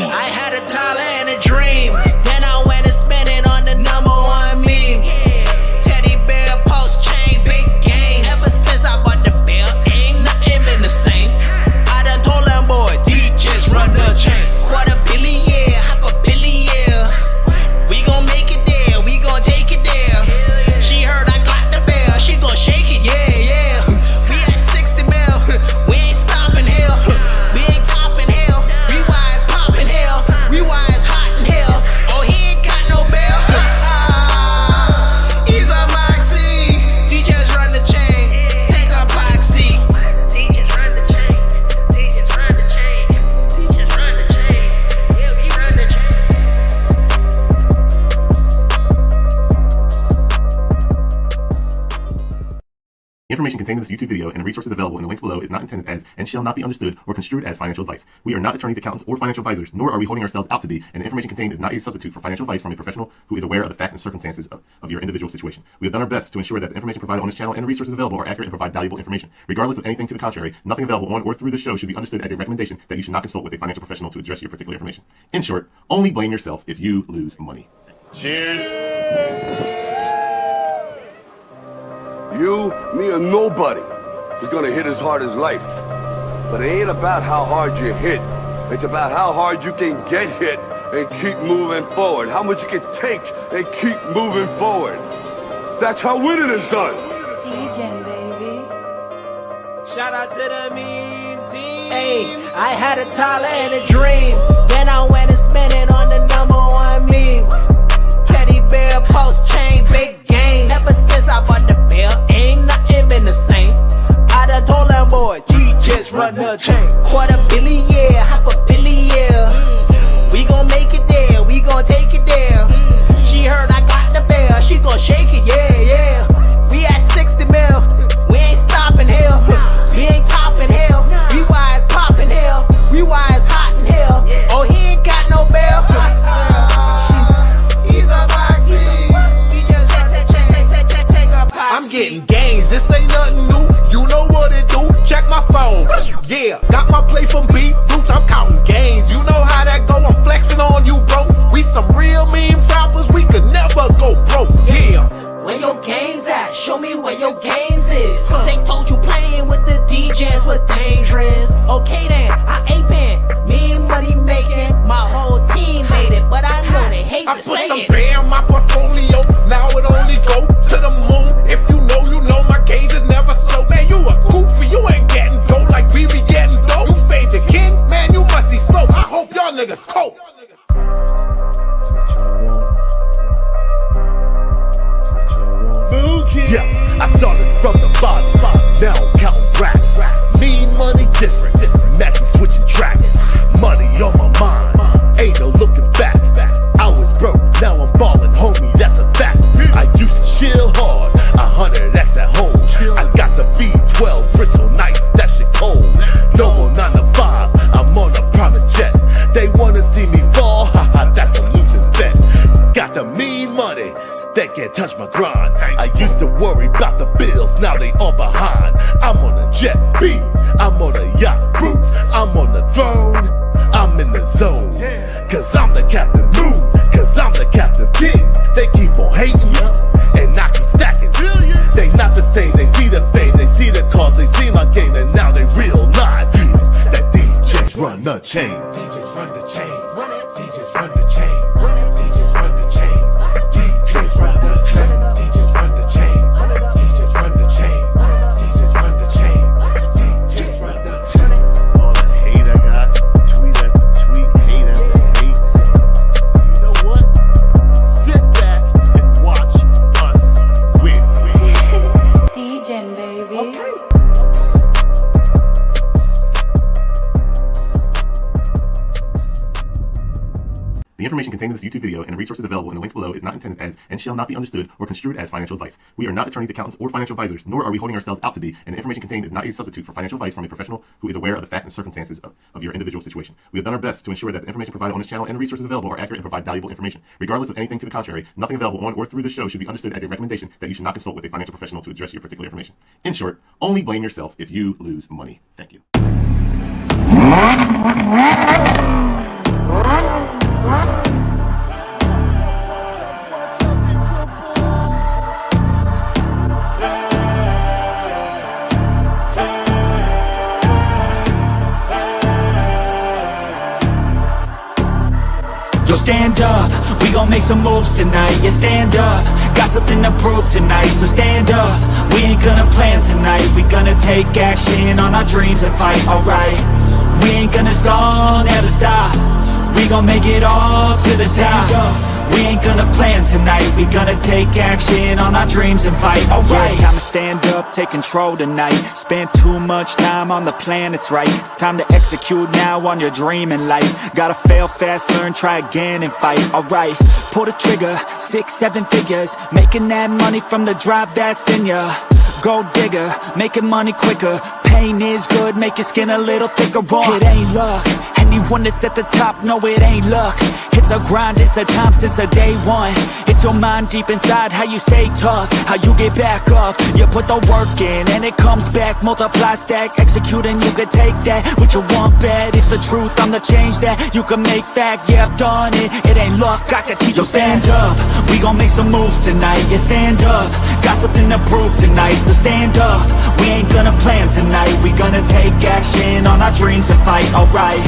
I had a dollar and a dream. Then I went and spent it on the #1 meme. Teddy bear, PulseChain, big games. Ever since I bought the bill, ain't nothing been the same. I done told them boys, DJs run the chain. $250 million, $500 million. We gon' make it there, we gon' take it there. She heard I got the bell, she gon' shake it, yeah. We at 60 mil, we ain't stopping hell. We ain't topping hell, we wise popping hell. We wise hot in hell, oh he ain't got no bell. He's a moxie, DJs run the chain, take a box seat. DJs run the chain, DJs run the chain, DJs run the chain, yeah we run the chain. The information contained in this YouTube video and the resources available in the links below is not intended as and shall not be understood or construed as financial advice. We are not attorneys, accountants, or financial advisors, nor are we holding ourselves out to be, and the information contained is not a substitute for financial advice from a professional who is aware of the facts and circumstances of your individual situation. We have done our best to ensure that the information provided on this channel and the resources available are accurate and provide valuable information. Regardless of anything to the contrary, nothing available on or through this show should be understood as a recommendation that you should not consult with a financial professional to address your particular information. In short, only blame yourself if you lose money. Cheers. You, me, or nobody is gonna hit as hard as life. But it ain't about how hard you hit. It's about how hard you can get hit and keep moving forward. How much you can take and keep moving forward. That's how winning is done. DJ, baby. Shout out to the meme team. Hey, I had a dollar and a dream. Then I went and spent it on the #1 meme. Teddy bear, PulseChain, big game. Ever since I bought the bill, ain't nothing been the same. I done told them boys, DJs run the chain. $250 million, $500 million. We gon' make it there, we gon' take it there. She heard I got the bell, she gon' shake it, yeah. We at 60 mil, we ain't stopping hell. We ain't topping hell, we wise popping hell. We wise hot in hell, oh he ain't got no bell. He's a boxing, take a box. I'm getting gains, this ain't nothing new. You know what it do, check my phone. Yeah, got my play from beat roots, I'm counting gains. You know how that go, I'm flexing on you, bro. We some real meme rappers, we could never go broke, yeah. Where your gains at? Show me where your gains is. They told you playing with the DJs was dangerous. Okay then, I ain't been me money making. My whole team made it, but I know they hate I to put say some it. bear in my portfolio, now it only go to the moon. If you know my gains is never slow. Man, you a goofy, you ain't getting dough like we be getting dough. You fade the king, man, you must be slow. I hope y'all niggas cope. Yeah, I started from the bottom, now I'm counting racks. Mean money different, matching switching tracks. Money on my mind, ain't no looking back. I was broke, now I'm ballin', homie, that's a fact. I used to chill hard, 100x at home. I got the B12, bristle nice, that shit cold. No more 9 to 5, I'm on a private jet. They wanna see me fall, haha, that's a losing bet. Got the mean money, they can't touch my grind. I used to worry about the bills, now they all behind. I'm on a jet B, I'm on a yacht cruise. I'm on the throne, I'm in the zone. Cause I'm the captain moon, cause I'm the captain king. They keep on hating, and I keep stacking. They not the same, they see the fame, they see the cause, they see my game, and now they realize that DJs run the chain. DJs run the chain, DJs run the chain, DJs run the chain, DJs run the chain, DJs run the chain, DJs run the chain, DJs run the chain, DJs run the chain. All the hate I got, tweet after tweet, hate after hate. You know what? Sit back and watch us win. DJ, baby. The information contained in this YouTube video and the resources available in the links below is not intended as and shall not be understood or construed as financial advice. We are not attorneys, accountants, or financial advisors, nor are we holding ourselves out to be, and the information contained is not a substitute for financial advice from a professional who is aware of the facts and circumstances of your individual situation. We have done our best to ensure that the information provided on this channel and the resources available are accurate and provide valuable information. Regardless of anything to the contrary, nothing available on or through this show should be understood as a recommendation that you should not consult with a financial professional to address your particular information. In short, only blame yourself if you lose money. Thank you. Yo, stand up, we gon' make some moves tonight. Yeah, stand up, got something to prove tonight. So stand up, we ain't gonna plan tonight. We gonna take action on our dreams and fight, alright. We ain't gonna stall, never stop. We gon' make it all to the top. We ain't gonna plan tonight. We gonna take action on our dreams and fight, alright. Yeah, I'ma stand up, take control tonight. Spent too much time on the plan, it's right. It's time to execute now on your dream in life. Gotta fail fast, learn, try again and fight, alright. Pull the trigger, 6-7 figures. Making that money from the drive that's in ya. Gold digger, making money quicker. Pain is good, make your skin a little thicker. It ain't luck, anyone that's at the top, no it ain't luck. It's a grind, it's a time since the day one. It's your mind deep inside, how you stay tough, how you get back up. You put the work in and it comes back. Multiply, stack, execute and you can take that. What you want bad, it's the truth, I'm the change that you can make fact. Yeah, I've done it, it ain't luck, I can teach you. Stand up, we gon' make some moves tonight. Yeah, stand up, got something to prove tonight. So stand up, we ain't gonna plan tonight. We gonna take action on our dreams and fight, alright.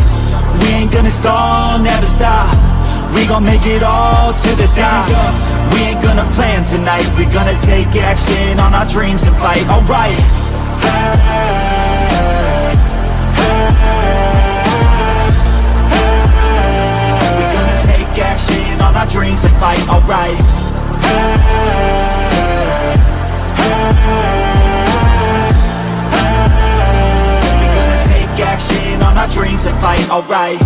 We ain't gonna stall, never stop. We gon' make it all to the top. We ain't gonna plan tonight. We gonna take action on our dreams and fight, alright. We gonna take action on our dreams and fight, alright. We gonna take action on our dreams and fight, alright.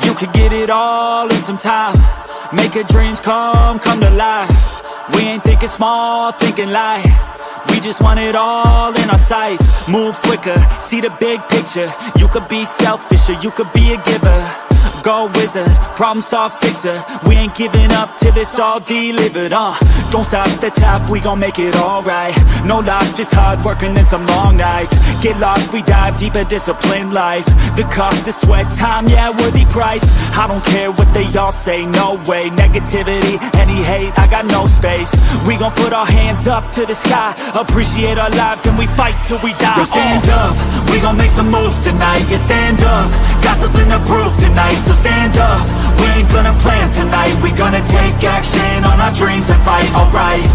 You can get it all in some time. Make your dreams come to life. We ain't thinking small, thinking light. We just want it all in our sights. Move quicker, see the big picture. You could be selfish or you could be a giver. Go wizard, problem solve fixer. We ain't giving up till it's all delivered, Don't stop at the top, we gon' make it alright. No loss, just hard working and some long nights. Get lost, we dive deeper, disciplined life. The cost is sweat, time, yeah, worthy price. I don't care what they all say, no way. Negativity, any hate, I got no space. We gon' put our hands up to the sky. Appreciate our lives and we fight till we die. Yo, stand up, we gon' make some moves tonight. Yeah, stand up, got something to prove tonight. So stand up, we ain't gonna plan tonight. We gonna take action on our dreams and fight, alright.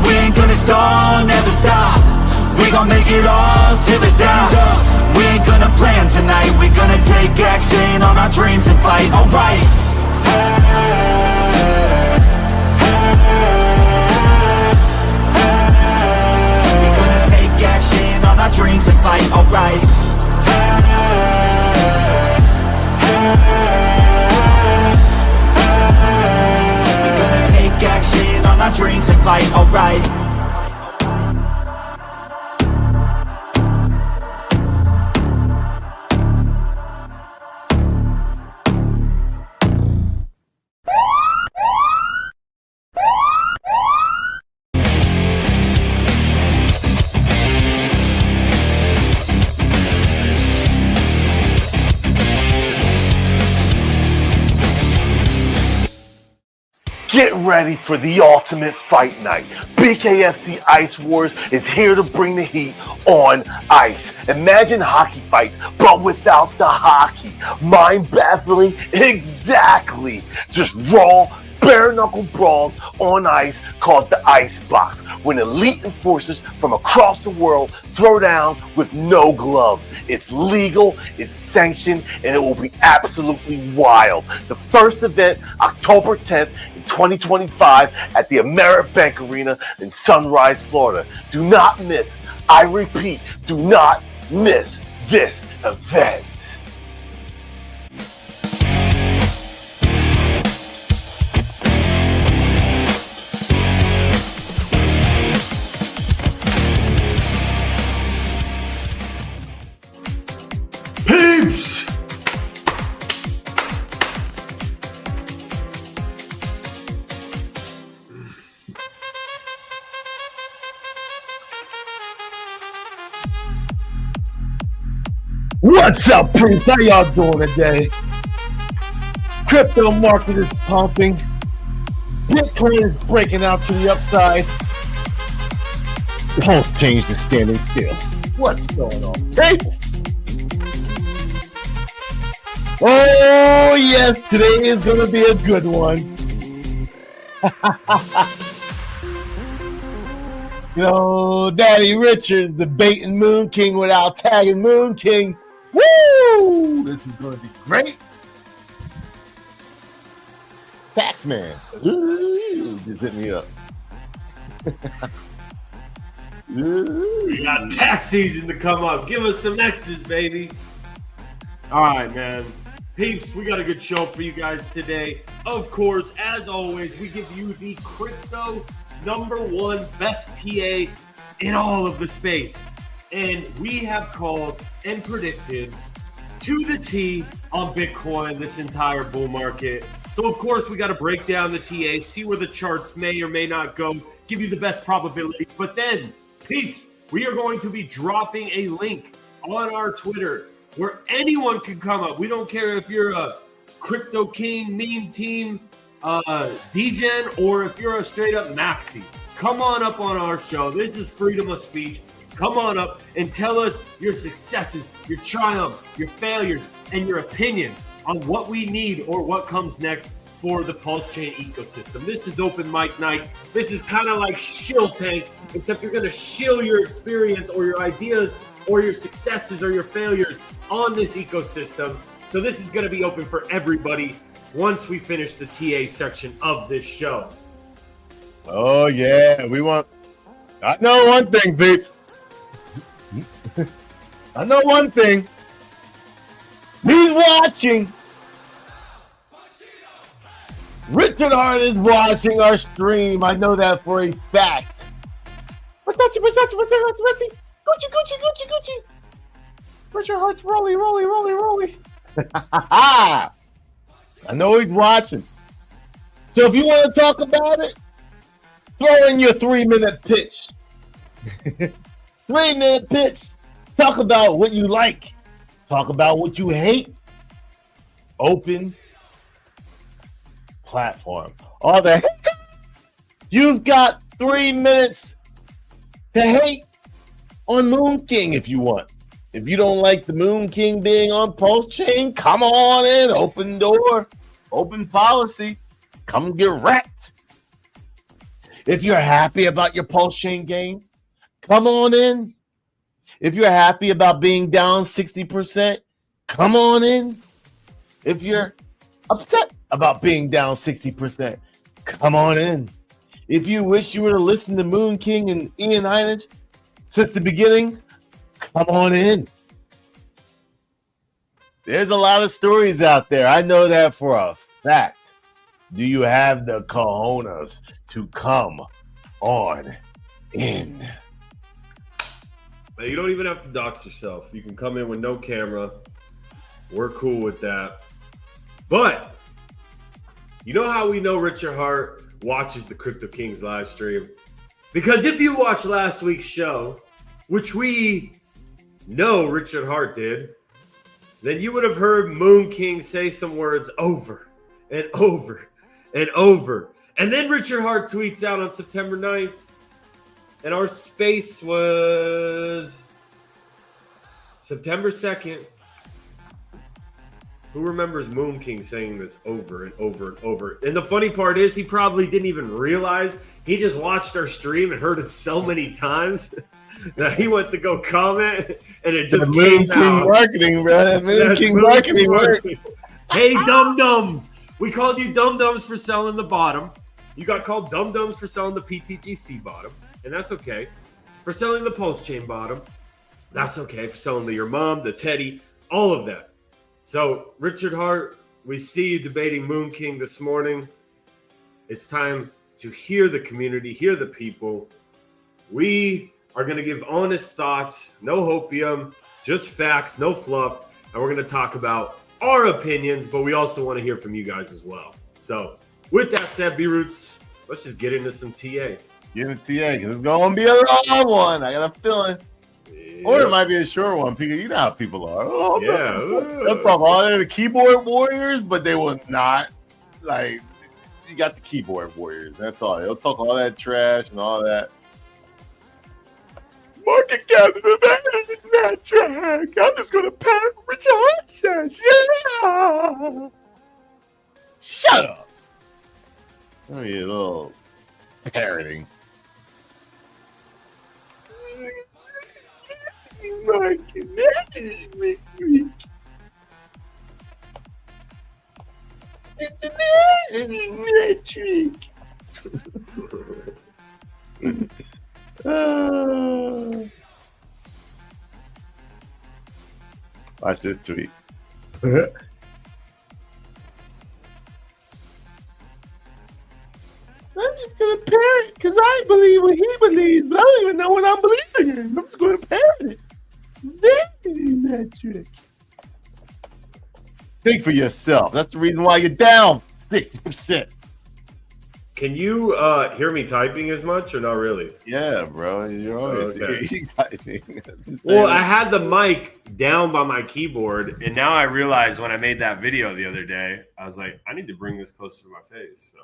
We ain't gonna stall, never stop. We gon' make it all to the top. We ain't gonna plan tonight. We gonna take action on our dreams and fight, alright. We gonna take action on our dreams and fight, alright. We gonna take action on our dreams and fight, alright. Get ready for the ultimate fight night. BKFC Ice Wars is here to bring the heat on ice. Imagine hockey fights, but without the hockey. Mind-baffling? Exactly. Just raw, bare-knuckle brawls on ice called the Ice Box, when elite enforcers from across the world throw down with no gloves. It's legal, it's sanctioned, and it will be absolutely wild. The first event, October 10th, 2025 at the Ameribank Arena in Sunrise, Florida. Do not miss, I repeat, do not miss this event. Peeps! What's up, Prince? How y'all doing today? crypto market is pumping. Bitcoin is breaking out to the upside. PulseChain is standing still. What's going on, peeps? Oh, yes, today is going to be a good one. Daddy Richards debating Moon King without tagging Moon King. Woo! This is going to be great. Taxman. Ooh, just hit me up. We got tax season to come up. Give us some X's, baby. All right, man. Peeps, we got a good show for you guys today. Of course, as always, we give you the crypto #1 best TA in all of the space. And we have called and predicted to the T on Bitcoin this entire bull market. So, of course, we got to break down the TA, see where the charts may or may not go, give you the best probabilities. But then, peeps, we are going to be dropping a link on our Twitter where anyone can come up. We don't care if you're a Crypto King, Meme Team, Degen, or if you're a straight up Maxi. Come on up on our show. This is freedom of speech. Come on up and tell us your successes, your triumphs, your failures, and your opinion on what we need or what comes next for the PulseChain ecosystem. This is open mic night. This is kind of like shill tank, except you're going to shill your experience or your ideas or your successes or your failures on this ecosystem. So this is going to be open for everybody once we finish the TA section of this show. Oh, yeah. I know one thing, peeps. I know one thing. He's watching. Richard Hart is watching our stream. I know that for a fact. What's Gucci. Richard Hart's rolly. I know he's watching. So if you want to talk about it, throw in your 3-minute pitch. 3-minute pitch. Talk about what you like. Talk about what you hate. Open platform. All the hate. You've got 3 minutes to hate on Moon King if you want. If you don't like the Moon King being on PulseChain, come on in. Open door. Open policy. Come get wrecked. If you're happy about your PulseChain gains, come on in. If you're happy about being down 60%, come on in. If you're upset about being down 60%, come on in. If you wish you were to listen to Moon King and Ian Heinrich since the beginning, come on in. There's a lot of stories out there. I know that for a fact. Do you have the cojones to come on in? You don't even have to dox yourself. You can come in with no camera. We're cool with that. But you know how we know Richard Hart watches the Crypto Kings live stream? Because if you watched last week's show, which we know Richard Hart did, then you would have heard Moon King say some words over and over and over. And then Richard Hart tweets out on September 9th, and our space was September 2nd. Who remembers Moon King saying this over and over and over? And the funny part is he probably didn't even realize. He just watched our stream and heard it so many times that he went to go comment, and it just came out. Moon King marketing, bro. That Moon King marketing work. Hey, dum-dums. We called you dum-dums for selling the bottom. You got called dum-dums for selling the PTGC bottom, and that's okay. For selling the PulseChain bottom, that's okay. For selling to your mom, the Teddy, all of that. So, Richard Hart, we see you debating Moon King this morning. It's time to hear the community, hear the people. We are going to give honest thoughts, no hopium, just facts, no fluff. And we're going to talk about our opinions, but we also want to hear from you guys as well. So, with that said, B-Roots, let's just get into some TA. Get into TA, because it's going to be a long one. I got a feeling. Or it might be a short one. Because you know how people are. Oh, Yeah. They'll talk all they're the keyboard warriors, but they will not like. You got the keyboard warriors. That's all. They'll talk all that trash and all that. Market cap is that track. I'm just gonna parrot what Richard Hart says. Yeah. Shut up. Oh, yeah, a little parroting. Watch this tweet. I'm just gonna parrot because I believe what he believes, but I don't even know what I'm believing in. I'm just gonna parrot it. Metric. Think for yourself. That's the reason why you're down 60%. Can you hear me typing as much or not really? Yeah, bro. You're always typing. Well, I had the mic down by my keyboard, and now I realize when I made that video the other day, I was like, I need to bring this closer to my face. So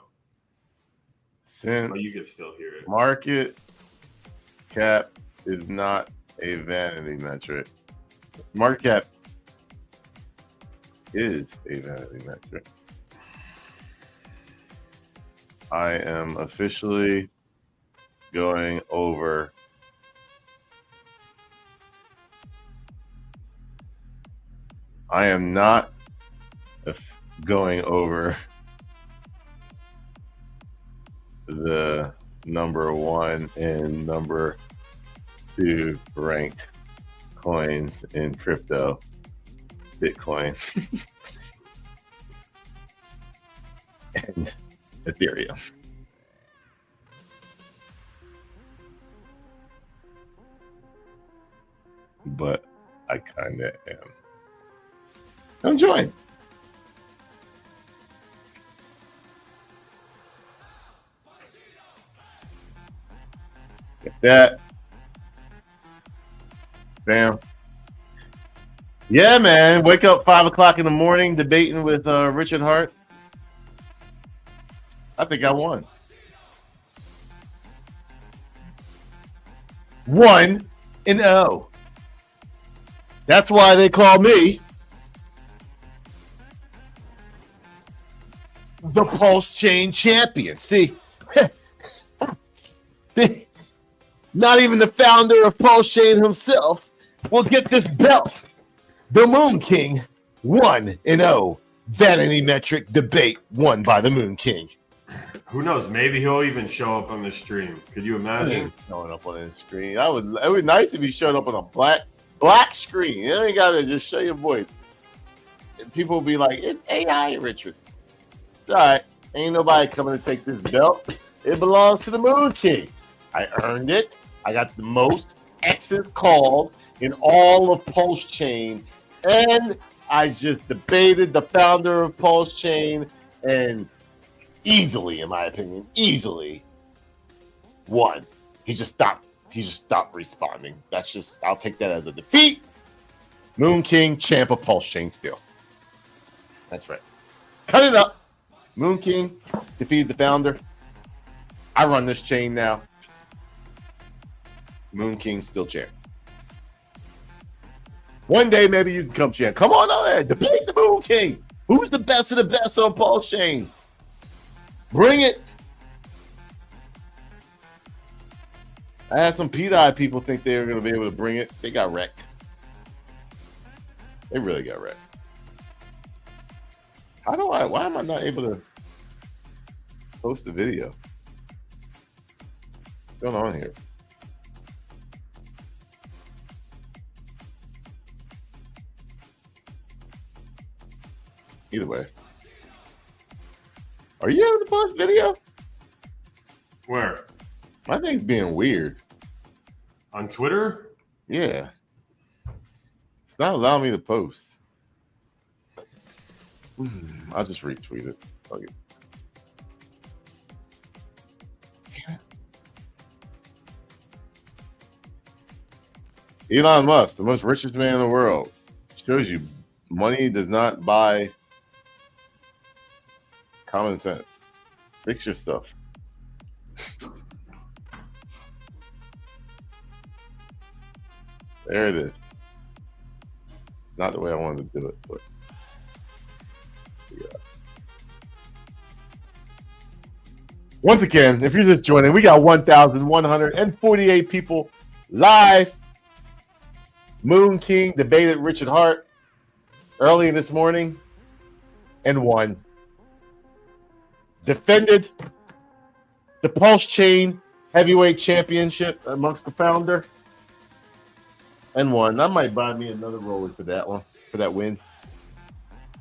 since you can still hear it. Market cap is not a vanity metric. Market cap is a vanity metric. I am officially going over I am not going over the number 1 and number 2 ranked coins in crypto, Bitcoin, and Ethereum. But I kind of am. Come join. Get that. Bam. Yeah, man. Wake up 5 o'clock in the morning debating with Richard Hart. I think I won. 1-0. That's why they call me the PulseChain champion. See, not even the founder of PulseChain himself will get this belt. The Moon King 1-0 vanity metric debate won by the Moon King. Who knows? Maybe he'll even show up on the stream. Could you imagine? Showing up on the screen. It would be nice if he showed up on a black screen. You ain't gotta just show your voice. And people will be like, it's AI, Richard. It's all right. Ain't nobody coming to take this belt. It belongs to the Moon King. I earned it. I got the most X's called in all of PulseChain. And I just debated the founder of PulseChain and easily, in my opinion, won. He just stopped responding. I'll take that as a defeat. Moon King, champ of PulseChain still. That's right. Cut it up. Moon King defeated the founder. I run this chain now. Moon King still champ. One day, maybe you can come champ. Come on over there. Debate the Moon King. Who's the best of the best on PulseChain? Bring it. I had some PDI people think they were going to be able to bring it. They got wrecked. They really got wrecked. Why am I not able to post the video? What's going on here? Either way. Are you able to post video? Where? My thing's being weird. On Twitter? Yeah. It's not allowing me to post. I'll just retweet it. Okay. Damn it. Elon Musk, the most richest man in the world. Shows you money does not buy common sense. Fix your stuff. There it is. Not the way I wanted to do it, but yeah. Once again, if you're just joining, we got 1,148 people live. Moon King debated Richard Hart early this morning and won. Defended the PulseChain heavyweight championship amongst the founder and won. I might buy me another roller for that one, for that win.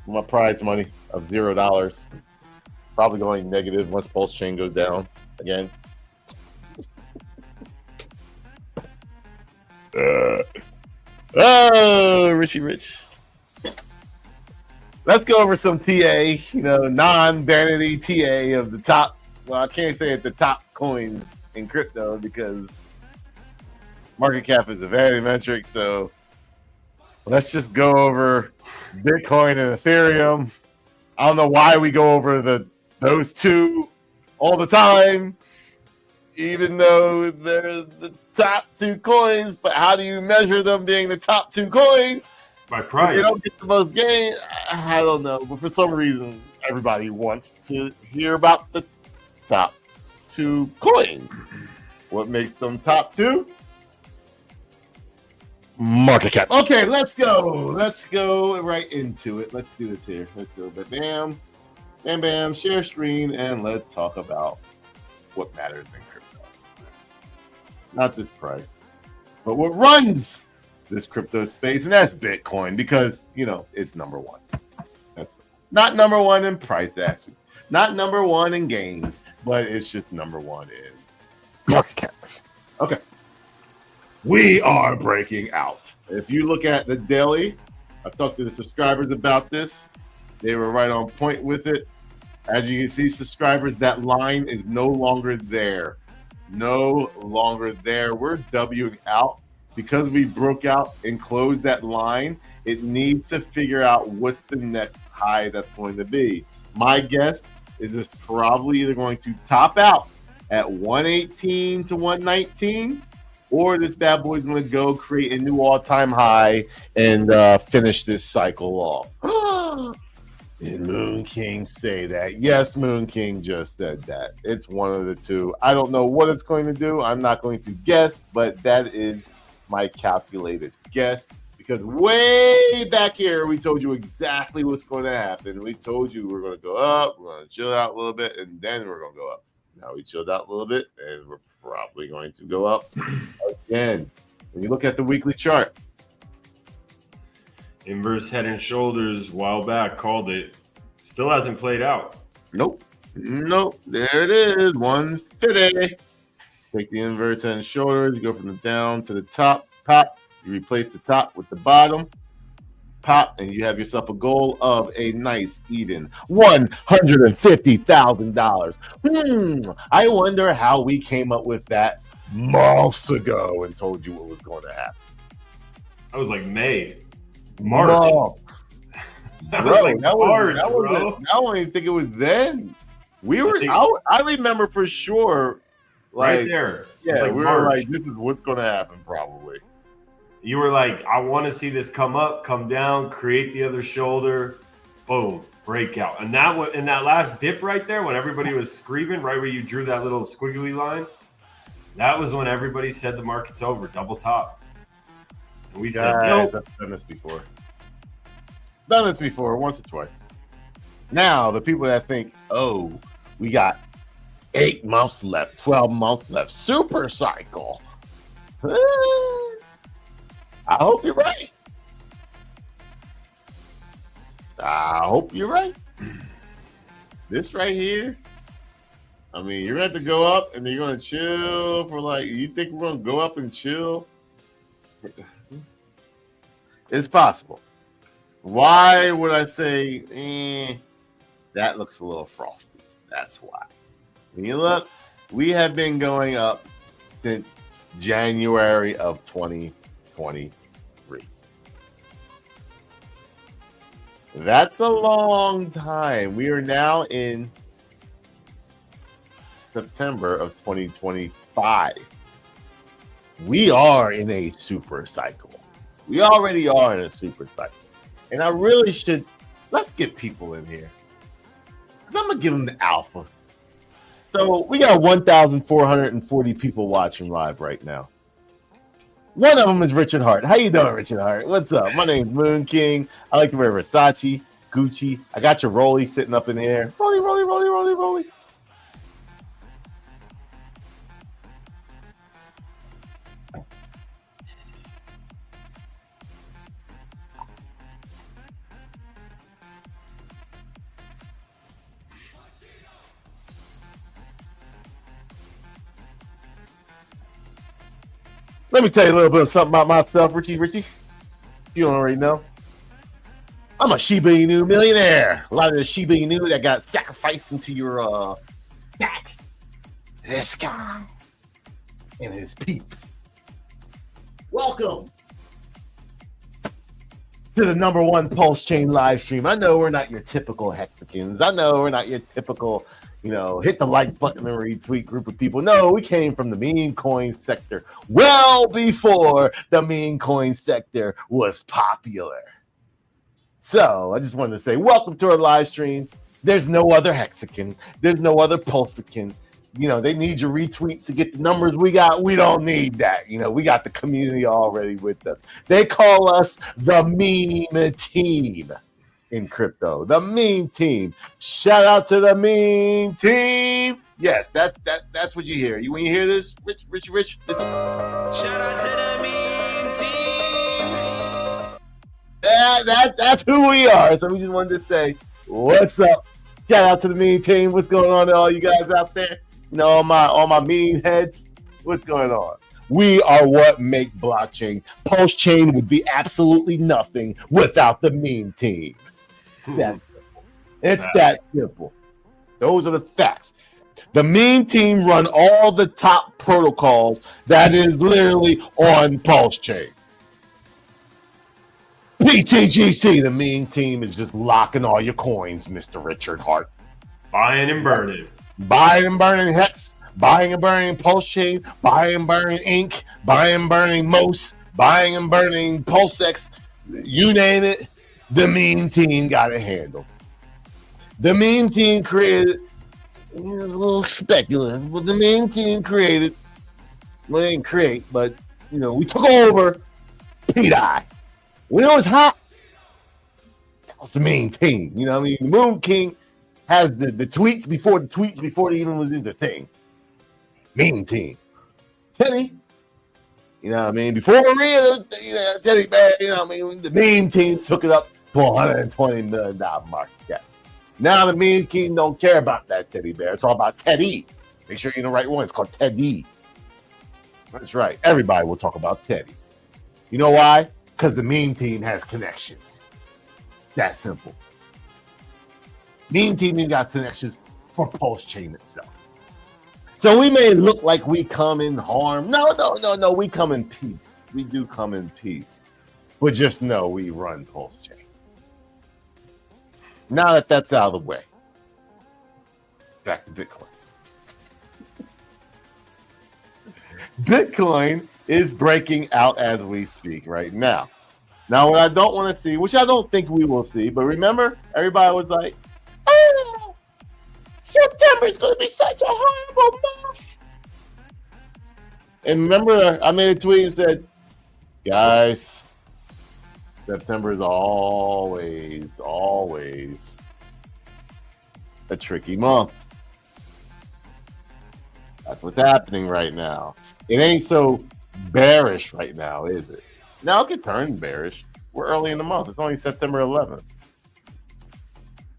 My prize money of $0. Probably going negative once PulseChain goes down again. Oh, Richie Rich. Let's go over some TA, non-vanity TA of the top. Well, I can't say at the top coins in crypto because market cap is a vanity metric. So let's just go over Bitcoin and Ethereum. I don't know why we go over those two all the time, even though they're the top two coins. But how do you measure them being the top two coins? By price. They don't get the most gain. I don't know, but for some reason, everybody wants to hear about the top two coins. What makes them top two? Market cap. Okay, let's go. Let's go right into it. Let's do this here. Let's go. Bam, bam, bam. Share screen, and let's talk about what matters in crypto. Not just price, but what runs this crypto space, and that's Bitcoin, because it's number one. That's not number one in price action, not number one in gains, but it's just number one in market cap. Okay, we are breaking out. If you look at the daily, I've talked to the subscribers about this. They were right on point with it. As you can see, subscribers, that line is no longer there. No longer there. We're W'ing out. Because we broke out and closed that line, it needs to figure out what's the next high that's going to be. My guess is it's probably either going to top out at 118 to 119, or this bad boy is going to go create a new all-time high and finish this cycle off. Did Moon King say that? Yes, Moon King just said that. It's one of the two. I don't know what it's going to do. I'm not going to guess, but that is my calculated guess, because way back here we told you exactly what's going to happen. We told you we're going to go up, we're going to chill out a little bit, and then we're going to go up. Now we chilled out a little bit, and we're probably going to go up again. When you look at the weekly chart, Inverse head and shoulders a while back, called it. Still hasn't played out. Nope. There it is, 150. Take the inverse head and shoulders, you go from the down to the top, pop. You replace the top with the bottom, pop, and you have yourself a goal of a nice, even $150,000. I wonder how we came up with that months ago and told you what was going to happen. That was like March. That was like March, bro. I don't even think it was then. I remember for sure. Right there. Yeah, like we were like, this is what's going to happen probably. You were like, I want to see this come up, come down, create the other shoulder, boom, breakout. And that in that last dip right there, when everybody was screaming, right where you drew that little squiggly line, that was when everybody said the market's over, double top. And we said, nope. I've done this before. Done this before, once or twice. Now, the people that think, oh, we got 8 months left, 12 months left, super cycle. I hope you're right. This right here, I mean, you're going to have to go up and you're going to chill for you think we're going to go up and chill? It's possible. Why would I say, that looks a little frothy? That's why. When you look, we have been going up since January of 2020. 2023. That's a long time. We are now in September of 2025. We are in a super cycle. We already are in a super cycle. And I really should, let's get people in here. I'm going to give them the alpha. So we got 1,440 people watching live right now. One of them is Richard Hart. How you doing, Richard Hart? What's up? My name's Moon King. I like to wear Versace, Gucci. I got your Rolly sitting up in here. Rolly, Rolly, Rolly, Rolly, Rolly. Let me tell you a little bit of something about myself, Richie. You don't already know. I'm a Shiba Inu millionaire. A lot of the Shiba Inu that got sacrificed into your back. This guy and his peeps. Welcome to the #1 PulseChain live stream. I know we're not your typical hexagons. I know we're not your typical, hit the like button and retweet group of people. No, we came from the meme coin sector well before the meme coin sector was popular. So I just wanted to say, welcome to our live stream. There's no other hexagon. There's no other pulsakin. They need your retweets to get the numbers we got. We don't need that. We got the community already with us. They call us the meme team in crypto. The meme team. Shout out to the meme team. Yes, that's what you hear. When you hear this, Rich, listen. Shout out to the meme team. That's who we are. So we just wanted to say, what's up? Shout out to the meme team. What's going on to all you guys out there? All my meme heads. What's going on? We are what make blockchains. PulseChain would be absolutely nothing without the meme team. That simple. It's that simple. Those are the facts. The meme team run all the top protocols that is literally on PulseChain. PTGC, the meme team is just locking all your coins, Mr. Richard Hart. Buying and burning. Buying and burning Hex, buying and burning PulseChain, buying and burning Ink, buying and burning MOS, buying and burning PulseX, you name it, the meme team got it handled. The meme team created, a little speculative, but the meme team created, well, they didn't create, but, we took over PDI. When it was hot, that was the meme team. The Moon King has the tweets before they even was in the thing. Meme team. Teddy, before Maria, Teddy Bear, the meme team took it up to $120 million market cap. Now the meme team don't care about that Teddy Bear. It's all about Teddy. Make sure you're the right one. It's called Teddy. That's right. Everybody will talk about Teddy. You know why? Because the meme team has connections. That simple. Meme team got connections for PulseChain itself. So we may look like we come in harm. No. We come in peace. We do come in peace. But just know we run PulseChain. Now that that's out of the way, back to Bitcoin. Bitcoin is breaking out as we speak right now. Now, what I don't want to see, which I don't think we will see, but remember, everybody was like, oh, September is going to be such a horrible month. And remember, I made a tweet and said, guys, September is always a tricky month. That's what's happening right now. It ain't so bearish right now, is it? Now it could turn bearish. We're early in the month. It's only September 11th.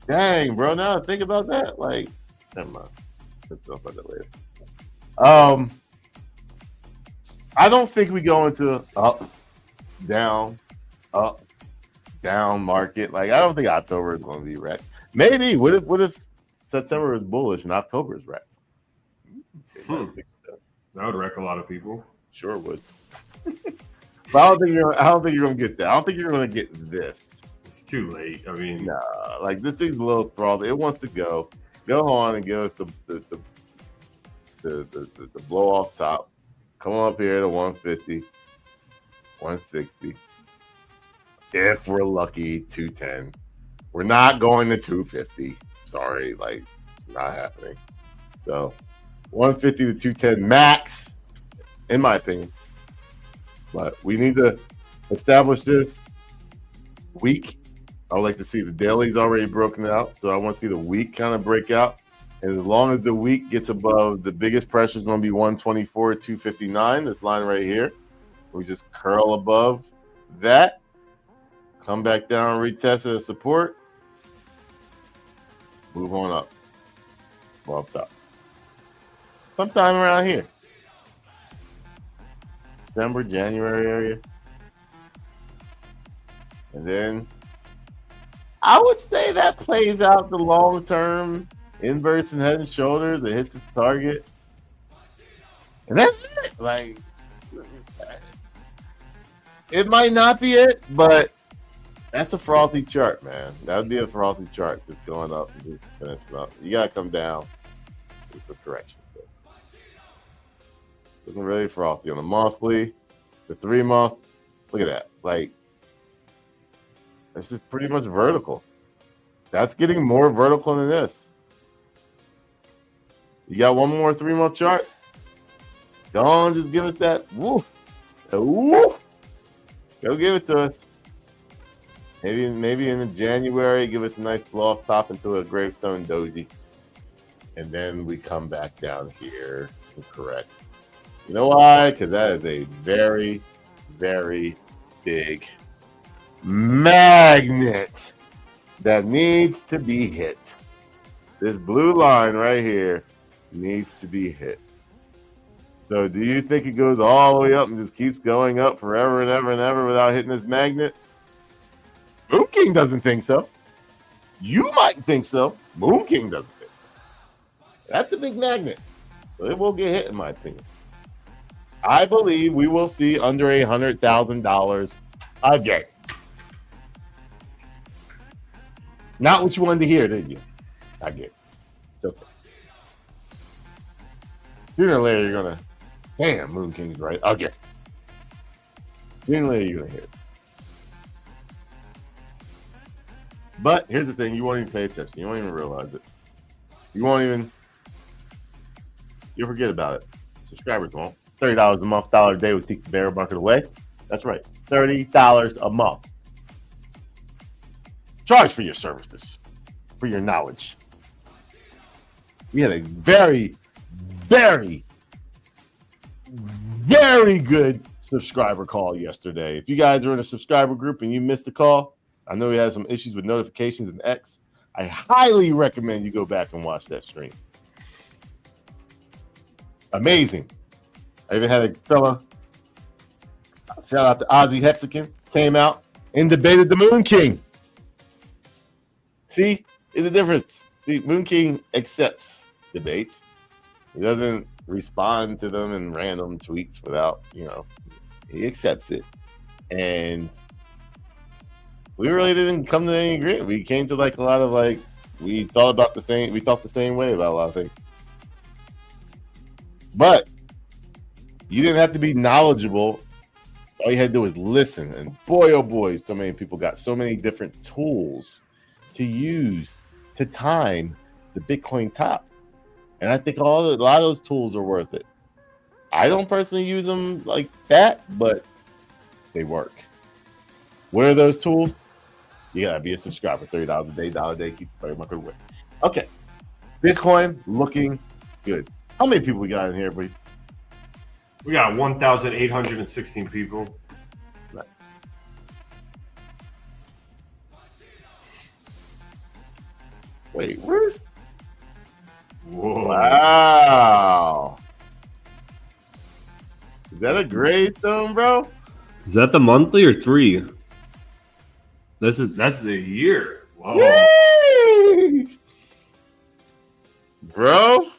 Dang, bro. Now think about that. Like, never mind. Let's talk about that later. I don't think we go into up, down market. Like, I don't think October is going to be wrecked. Maybe. What if September is bullish and October is wrecked? That would wreck a lot of people. Sure would. But I don't think you're gonna get that. I don't think you're gonna get this. It's too late. I mean, Nah, like this thing's a little frothy. It wants to go. Go on and give us the blow off top. Come up here to 150, 160. If we're lucky, 210. We're not going to 250. Sorry, like it's not happening. So 150 to 210 max, in my opinion. But we need to establish this week. I would like to see the daily's already broken out. So I want to see the week kind of break out. And as long as the week gets above, the biggest pressure is going to be 124, 259. This line right here. We just curl above that. Come back down, retest it as support. Move on up. Well, up top. Sometime around here. December, January area. And then I would say that plays out the long term inverts and head and shoulders that hits its target. And that's it. Like, it might not be it, but that's a frothy chart, man. That would be a frothy chart, just going up and just finishing up. You gotta come down. It's a correction. So. Looking really frothy on the monthly, the 3 month. Look at that. Like, it's just pretty much vertical. That's getting more vertical than this. You got one more 3 month chart? Don't just give us that woof. Woof. Go give it to us. Maybe in January, give us a nice blow off top into a gravestone doji. And then we come back down here and correct. You know why? Because that is a very, very big magnet that needs to be hit. This blue line right here needs to be hit. So do you think it goes all the way up and just keeps going up forever and ever and ever without hitting this magnet? Moon King doesn't think so. You might think so. Moon King doesn't think so. That's a big magnet. So it will get hit, in my opinion. I believe we will see under $100,000 again. Not what you wanted to hear, did you? I get it. It's okay. Sooner or later, you're going to, damn, Moon King's right. Okay. Sooner or later, you're going to hear it. But here's the thing. You won't even pay attention. You won't even realize it. You'll forget about it. Subscribers won't. $30 a month, $1 a day would take the bear market away. That's right. $30 a month. Charge for your services, for your knowledge. We had a very, very, very good subscriber call yesterday. If you guys are in a subscriber group and you missed the call, I know we had some issues with notifications and X. I highly recommend you go back and watch that stream. Amazing. I even had a fella, shout out to Ozzy Hexagon, came out and debated the Moon King. See, there's a difference. See, Moon King accepts debates. He doesn't respond to them in random tweets without, he accepts it. And we really didn't come to any agreement. We came to a lot of we thought the same way about a lot of things. But you didn't have to be knowledgeable. All you had to do was listen. And boy, oh boy, so many people got so many different tools to use to time the Bitcoin top. And I think a lot of those tools are worth it. I don't personally use them like that, but they work. What are those tools? You gotta be a subscriber. $30 a day, $1 a day, keep the bear market away. Okay. Bitcoin looking good. How many people we got in here, buddy? we got 1,816 people. Nice. Wait, where's? Whoa. Wow. Is that a gravestone, bro? Is that the monthly or 3? That's the year. Whoa. Yay! Bro.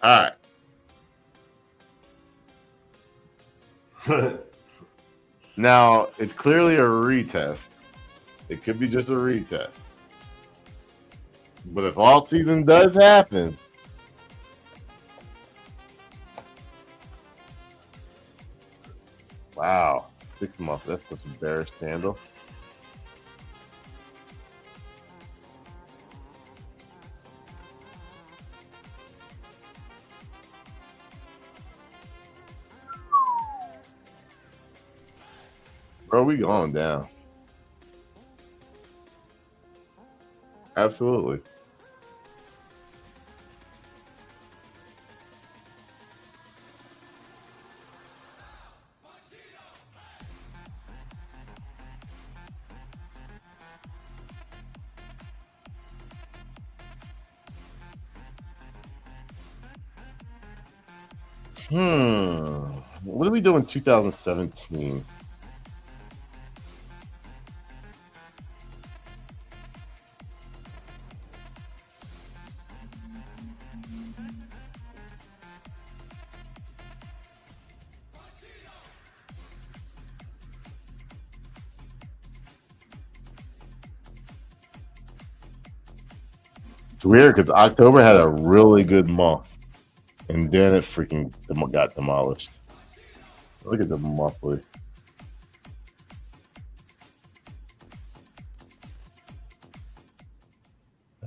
All right. Now, it's clearly a retest. It could be just a retest. But if all season does happen, wow, 6 months. That's such a bearish candle. Bro, we going down. Absolutely. What did we do in 2017? It's weird because October had a really good month, and then it freaking got demolished. Look at the monthly.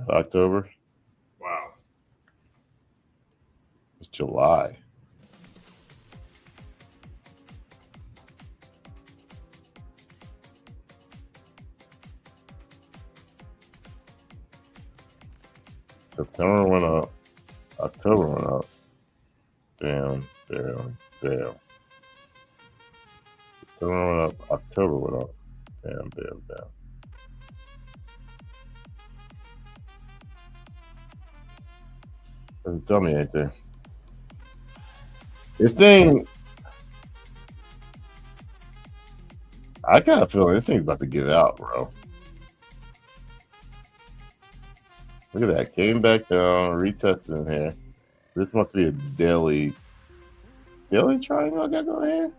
October. Wow. It's July. September went up. October went up. Down, down, down. September went up. October went up. Down, down, down. Doesn't tell me anything. This thing, I got a feeling this thing's about to give out, bro. Look at that. Came back down, retested in here. This must be a daily triangle I got going here.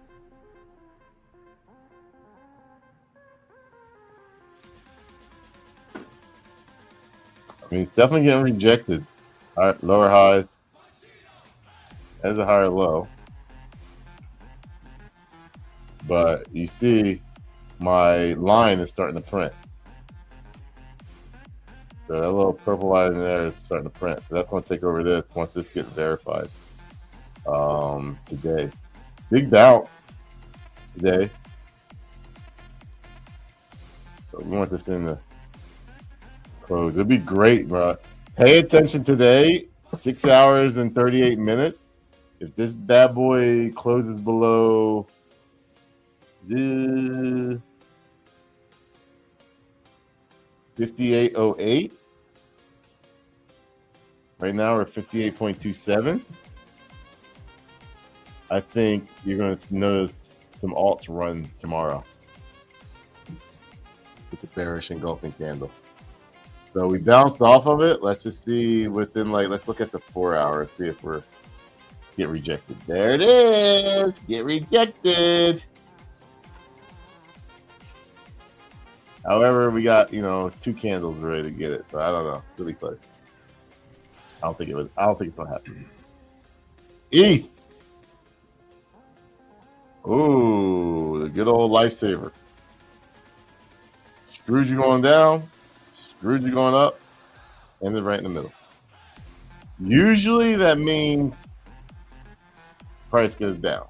I mean, it's definitely getting rejected. All right, lower highs. There's a higher low. But you see my line is starting to print. So that little purple line in there is starting to print. So that's going to take over this once this gets verified today. Big bounce today. So we want this thing to close. It'd be great, bro. Pay attention today, 6 hours and 38 minutes. If this bad boy closes below the 58.08. Right now we're 58.27. I think you're going to notice some alts run tomorrow with the bearish engulfing candle. So we bounced off of it. Let's just see within let's look at the 4 hours, see if we're get rejected. There it is. Get rejected. However, we got, 2 candles ready to get it. So I don't know. It's really close. I don't think it's gonna happen. ETH. Ooh, the good old lifesaver. Screwed you going down, screwed you going up, ended right in the middle. Usually that means price goes down.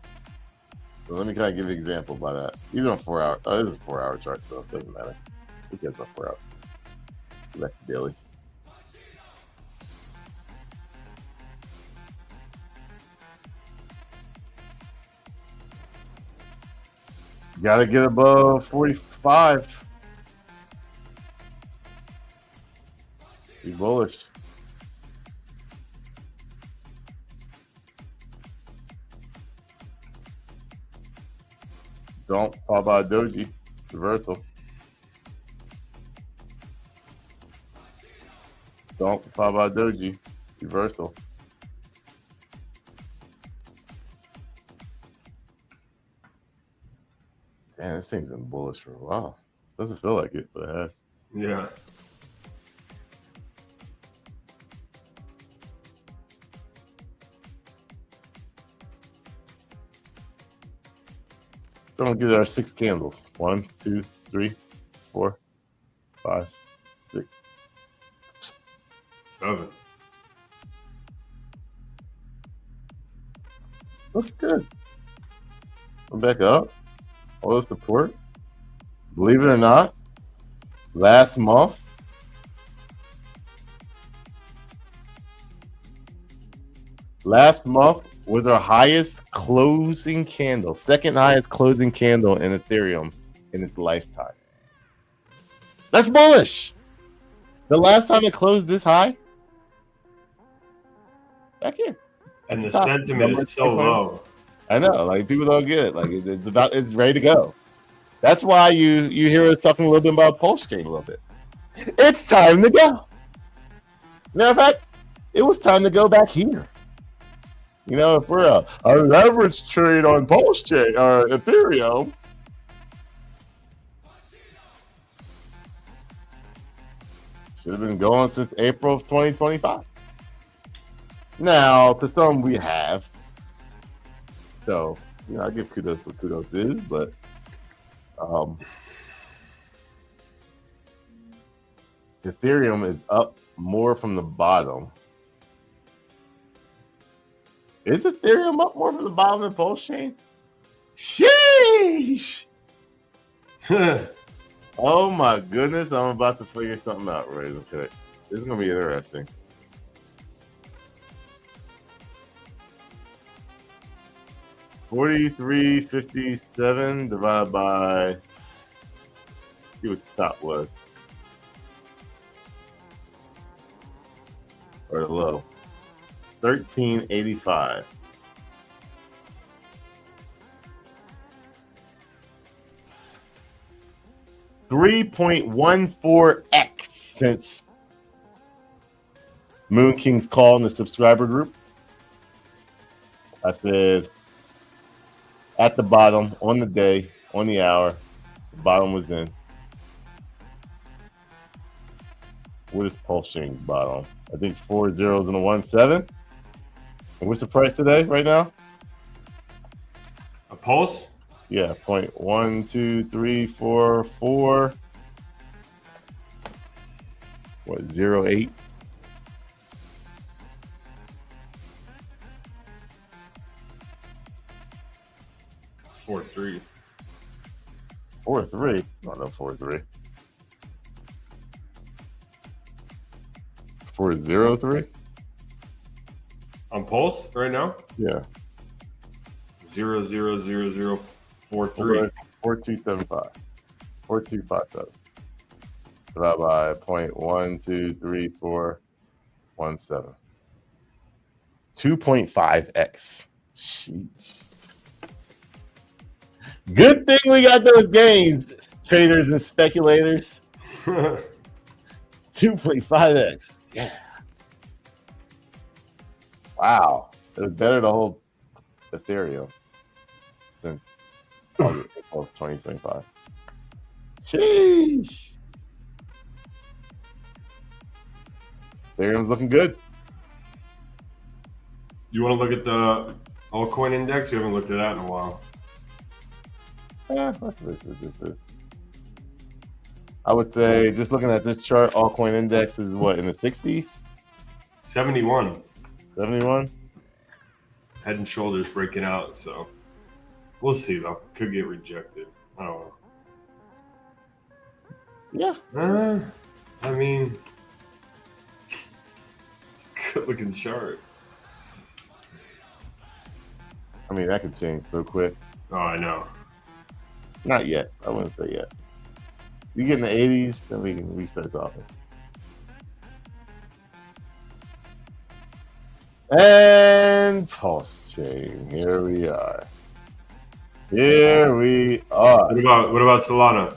So let me kind of give you an example by that. These are on 4 hours. Oh, this is a 4 hour chart, so it doesn't matter. Who cares about 4 hours? Go back to daily. Gotta get above 45. Be bullish. Don't fall by doji. Reversal. Don't fall by doji. Reversal. Man, this thing's been bullish for a while. Doesn't feel like it, but it has. Yeah. Don't get our 6 candles. 1, 2, 3, 4, 5, 6, 7. Looks good. Come back up. All the support. Believe it or not, last month, was our highest closing candle, second highest closing candle in Ethereum in its lifetime. That's bullish. The last time it closed this high, back here. And the sentiment is so low. I know, like people don't get it. Like it's ready to go. That's why you hear us talking a little bit about PulseChain a little bit. It's time to go. Matter of fact, it was time to go back here. You know, if we're a leverage trade on PulseChain or Ethereum, should have been going since April of 2025. Now, to some we have. So, you know, I give kudos what kudos is, but Ethereum is up more from the bottom. Is Ethereum up more from the bottom than PulseChain? Sheesh! Oh my goodness, I'm about to figure something out, right? Okay. This is gonna be interesting. $43.57 divided by, see what the top was. Or the low. 13.85. $3.14x since Moon King's call in the subscriber group. I said at the bottom, on the day, on the hour, the bottom was in. What is PulseChain's bottom? I think 4 zeros and a 1 7. And what's the price today, right now? A pulse? Yeah, 0.12344. What, 0.8? Four three. 4.3? No, 4.3. 4.03? On pulse right now? Yeah. 0.000043. 4275. 4257. Divided by 0.123417. 2.5x. Sheesh. Good thing we got those gains, traders and speculators. 2.5x. Yeah. Wow. It was better to hold Ethereum since August of 2025. Sheesh. Ethereum's looking good. You want to look at the altcoin index? You haven't looked at that in a while. Yeah, that's this is. I would say, just looking at this chart, altcoin index is what, in the 60s? 71. 71? Head and shoulders breaking out, so we'll see though. Could get rejected. I don't know. Yeah. I mean, it's a good looking chart. I mean, that could change so quick. Oh, I know. Not yet. I wouldn't say yet. You get in the 80s, then we can restart talking. And PulseChain. Here we are. Here we are. What about Solana?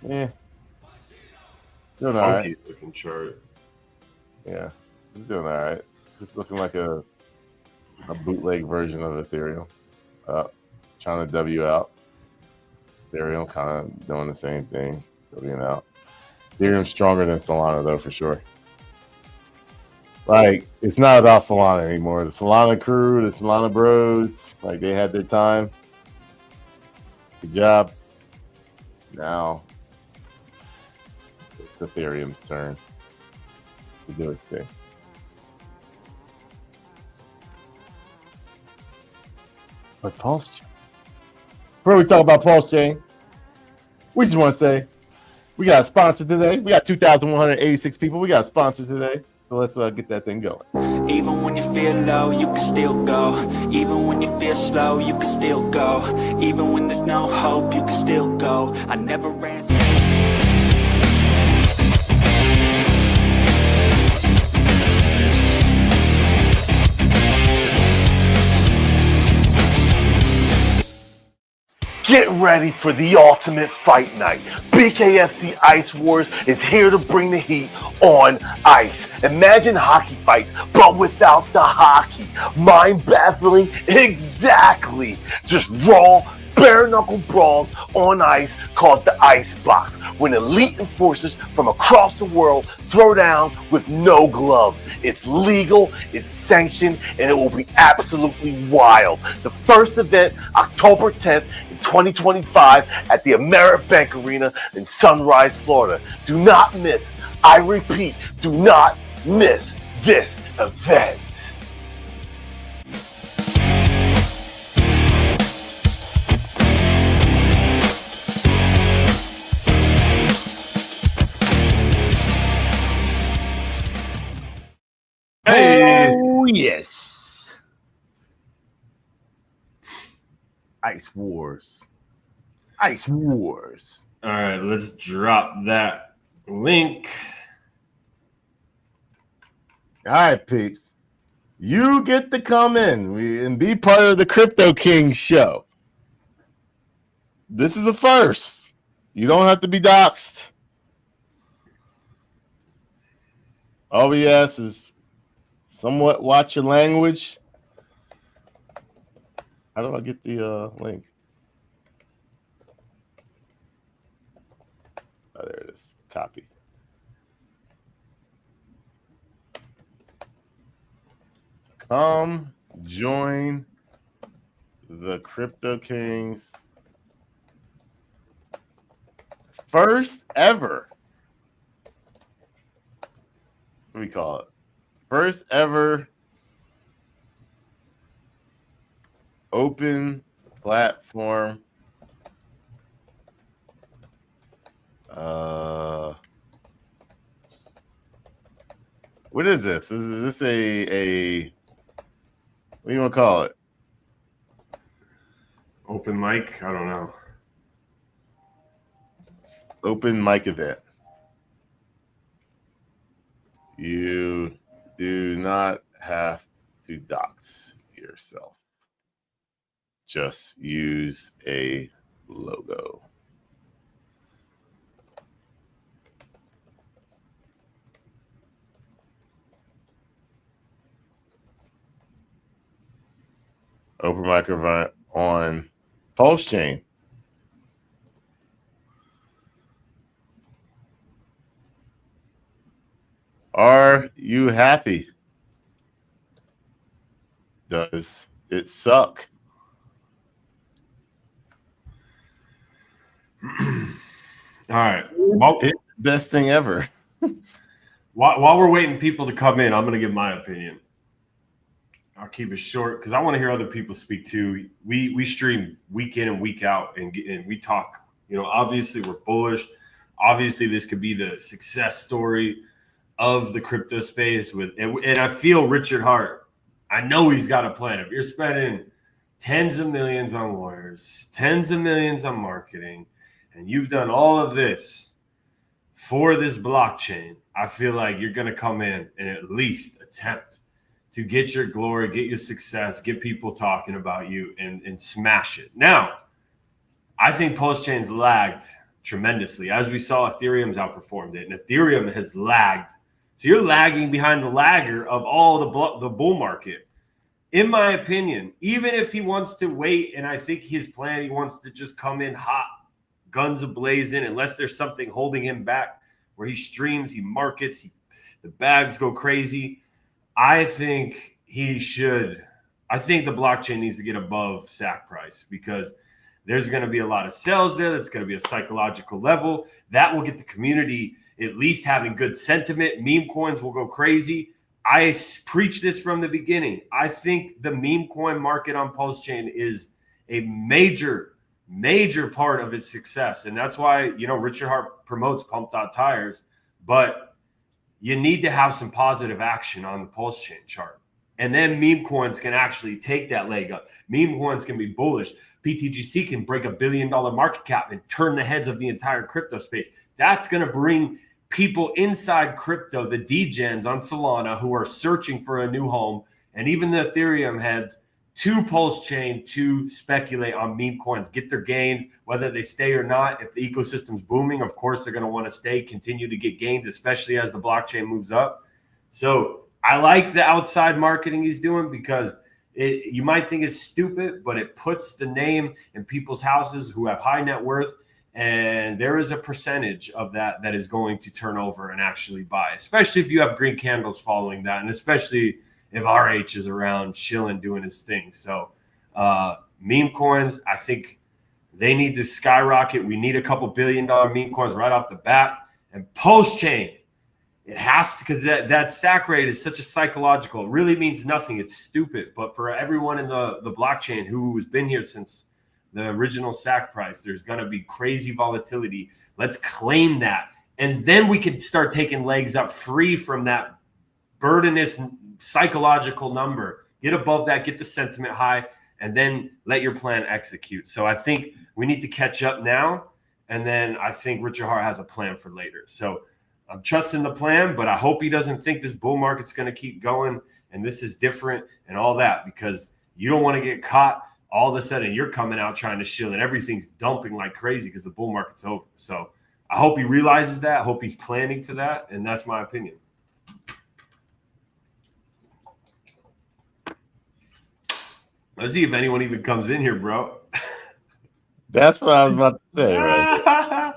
Yeah. Doing all right. Funky looking chart. Yeah. It's doing all right. Just looking like a a bootleg version of Ethereum. Trying to W out. Ethereum kind of doing the same thing, Wing out. Ethereum's stronger than Solana, though, for sure. Like, it's not about Solana anymore. The Solana crew, the Solana bros, like, they had their time. Good job. Now, it's Ethereum's turn to do its thing. But PulseChain. Before we talk about PulseChain, we just want to say we got a sponsor today. We got 2,186 people. We got a sponsor today. So let's get that thing going. Even when you feel low, you can still go. Even when you feel slow, you can still go. Even when there's no hope, you can still go. I never ran. Get ready for the ultimate fight night. BKFC Ice Wars is here to bring the heat on ice. Imagine hockey fights, but without the hockey. Mind-baffling? Exactly. Just raw, bare-knuckle brawls on ice called the Ice Box, when elite enforcers from across the world throw down with no gloves. It's legal, it's sanctioned, and it will be absolutely wild. The first event, October 10th, 2025 at the Ameribank Arena in Sunrise, Florida. Do not miss, I repeat, do not miss this event. Hey. Oh, yes. Ice Wars. Ice Wars. All right, let's drop that link. All right, peeps. You get to come in and be part of the Crypto King show. This is a first. You don't have to be doxxed. All we ask is somewhat watch your language. How do I get the link? Oh, there it is. Copy. Come join the Crypto Kings first ever. What do we call it? First ever open platform. What is this? Is this a what do you want to call it? Open mic? I don't know. Open mic event. You do not have to dox yourself. Just use a logo. Open microphone on PulseChain. Are you happy? Does it suck? All right. It's the best thing ever. While we're waiting people to come in, I'm going to give my opinion. I'll keep it short because I want to hear other people speak too. We stream week in and week out, and we talk. You know, obviously we're bullish. Obviously, this could be the success story of the crypto space. And I feel Richard Hart. I know he's got a plan. If you're spending tens of millions on lawyers, tens of millions on marketing, and you've done all of this for this blockchain, I feel like you're going to come in and at least attempt to get your glory, get your success, get people talking about you, and smash it. Now, I think PulseChain's lagged tremendously. As we saw, Ethereum's outperformed it, and Ethereum has lagged. So you're lagging behind the lagger of all the bull market. in my opinion, even if he wants to wait, and I think his plan, he wants to just come in hot, guns ablazing, unless there's something holding him back where he streams, he markets, the bags go crazy. I think he should. I think the blockchain needs to get above SAC price because there's going to be a lot of sales there. That's going to be a psychological level. That will get the community at least having good sentiment. Meme coins will go crazy. I preach this from the beginning. I think the meme coin market on PulseChain is a major part of its success. And that's why, Richard Hart promotes Pumped Out Tires, but you need to have some positive action on the PulseChain chart. And then meme coins can actually take that leg up. Meme coins can be bullish. PTGC can break $1 billion market cap and turn the heads of the entire crypto space. That's going to bring people inside crypto, the degens on Solana who are searching for a new home, and even the Ethereum heads to PulseChain to speculate on meme coins, get their gains, whether they stay or not. If the ecosystem's booming, of course, they're going to want to stay, continue to get gains, especially as the blockchain moves up. So I like the outside marketing he's doing because you might think it's stupid, but it puts the name in people's houses who have high net worth. And there is a percentage of that is going to turn over and actually buy, especially if you have green candles following that. And especially if RH is around chilling, doing his thing. So meme coins, I think they need to skyrocket. We need a couple $1 billion meme coins right off the bat. And PulseChain, it has to, because that SAC rate is such a psychological. It really means nothing. It's stupid. But for everyone in the blockchain who's been here since the original SAC price, there's going to be crazy volatility. Let's claim that. And then we can start taking legs up free from that burdenous psychological number. Get above that, get the sentiment high, and then let your plan execute. So I think we need to catch up now. And then I think Richard Hart has a plan for later. So I'm trusting the plan, but I hope he doesn't think this bull market's going to keep going and this is different and all that, because you don't want to get caught all of a sudden you're coming out trying to shill and everything's dumping like crazy because the bull market's over. So I hope he realizes that. I hope he's planning for that. And that's my opinion. Let's see if anyone even comes in here, bro. That's what I was about to say, right?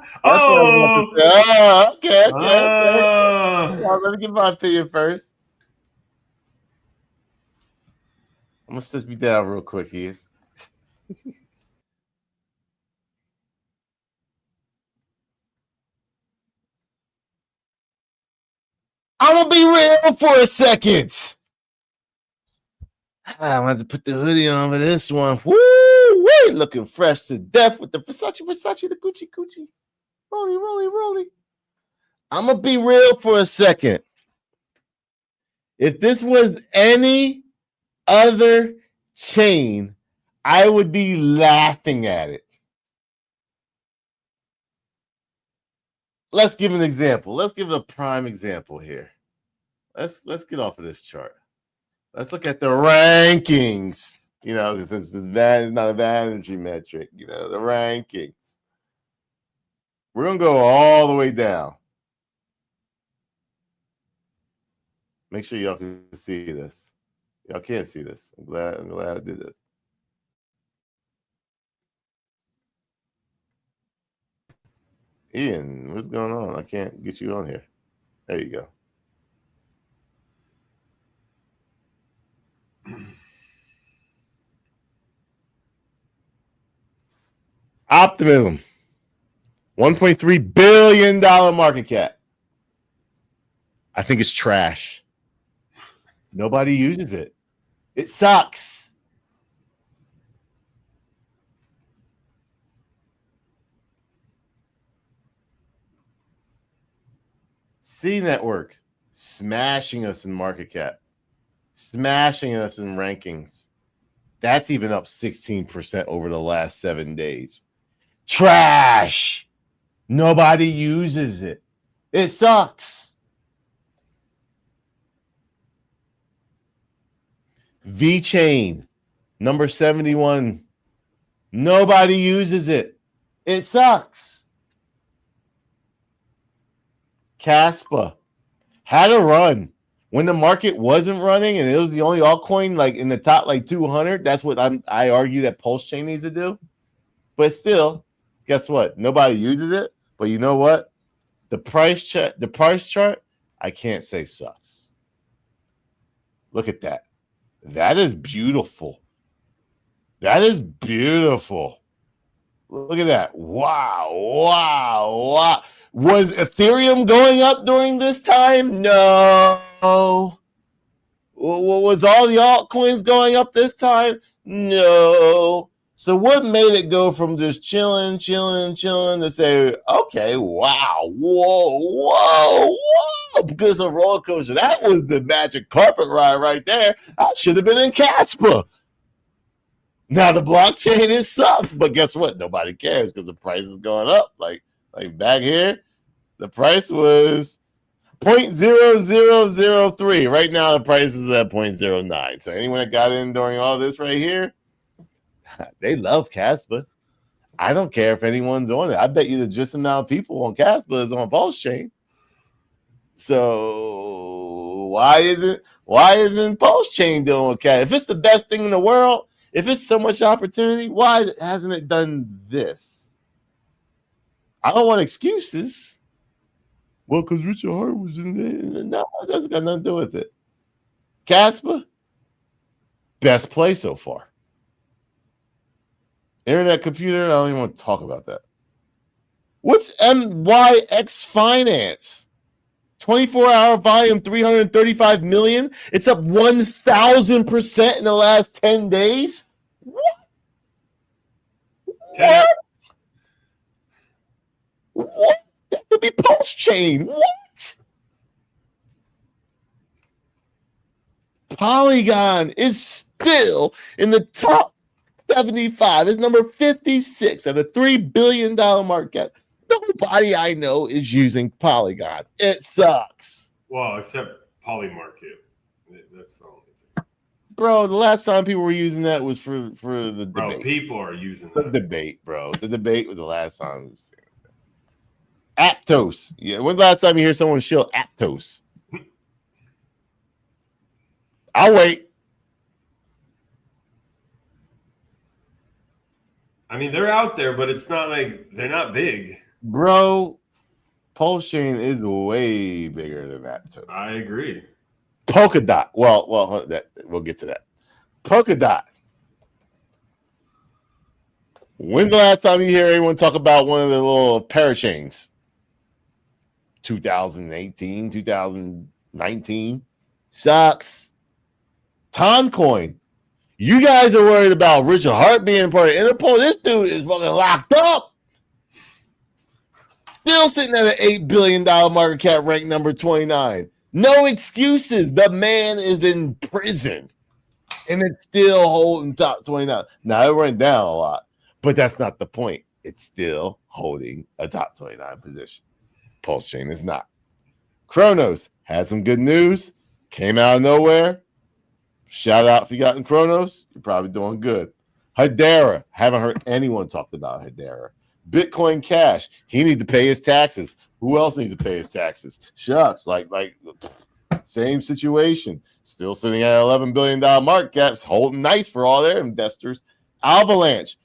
Okay. Well, let me give my opinion first. I'm going to sit me down real quick here. I'm going to be real for a second. I wanted to put the hoodie on for this one. Woo! Looking fresh to death with the Versace, the Gucci. Rolly. I'm going to be real for a second. If this was any other chain, I would be laughing at it. Let's give an example. Let's give it a prime example here. Let's get off of this chart. Let's look at the rankings, because it's not a vanity metric, the rankings. We're going to go all the way down. Make sure y'all can see this. Y'all can't see this. I'm glad I did this. Ian, what's going on? I can't get you on here. There you go. Optimism. $1.3 billion market cap. I think it's trash. Nobody uses it. It sucks. C Network, smashing us in market cap, smashing us in rankings. That's even up 16% over the last 7 days. Trash. Nobody uses it. It sucks. V-Chain, number 71. Nobody uses it. It sucks. Caspa had a run, When the market wasn't running and it was the only altcoin like in the top like 200, that's what I argue that PulseChain needs to do. But still, guess what? Nobody uses it. But you know what? The price chart, I can't say sucks. Look at that. That is beautiful. That is beautiful. Look at that. Wow. Was Ethereum going up during this time? No. Was all the altcoins going up this time? No. So what made it go from just chilling to say, okay, wow, whoa, because of roller coaster. That was the magic carpet ride right there. I should have been in Casper. Now the blockchain is sucks, but guess what? Nobody cares because the price is going up. Like back here, the price was 0.0003. Right now the price is at 0.09. So anyone that got in during all this right here, they love Casper. I don't care if anyone's on it. I bet you the just amount of people on Casper is on PulseChain. So why isn't PulseChain doing okay? If it's the best thing in the world, if it's so much opportunity, why hasn't it done this? I don't want excuses. Well, because Richard Hart was in there. No, it doesn't got nothing to do with it. Casper, best play so far. Internet computer, I don't even want to talk about that. What's MYX Finance? 24-hour volume, 335 million. It's up 1,000% in the last 10 days. What? That could be PulseChain. What? Polygon is still in the top 75. It's number 56 at a $3 billion market cap. Nobody I know is using Polygon. It sucks. Well, except Polymarket. That's the only thing. Bro, the last time people were using that was for the debate. Bro, people are using the debate, bro. The debate was the last time. Aptos. Yeah, when's the last time you hear someone shill Aptos? I'll wait. I mean, they're out there, but it's not like they're not big. Bro, PulseChain is way bigger than Aptos. I agree. Polkadot. Well, we'll get to that. Polkadot. When's the last time you hear anyone talk about one of the little parachains? 2018, 2019. Sucks. Toncoin. You guys are worried about Richard Hart being part of Interpol. This dude is fucking locked up. Still sitting at an $8 billion market cap, ranked number 29. No excuses. The man is in prison. And it's still holding top 29. Now, it went down a lot, but that's not the point. It's still holding a top 29 position. PulseChain is not. Kronos had some good news. Came out of nowhere. Shout out if you got in Kronos. You're probably doing good. Hedera. Haven't heard anyone talk about Hedera. Bitcoin Cash. He needs to pay his taxes. Who else needs to pay his taxes? Shucks. Like same situation. Still sitting at $11 billion market caps. Holding nice for all their investors. Avalanche.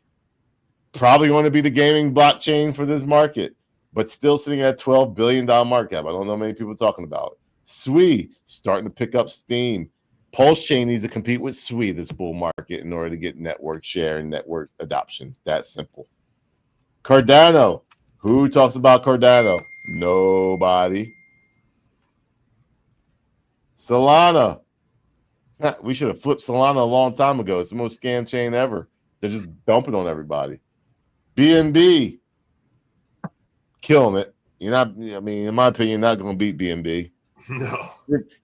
Probably going to be the gaming blockchain for this market, but still sitting at $12 billion market cap. I don't know many people talking about it. Sui starting to pick up steam. PulseChain needs to compete with Sui this bull market in order to get network share and network adoption. That's simple. Cardano. Who talks about Cardano? Nobody. Solana. We should have flipped Solana a long time ago. It's the most scam chain ever. They're just dumping on everybody. BNB. Killing it. You're not, I mean, in my opinion, not going to beat BNB. No.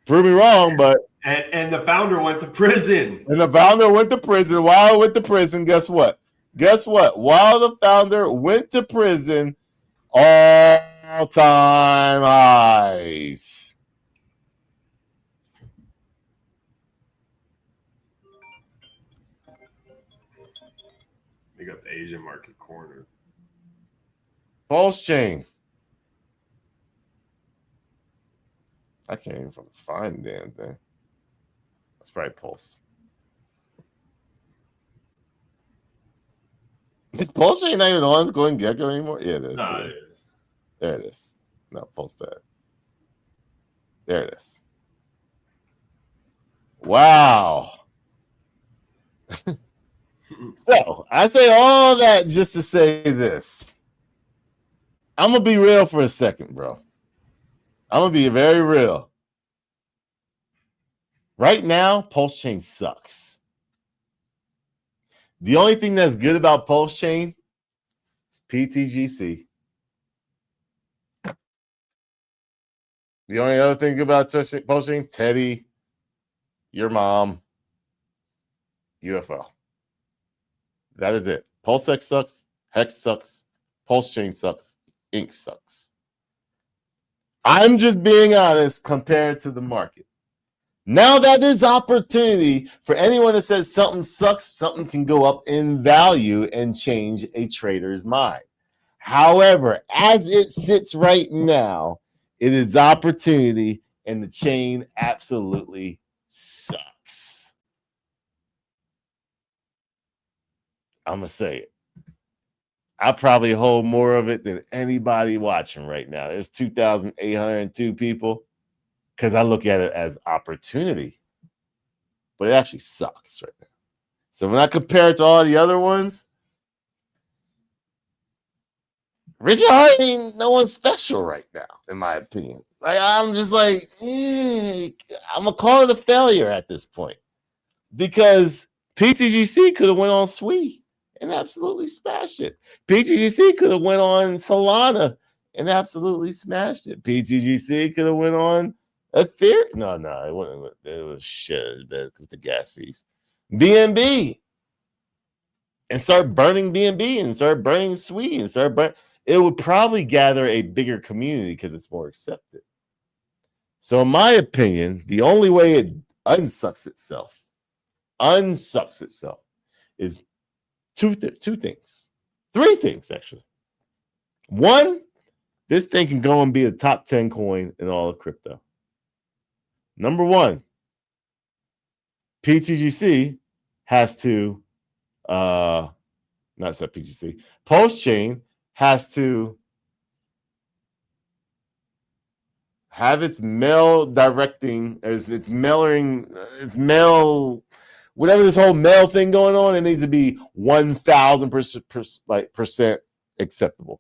Prove me wrong, but. And the founder went to prison. And the founder went to prison. While I went to prison, guess what? Guess what? While the founder went to prison, all-time highs. They got the Asian market cornered. PulseChain. I can't even fucking find the damn thing. That's probably Pulse. Is PulseChain not even on going Gecko anymore? Yeah, it is. Nah, it it is. is. There it is. No, Pulse bad. There it is. Wow. So I say all that just to say this. I'm gonna be real for a second, bro. I'm gonna be very real. Right now, PulseChain sucks. The only thing that's good about PulseChain is PTGC. The only other thing about PulseChain, Teddy, your mom, UFO. That is it. PulseX sucks. Hex sucks. PulseChain sucks. Ink sucks. I'm just being honest compared to the market. Now that is opportunity for anyone that says something sucks, something can go up in value and change a trader's mind. However, as it sits right now, it is opportunity and the chain absolutely sucks. I'm going to say it. I probably hold more of it than anybody watching right now. There's 2,802 people because I look at it as opportunity, but it actually sucks right now. So when I compare it to all the other ones, Richard Hart ain't no one special right now, in my opinion. Like I'm just like, I'm gonna call it a failure at this point because PTGC could have went on Sui and absolutely smashed it. PTGC could have went on Solana and absolutely smashed it. PTGC could have went on Ethereum. No, it wasn't. It was shit with the gas fees. BNB and start burning BNB and start burning Sui and start burning. It would probably gather a bigger community because it's more accepted. So in my opinion, the only way it unsucks itself is two things. Three things, actually. One, this thing can go and be a top 10 coin in all of crypto. Number one, PTGC has to, not set PTGC, PulseChain has to have its mail directing, as its mailing, its mail, whatever this whole mail thing going on, it needs to be 1,000% acceptable.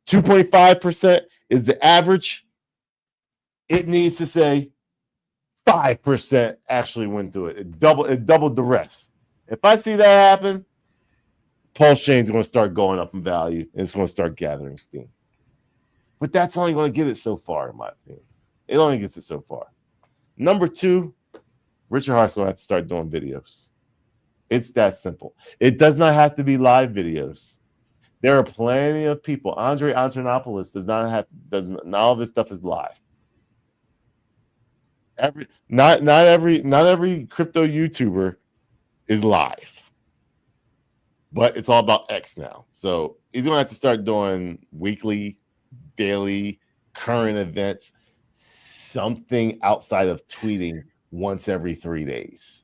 2.5% is the average. It needs to say 5% actually went through it. It doubled the rest. If I see that happen, PulseChain is going to start going up in value and it's going to start gathering steam. But that's only going to get it so far, in my opinion. It only gets it so far. Number two, Richard Hart's going to have to start doing videos. It's that simple. It does not have to be live videos. There are plenty of people. Andre Antonopoulos not all of his stuff is live. Not every crypto YouTuber is live. But it's all about X now. So he's going to have to start doing weekly, daily, current events, something outside of tweeting once every 3 days.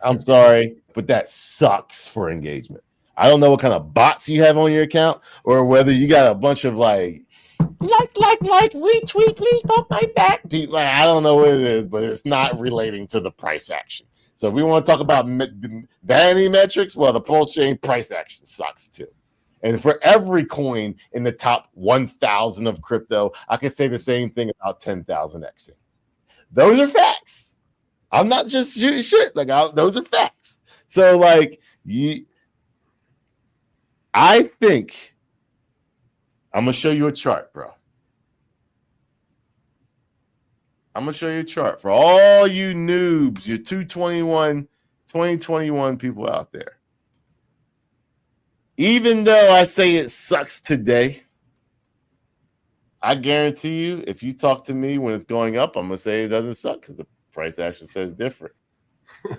I'm sorry, but that sucks for engagement. I don't know what kind of bots you have on your account or whether you got a bunch of like, retweet, please pump my back. People, like, I don't know what it is, but it's not relating to the price action. So if we want to talk about vanity metrics, well, the PulseChain price action sucks too. And for every coin in the top 1,000 of crypto, I can say the same thing about 10,000 Xing. Those are facts. I'm not just shooting shit. Like those are facts. So like I think I'm gonna show you a chart, bro. I'm going to show you a chart for all you noobs, your 2021 people out there. Even though I say it sucks today, I guarantee you, if you talk to me when it's going up, I'm going to say it doesn't suck because the price action says different.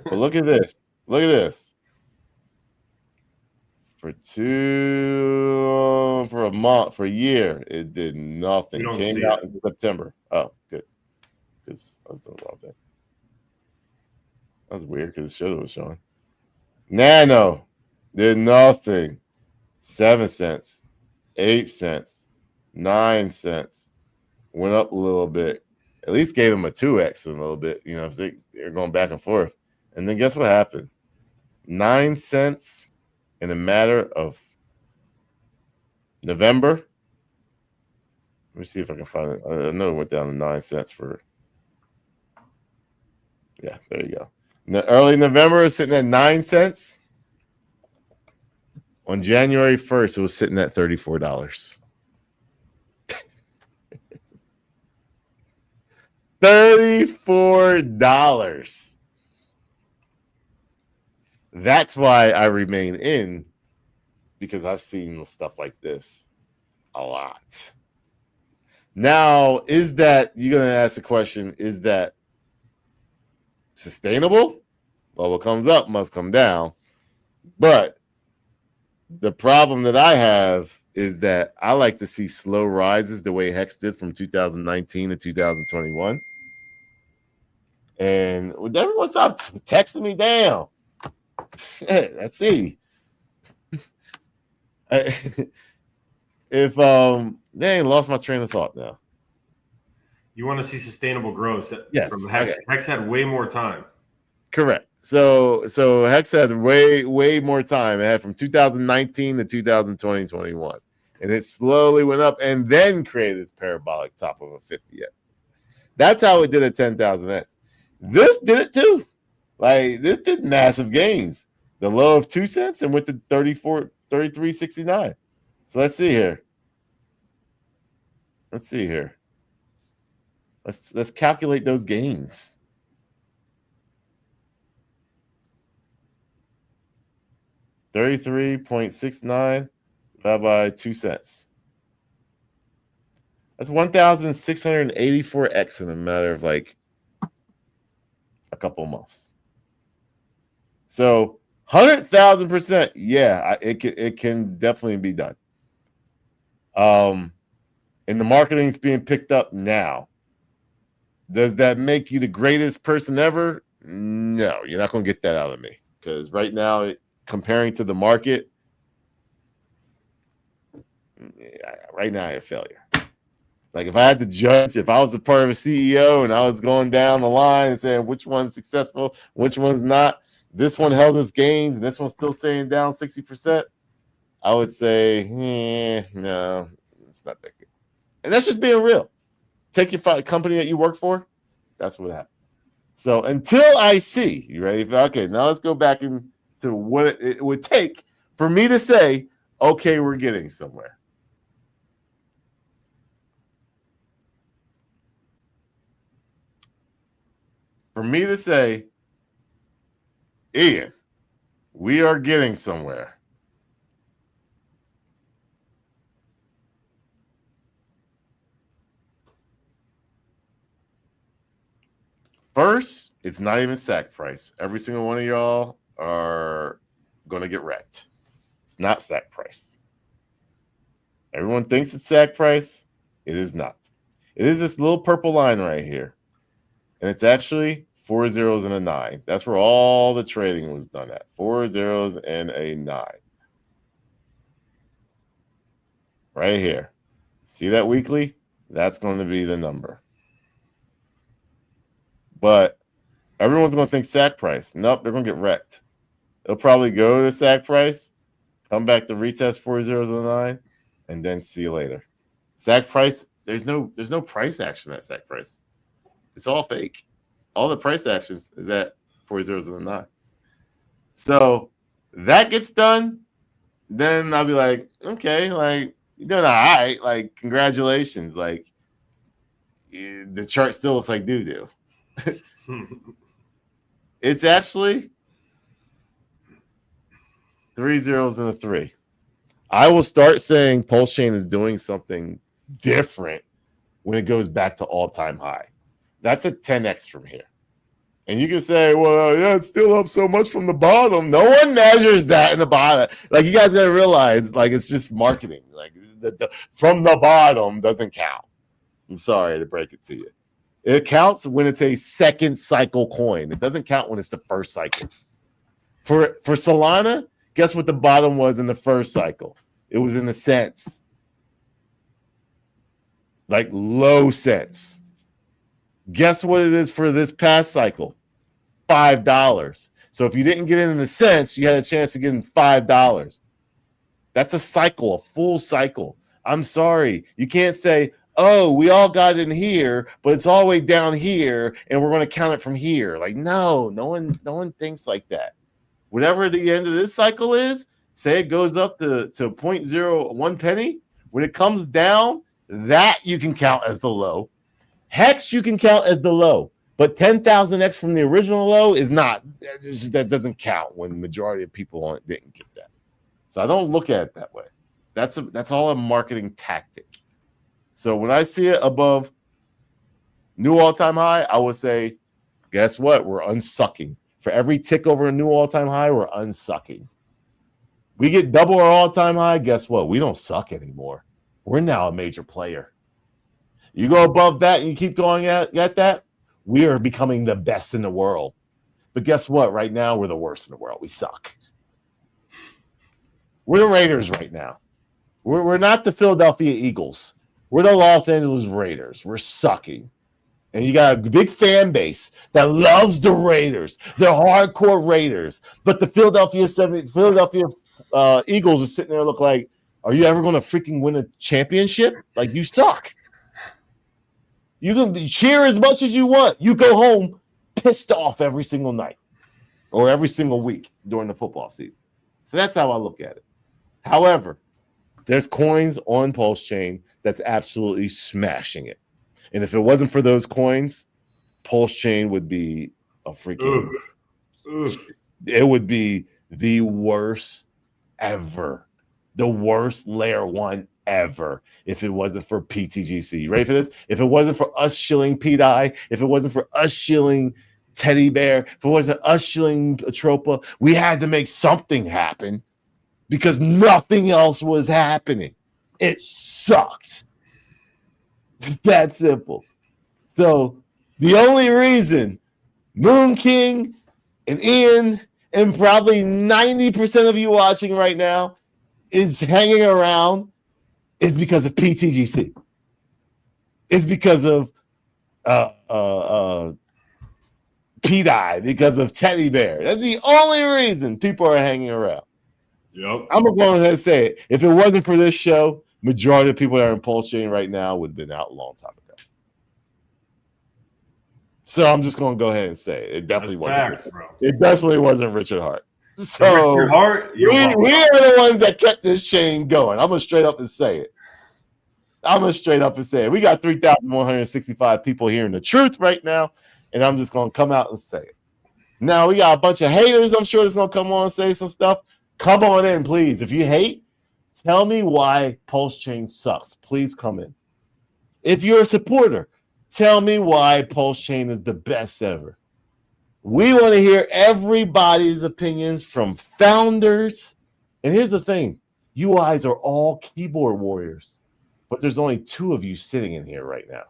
But look at this. Look at this. For a month, for a year, it did nothing. Came out in September. Oh, good. because I was doing the wrong thing. That was weird because it should have was showing. Nano did nothing. 7 cents, 8 cents, 9 cents. Went up a little bit. At least gave them a 2x in a little bit. You know, if they're going back and forth. And then guess what happened? 9 cents in a matter of November. Let me see if I can find it. I know it went down to 9 cents for. Yeah, there you go. Early November, it was sitting at 9 cents. On January 1st, it was sitting at $34. $34. That's why I remain in, because I've seen stuff like this a lot. Now, is that, you're going to ask the question, is that sustainable? Well, what comes up must come down. But the problem that I have is that I like to see slow rises the way Hex did from 2019 to 2021. And would everyone stop texting me down? Let's see. If they lost my train of thought now. You want to see sustainable growth? Yes. From Hex. Okay. Hex had way more time. Correct. So Hex had way more time. It had from 2019 to 2021, and it slowly went up and then created its parabolic top of a 50x. That's how it did at 10,000x. This did it too. Like, this did massive gains. The low of 2 cents and went to 33.69. So let's see here. Let's calculate those gains. $33.69 divided by 2 cents. That's 1,684x in a matter of like a couple of months. So 100,000%, yeah, it can definitely be done. And the marketing is being picked up now. Does that make you the greatest person ever? No, you're not going to get that out of me, because right now, comparing to the market, right now, I'm a failure. Like, if I had to judge, if I was a part of a CEO and I was going down the line and saying which one's successful, which one's not, this one held its gains and this one's still staying down 60%, I would say, no, it's not that good. And that's just being real. Take your company that you work for, that's what happened. So until I see, you ready? Okay, now let's go back into what it would take for me to say, okay, we're getting somewhere. For me to say, Ian, we are getting somewhere. First, it's not even sack price. Every single one of y'all are going to get wrecked. It's not sack price. Everyone thinks it's sack price. It is not. It is this little purple line right here. And it's actually 4 zeros and a 9. That's where all the trading was done at. 4 zeros and a 9. Right here. See that weekly? That's going to be the number. But everyone's going to think sack price. Nope, they're going to get wrecked. They'll probably go to sack price, come back to retest 4 zeros and a 9, and then see you later. Sack price, there's no price action at sack price. It's all fake. All the price actions is at 4 zeros and a 9. So that gets done, then I'll be like, okay, like, you're doing all right. Like, congratulations. Like, the chart still looks like doo-doo. It's actually 3 zeros and a 3. I will start saying PulseChain is doing something different when it goes back to all-time high. That's a 10x from here. And you can say, well, yeah, it's still up so much from the bottom. No one measures that in the bottom. Like, you guys got to realize, like, it's just marketing. Like, from the bottom doesn't count. I'm sorry to break it to you. It counts when it's a second cycle coin. It doesn't count when it's the first cycle. For Solana, guess what the bottom was in the first cycle? It was in the cents. Like low cents. Guess what it is for this past cycle? $5. So if you didn't get in the cents, you had a chance to get in $5. That's a cycle, a full cycle. I'm sorry. You can't say, oh, we all got in here, but it's all the way down here, and we're going to count it from here. Like, no one thinks like that. Whatever the end of this cycle is, say it goes up to 0.01 penny. When it comes down, that you can count as the low. Hex you can count as the low. But 10,000x from the original low is not. That doesn't count when the majority of people didn't get that. So I don't look at it that way. That's all a marketing tactic. So when I see it above new all-time high, I would say, guess what? We're unsucking. For every tick over a new all-time high, we're unsucking. We get double our all-time high, guess what? We don't suck anymore. We're now a major player. You go above that and you keep going at that, we are becoming the best in the world. But guess what? Right now, we're the worst in the world. We suck. We're the Raiders right now. We're not the Philadelphia Eagles. We're the Los Angeles Raiders. We're sucking. And you got a big fan base that loves the Raiders. They're hardcore Raiders. But the Philadelphia Eagles are sitting there look like, are you ever going to freaking win a championship? Like, you suck. You can cheer as much as you want. You go home pissed off every single night or every single week during the football season. So that's how I look at it. However, there's coins on PulseChain that's absolutely smashing it. And if it wasn't for those coins, PulseChain would be a freaking... It would be the worst ever. The worst layer one ever if it wasn't for PTGC. You ready for this? If it wasn't for us shilling PDI, if it wasn't for us shilling Teddy Bear, if it wasn't us shilling Atropa, we had to make something happen because nothing else was happening. It sucked. It's that simple. So the only reason Moon King and Ian and probably 90% of you watching right now is hanging around is because of PTGC. It's because of PDI, because of Teddy Bear. That's the only reason people are hanging around. Yep. I'm going to go ahead and say it. If it wasn't for this show, majority of people that are in PulseChain right now would have been out a long time ago. So I'm just going to go ahead and say it. It definitely wasn't. Bro. It definitely wasn't Richard Hart. So Richard Hart, we are the ones that kept this chain going. I'm going to straight up and say it. We got 3,165 people hearing the truth right now, and I'm just going to come out and say it. Now, we got a bunch of haters, I'm sure, that's going to come on and say some stuff. Come on in, please. If you hate, tell me why PulseChain sucks. Please come in. If you're a supporter, tell me why PulseChain is the best ever. We want to hear everybody's opinions from founders. And here's the thing. You guys are all keyboard warriors. But there's only 2 of you sitting in here right now.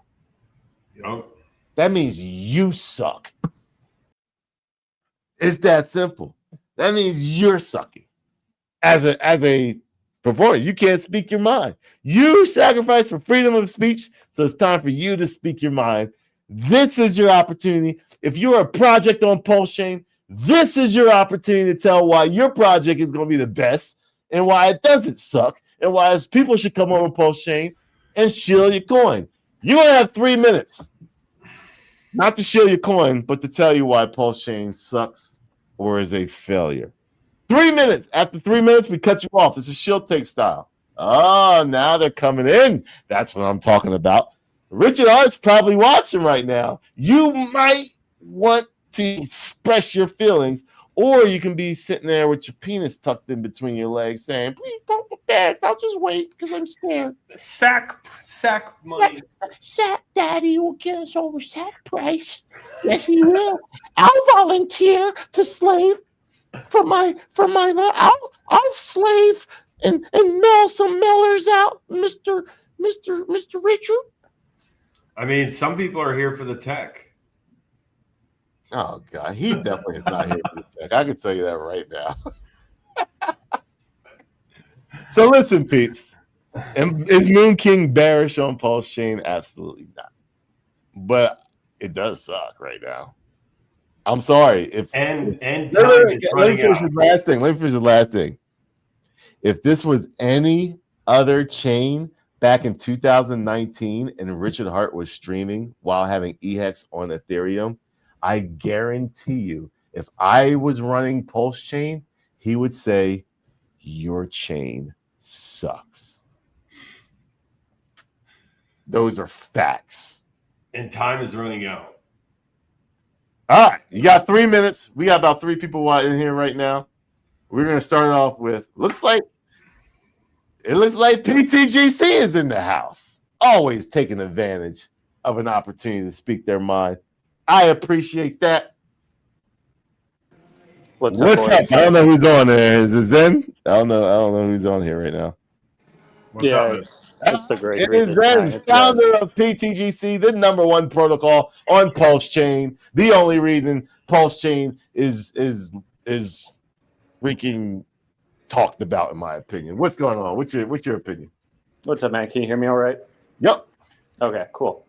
Yep. That means you suck. It's that simple. That means you're sucking. As a performer, you can't speak your mind. You sacrifice for freedom of speech, so it's time for you to speak your mind. This is your opportunity. If you're a project on PulseChain, this is your opportunity to tell why your project is going to be the best and why it doesn't suck and why people should come over PulseChain and shill your coin. You're going to have 3 minutes. Not to shill your coin, but to tell you why PulseChain sucks or is a failure. 3 minutes. After 3 minutes, we cut you off. It's a shill take style. Oh, now they're coming in. That's what I'm talking about. Richard Hart's probably watching right now. You might want to express your feelings, or you can be sitting there with your penis tucked in between your legs saying, please don't get back. I'll just wait because I'm scared. Sack money. Sack Daddy will get us over sack price. Yes, he will. I'll volunteer to slave for my I'll slave and mail some mailers out, Mr. Richard. I mean, some people are here for the tech. Oh God, he definitely is not here for the tech. I can tell you that right now. So listen, peeps. Is Moon King bearish on PulseChain? Absolutely not. But it does suck right now. I'm sorry. Let me finish this last thing. Let me finish the last thing. If this was any other chain back in 2019 and Richard Hart was streaming while having EHEX on Ethereum, I guarantee you, if I was running PulseChain, he would say, your chain sucks. Those are facts. And time is running out. All right, you got 3 minutes. We got about 3 people in here right now. We're gonna start off with looks like PTGC is in the house, always taking advantage of an opportunity to speak their mind. I appreciate that. What's up? I don't know who's on there. Is it Zen? I don't know who's on here right now. What's up? It's the great. It is Zen, founder of PTGC, the #1 protocol on PulseChain. The only reason PulseChain is freaking talked about, in my opinion. What's going on? What's your opinion? What's up, man? Can you hear me all right? Yep. Okay, cool.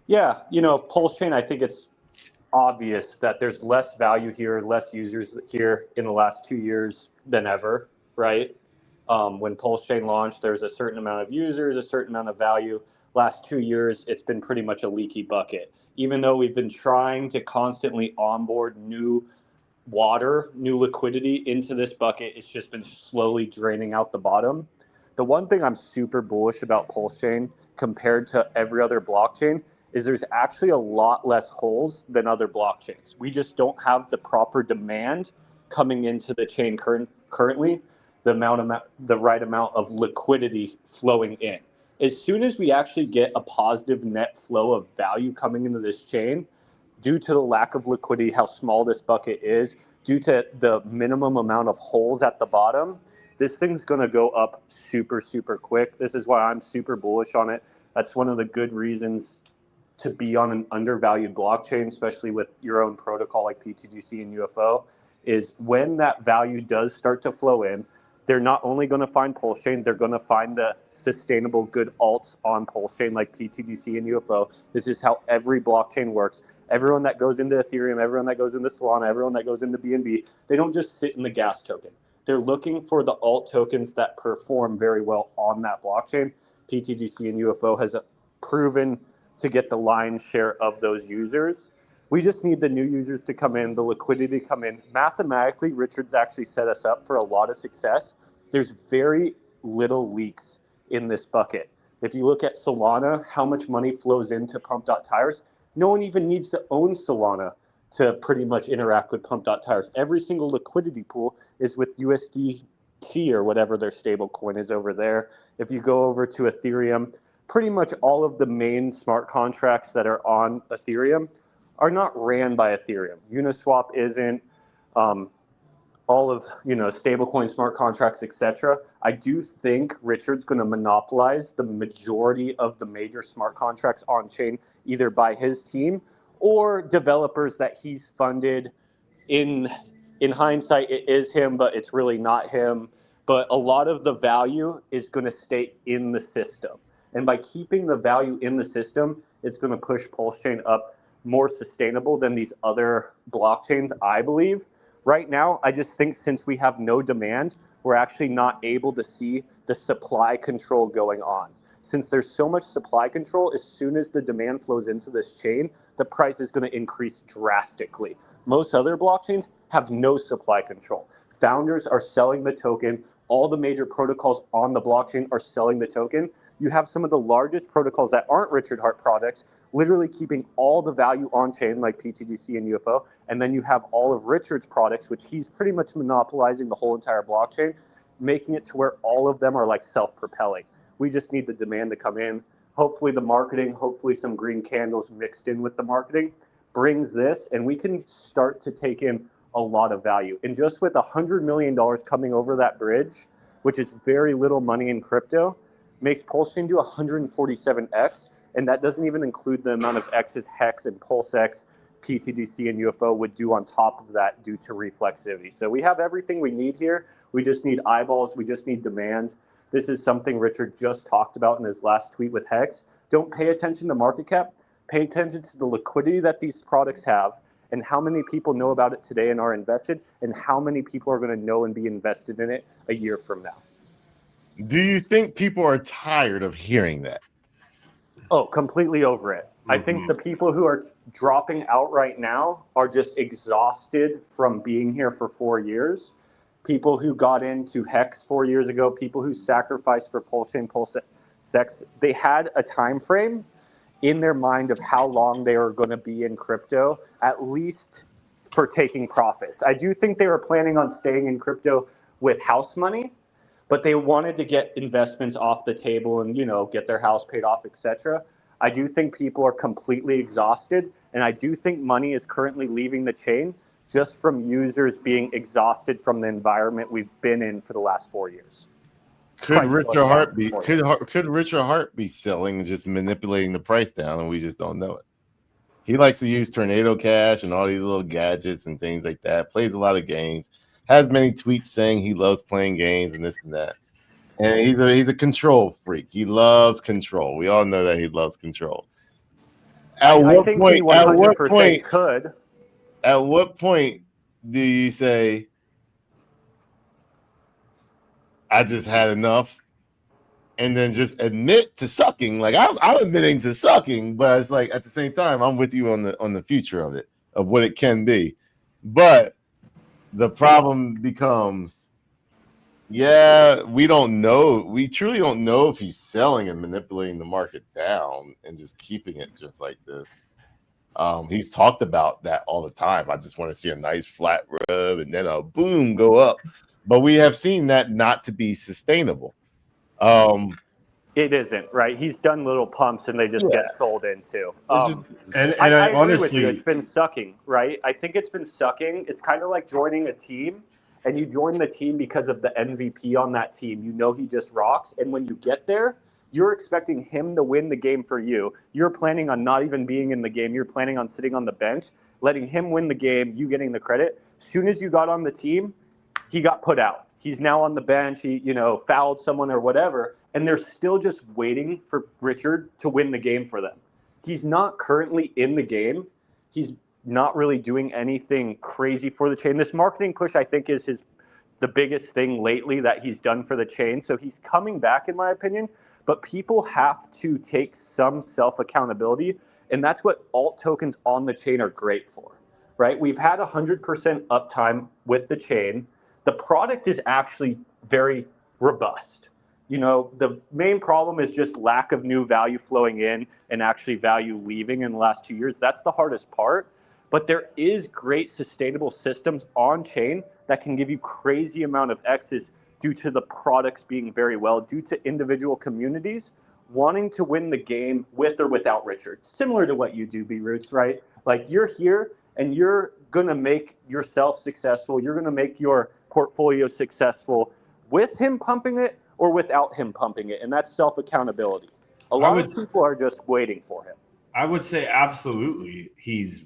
Yeah, PulseChain, I think it's obvious that there's less value here, less users here in the last 2 years than ever, right? When PulseChain launched, there's a certain amount of users, a certain amount of value. Last 2 years, it's been pretty much a leaky bucket. Even though we've been trying to constantly onboard new liquidity into this bucket, it's just been slowly draining out the bottom. The one thing I'm super bullish about PulseChain compared to every other blockchain is there's actually a lot less holes than other blockchains. We just don't have the proper demand coming into the chain currently, the right amount of liquidity flowing in. As soon as we actually get a positive net flow of value coming into this chain, due to the lack of liquidity, how small this bucket is, due to the minimum amount of holes at the bottom, this thing's going to go up super, super quick. This is why I'm super bullish on it. That's one of the good reasons to be on an undervalued blockchain, especially with your own protocol like PTGC and UFO, is when that value does start to flow in, they're not only going to find PulseChain, they're going to find the sustainable good alts on PulseChain like PTGC and UFO. This is how every blockchain works. Everyone that goes into Ethereum, everyone that goes into Solana, everyone that goes into BNB, they don't just sit in the gas token. They're looking for the alt tokens that perform very well on that blockchain. PTGC and UFO has proven to get the lion's share of those users. We just need the new users to come in, the liquidity to come in. Mathematically, Richard's actually set us up for a lot of success. There's very little leaks in this bucket. If you look at Solana, how much money flows into Pump.Tires, no one even needs to own Solana to pretty much interact with Pump.Tires. Every single liquidity pool is with USDT or whatever their stable coin is over there. If you go over to Ethereum, pretty much all of the main smart contracts that are on Ethereum are not ran by Ethereum. Uniswap isn't, all of stablecoin smart contracts, etc. I do think Richard's going to monopolize the majority of the major smart contracts on chain, either by his team or developers that he's funded. In hindsight, it is him, but it's really not him. But a lot of the value is going to stay in the system. And by keeping the value in the system, it's going to push PulseChain up more sustainable than these other blockchains, I believe. Right now, I just think since we have no demand, we're actually not able to see the supply control going on. Since there's so much supply control, as soon as the demand flows into this chain, the price is going to increase drastically. Most other blockchains have no supply control. Founders are selling the token. All the major protocols on the blockchain are selling the token. You have some of the largest protocols that aren't Richard Hart products literally keeping all the value on chain like PTGC and UFO. And then you have all of Richard's products, which he's pretty much monopolizing the whole entire blockchain, making it to where all of them are like self-propelling. We just need the demand to come in. Hopefully the marketing, hopefully some green candles mixed in with the marketing brings this, and we can start to take in a lot of value. And just with $100 million coming over that bridge, which is very little money in crypto, makes PulseChain do 147x. And that doesn't even include the amount of X's Hex and PulseX, PTDC, and UFO would do on top of that due to reflexivity. So we have everything we need here. We just need eyeballs. We just need demand. This is something Richard just talked about in his last tweet with Hex. Don't pay attention to market cap. Pay attention to the liquidity that these products have and how many people know about it today and are invested, and how many people are going to know and be invested in it a year from now. Do you think people are tired of hearing that? Oh, completely over it. I think the people who are dropping out right now are just exhausted from being here for 4 years. People who got into Hex 4 years ago, people who sacrificed for PulseChain, PulseX, they had a time frame in their mind of how long they were going to be in crypto, at least for taking profits. I do think they were planning on staying in crypto with house money, but they wanted to get investments off the table and, you know, get their house paid off, etc. I do think people are completely exhausted, and I do think money is currently leaving the chain just from users being exhausted from the environment we've been in for the last 4 years. Could Richard Hart be could Richard Hart be selling and just manipulating the price down, and we just don't know it? He likes to use Tornado Cash and all these little gadgets and things like that. Plays a lot of games. Has many tweets saying he loves playing games and this and that. And he's a control freak. He loves control. We all know that he loves control. At what point do you say, I just had enough, and then just admit to sucking? Like I'm admitting to sucking, but it's like at the same time, I'm with you on the future of it, of what it can be. But the problem becomes, we don't know. We truly don't know if he's selling and manipulating the market down and just keeping it just like this. He's talked about that all the time. I just want to see a nice flat rub and then a boom go up. But we have seen that not to be sustainable. It isn't, right? He's done little pumps and they just get sold into. I honestly, it's been sucking, right? I think it's been sucking. It's kind of like joining a team, and you join the team because of the MVP on that team. You know he just rocks, and when you get there, you're expecting him to win the game for you. You're planning on not even being in the game. You're planning on sitting on the bench, letting him win the game, you getting the credit. As soon as you got on the team, he got put out. He's now on the bench. He, fouled someone or whatever, and they're still just waiting for Richard to win the game for them. He's not currently in the game. He's not really doing anything crazy for the chain. This marketing push, I think, is the biggest thing lately that he's done for the chain. So he's coming back, in my opinion, but people have to take some self-accountability, and that's what alt tokens on the chain are great for, right? We've had 100% uptime with the chain. The product is actually very robust. The main problem is just lack of new value flowing in and actually value leaving in the last 2 years. That's the hardest part. But there is great sustainable systems on chain that can give you crazy amount of X's due to the products being very well, due to individual communities wanting to win the game with or without Richard. Similar to what you do, B-Roots, right? Like you're here and you're going to make yourself successful. You're going to make your portfolio successful with him pumping it or without him pumping it. And that's self-accountability. A lot of people are just waiting for him. I would say absolutely he's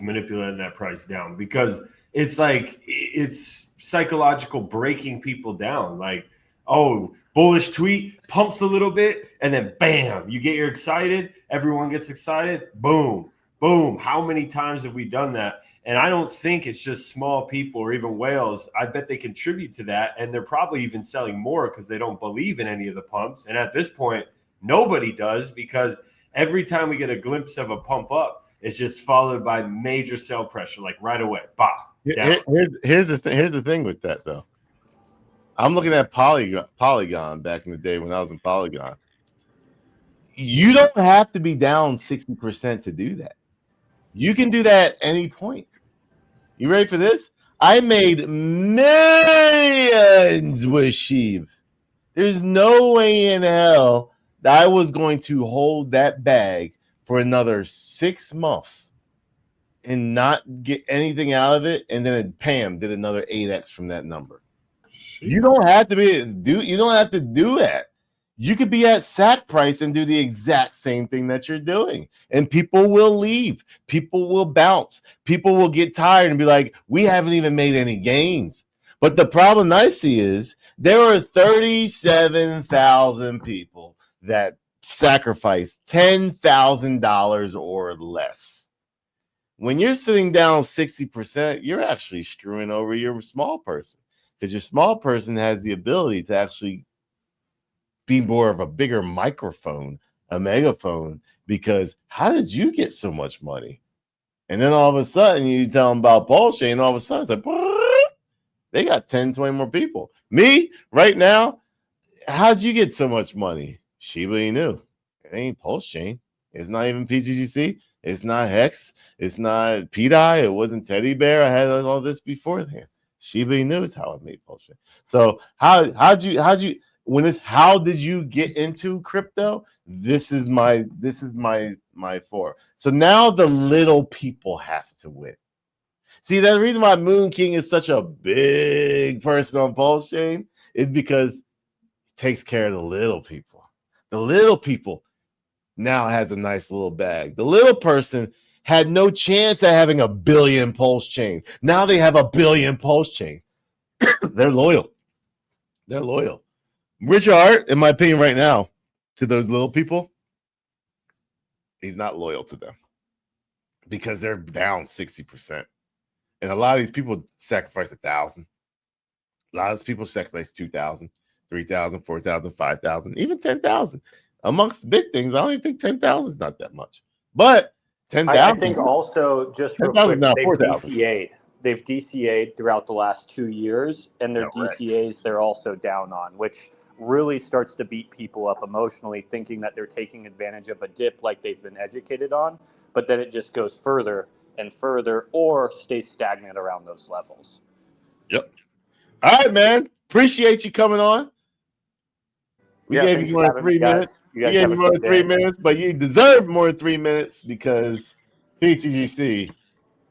manipulating that price down, because it's like it's psychological breaking people down. Like, oh, bullish tweet pumps a little bit and then bam, you get your excited. Everyone gets excited. Boom, boom. How many times have we done that? And I don't think it's just small people or even whales. I bet they contribute to that. And they're probably even selling more because they don't believe in any of the pumps. And at this point, nobody does, because every time we get a glimpse of a pump up, it's just followed by major sell pressure, like right away. Bah, down. Here's the thing with that, though. I'm looking at Polygon back in the day when I was in Polygon. You don't have to be down 60% to do that. You can do that at any point. You ready for this? I made millions with Sheev. There's no way in hell that I was going to hold that bag for another 6 months and not get anything out of it, and then Pam did another 8x from that number. You don't have to do that. You could be at sack price and do the exact same thing that you're doing. And people will leave. People will bounce. People will get tired and be like, we haven't even made any gains. But the problem I see is there are 37,000 people that sacrifice $10,000 or less. When you're sitting down 60%, you're actually screwing over your small person, because your small person has the ability to actually be more of a bigger microphone, a megaphone, because how did you get so much money? And then all of a sudden you tell them about PulseChain, and all of a sudden it's like, they got 10, 20 more people. Me, right now, how'd you get so much money? Shiba Inu. It ain't PulseChain. It's not even PGGC. It's not Hex. It's not PDI. It wasn't Teddy Bear. I had all this beforehand. Shiba Inu is how I made PulseChain. So how did you get into crypto? This is my four. So now the little people have to win. See, the reason why Moon King is such a big person on PulseChain is because he takes care of the little people. The little people now has a nice little bag. The little person had no chance at having a billion PulseChain. Now they have a billion PulseChain. They're loyal. They're loyal. Richard Hart, in my opinion, right now, to those little people, he's not loyal to them because they're down 60%. And a lot of these people sacrifice 1,000. A lot of these people sacrifice 2,000, 3,000, 4,000, 5,000, even 10,000. Amongst big things, I don't even think 10,000 is not that much. But 10,000. I think also, just real quick, now, they've 4,000. DCA'd. They've DCA'd throughout the last 2 years, and their DCAs they're also down on, which really starts to beat people up emotionally, thinking that they're taking advantage of a dip like they've been educated on, but then it just goes further and further or stays stagnant around those levels. Yep. All right, man. Appreciate you coming on. We gave you more than 3 minutes. We gave you more than 3 minutes, but you deserve more than 3 minutes because PTGC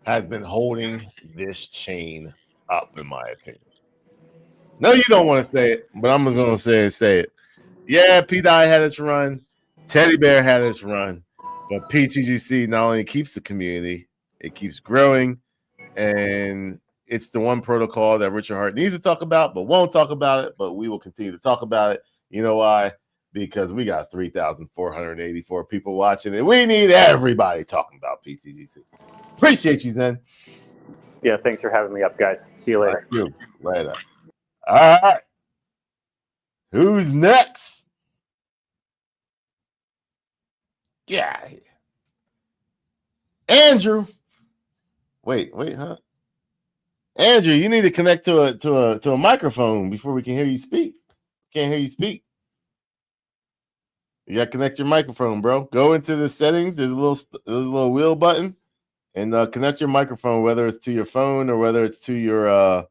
has been holding this chain up, in my opinion. No, you don't want to say it, but I'm going to say it. Yeah, P-Dye had its run. Teddy Bear had its run. But PTGC not only keeps the community, it keeps growing. And it's the one protocol that Richard Hart needs to talk about, but won't talk about it. But we will continue to talk about it. You know why? Because we got 3,484 people watching, and we need everybody talking about PTGC. Appreciate you, Zen. Yeah, thanks for having me up, guys. See you later. Later. All right. Who's next? Get out of here. Andrew. Wait, huh? Andrew, you need to connect to a microphone before we can hear you speak. Can't hear you speak. You gotta connect your microphone, bro. Go into the settings. There's a little wheel button, and connect your microphone, whether it's to your phone or whether it's to your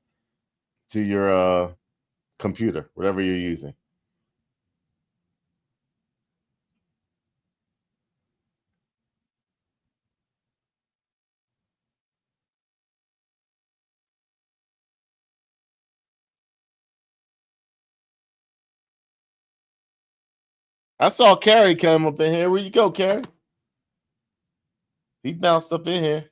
computer, whatever you're using. I saw Carrie come up in here. Where you go, Carrie? He bounced up in here.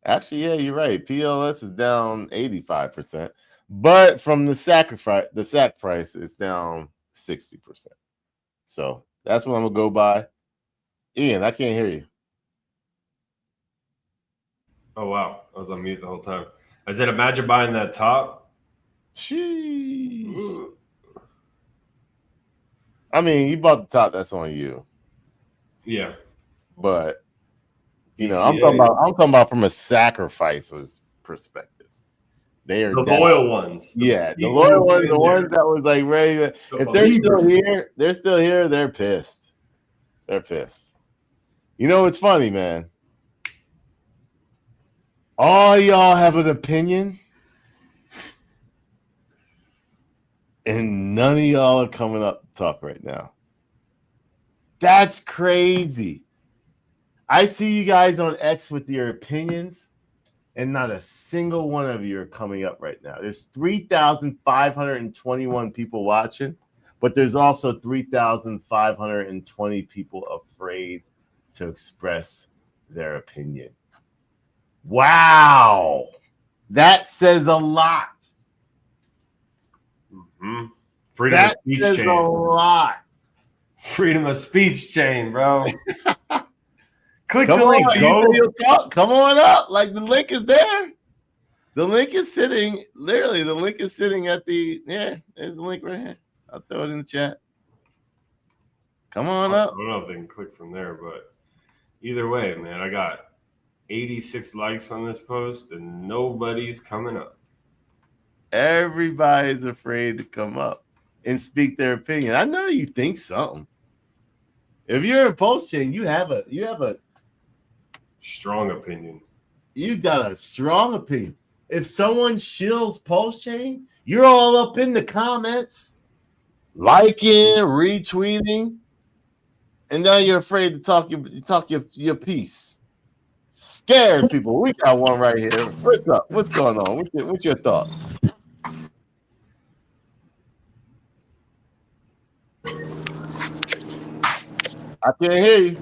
Actually, yeah, you're right. PLS is down 85%, but from the sack price, it's down 60%. So that's what I'm gonna go by. Ian, I can't hear you. Oh wow, I was on mute the whole time. I said, imagine buying that top. Sheesh. I mean, you bought the top. That's on you. Yeah, but you know, I'm talking about from a sacrificer's perspective. They are the loyal ones. The loyal ones, the ones that was like ready to. If they're still here, they're pissed. They're pissed. You know what's funny, man? All y'all have an opinion, and none of y'all are coming up to talk right now. That's crazy. I see you guys on X with your opinions, and not a single one of you are coming up right now. There's 3,521 people watching, but there's also 3,520 people afraid to express their opinion. Wow. That says a lot. Mm-hmm. Freedom of speech says chain. A lot. Freedom of speech chain, bro. Click Come the link, on, go. you'll talk. Come on up. Like the link is there. The link is sitting, literally, the link is sitting at the, there's the link right here. I'll throw it in the chat. Come on up. I don't know if they can click from there, but either way, man, I got 86 likes on this post and nobody's coming up. Everybody's afraid to come up and speak their opinion. I know you think something. If you're in PulseChain, you have a strong opinion. You got a strong opinion. If someone shills PulseChain, you're all up in the comments, liking, retweeting, and now you're afraid to talk your piece. Scared people. We got one right here. What's up? What's going on? What's your thoughts? I can't hear you.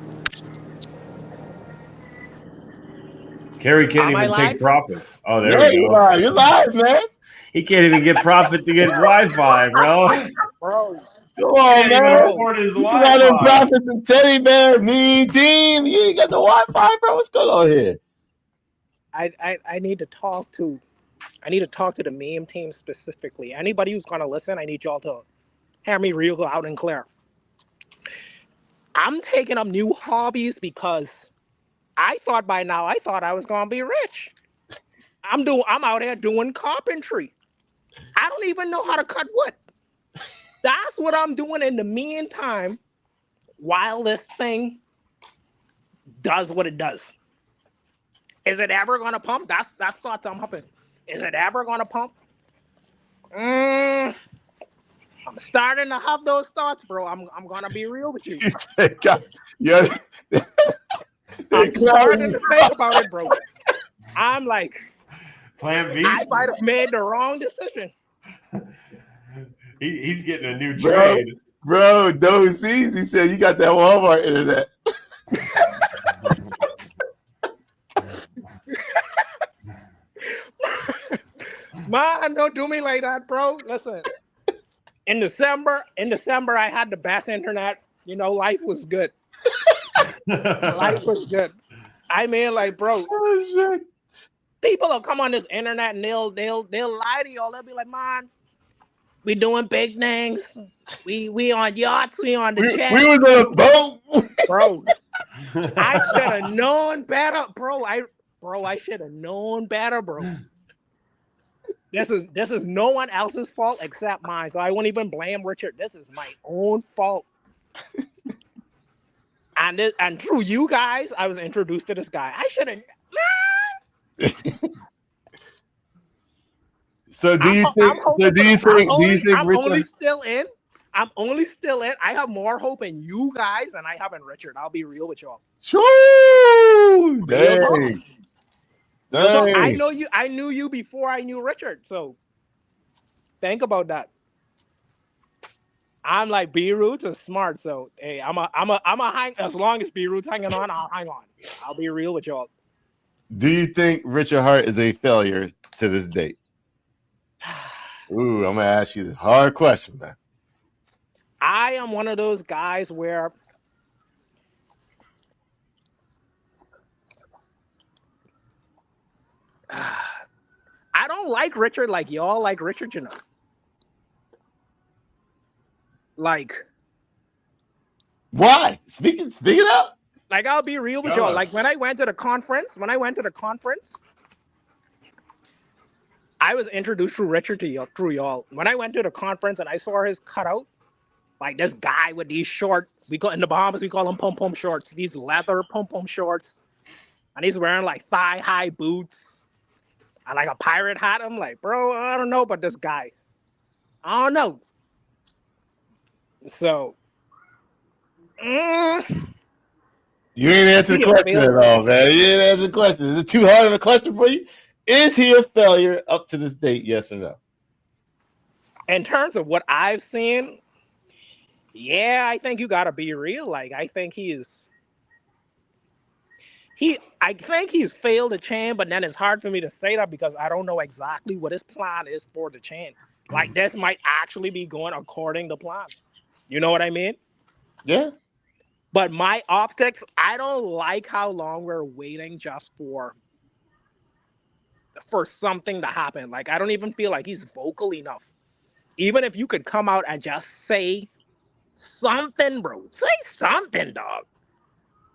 Carrie can't even take profit. Oh, there we go. You're live, man. He can't even get profit to get Wi-Fi, bro. Bro, come on, man. You got them profits and teddy bear, mean team. You ain't got the Wi-Fi, bro. What's going on here? I need to talk to the meme team specifically. Anybody who's gonna listen, I need y'all to hear me real loud and clear. I'm taking up new hobbies because I thought by now I was gonna be rich. I'm out here doing carpentry. I don't even know how to cut wood. That's what I'm doing in the meantime while this thing does what it does. Is it ever gonna pump? That's thoughts I'm hoping. Is it ever gonna pump? I'm starting to have those thoughts, bro. I'm gonna be real with you. I'm starting to think about it, bro. I'm like, Plan B. I might have made the wrong decision. He's getting a new trade. Bro, those easy said you got that Walmart internet. Man, don't do me like that, bro. Listen, in December, I had the best internet. You know, life was good. Life was good. I mean, like, bro, people will come on this internet and they'll lie to y'all. They'll be like, man, we doing big things. We on yachts. We on the jet. We was on a boat, bro. I should have known better, bro. I should have known better, bro. This is no one else's fault except mine, so I won't even blame Richard. This is my own fault. And through you guys, I was introduced to this guy. I should have. So do you think? I'm only still in. I have more hope in you guys than I have in Richard. I'll be real with y'all. True. Dang. Dang. I knew you before I knew Richard. So think about that. I'm like B-Roots is smart. So hey, I'm a hang as long as B-Roots hanging on, I'll hang on. I'll be real with y'all. Do you think Richard Hart is a failure to this date? Ooh, I'm gonna ask you this hard question, man. I am one of those guys where I don't like Richard like y'all like Richard, you know. Like, why? Speak it up. Like, I'll be real with y'all. Like, when I went to the conference, I was introduced through Richard through y'all. When I went to the conference and I saw his cutout, like this guy with these short, in the Bahamas we call them pom-pom shorts, these leather pom-pom shorts, and he's wearing like thigh-high boots and like a pirate hat. I'm like, bro, I don't know about this guy. I don't know. So, you ain't answered the question at all, man. You ain't answered the question. Is it too hard of a question for you? Is he a failure up to this date? Yes or no? In terms of what I've seen, Yeah, I think you gotta be real. Like, I think I think he's failed the chain, but then it's hard for me to say that because I don't know exactly what his plan is for the chain. Like, this might actually be going according to plan. You know what I mean? Yeah. But my optics, I don't like how long we're waiting just for something to happen. Like, I don't even feel like he's vocal enough. Even if you could come out and just say something, bro. Say something, dog.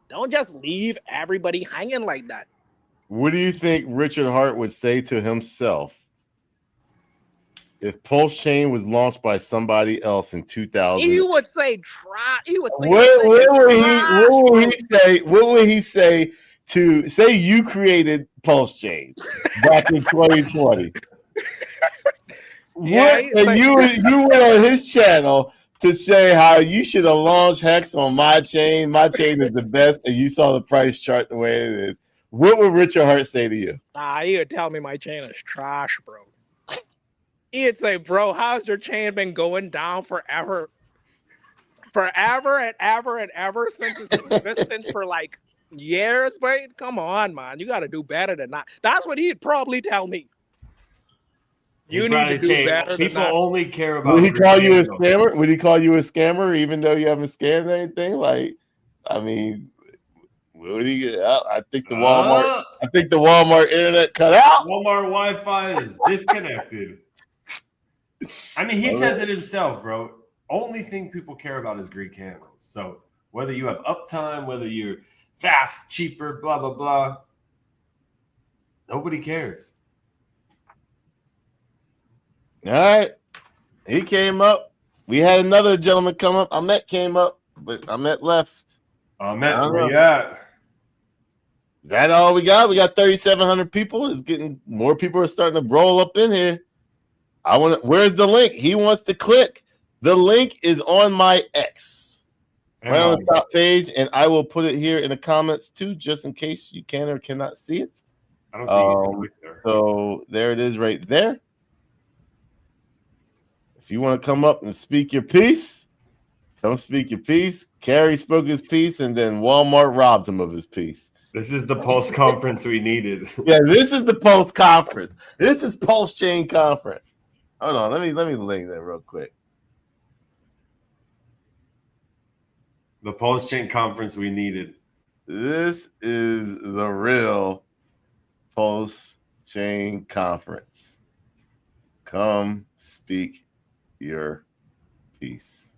Don't just leave everybody hanging like that. What do you think Richard Hart would say to himself if PulseChain was launched by somebody else in 2000? He would say try. He would say What would he say to say you created PulseChain back in 2020? Yeah, you went on his channel to say how you should have launched Hex on my chain. My chain is the best, and you saw the price chart the way it is. What would Richard Hart say to you? He would tell me my chain is trash, bro. He'd say, bro, how's your chain been going down forever? Forever and ever and ever since its existence for like years, but come on, man. You got to do better than that. That's what he'd probably tell me. You need to do better than people that. only care about. Would he call you a scammer? Would he call you a scammer even though you haven't scammed anything? Like, I mean, would he? I think the Walmart. I think the Walmart internet cut out. Walmart Wi-Fi is disconnected. I mean, he says it himself, bro. Only thing people care about is green candles. So whether you have uptime, whether you're fast, cheaper, blah blah blah, nobody cares. All right. He came up. We had another gentleman come up. Ahmet came up, but Ahmet left. Ahmet, where you at? Is that all we got? We got 3,700 people. It's getting more people are starting to roll up in here. Where's the link? He wants to click. The link is on my X. Right on the top page, and I will put it here in the comments too, just in case you can or cannot see it. I don't think you can click there. So there it is right there. If you want to come up and speak your piece, come speak your piece. Carrie spoke his piece, and then Walmart robbed him of his piece. This is the Pulse conference we needed. Yeah, this is the Pulse conference. This is PulseChain conference. Hold on, let me link that real quick. The PulseChain conference we needed. This is the real PulseChain conference. Come speak your piece.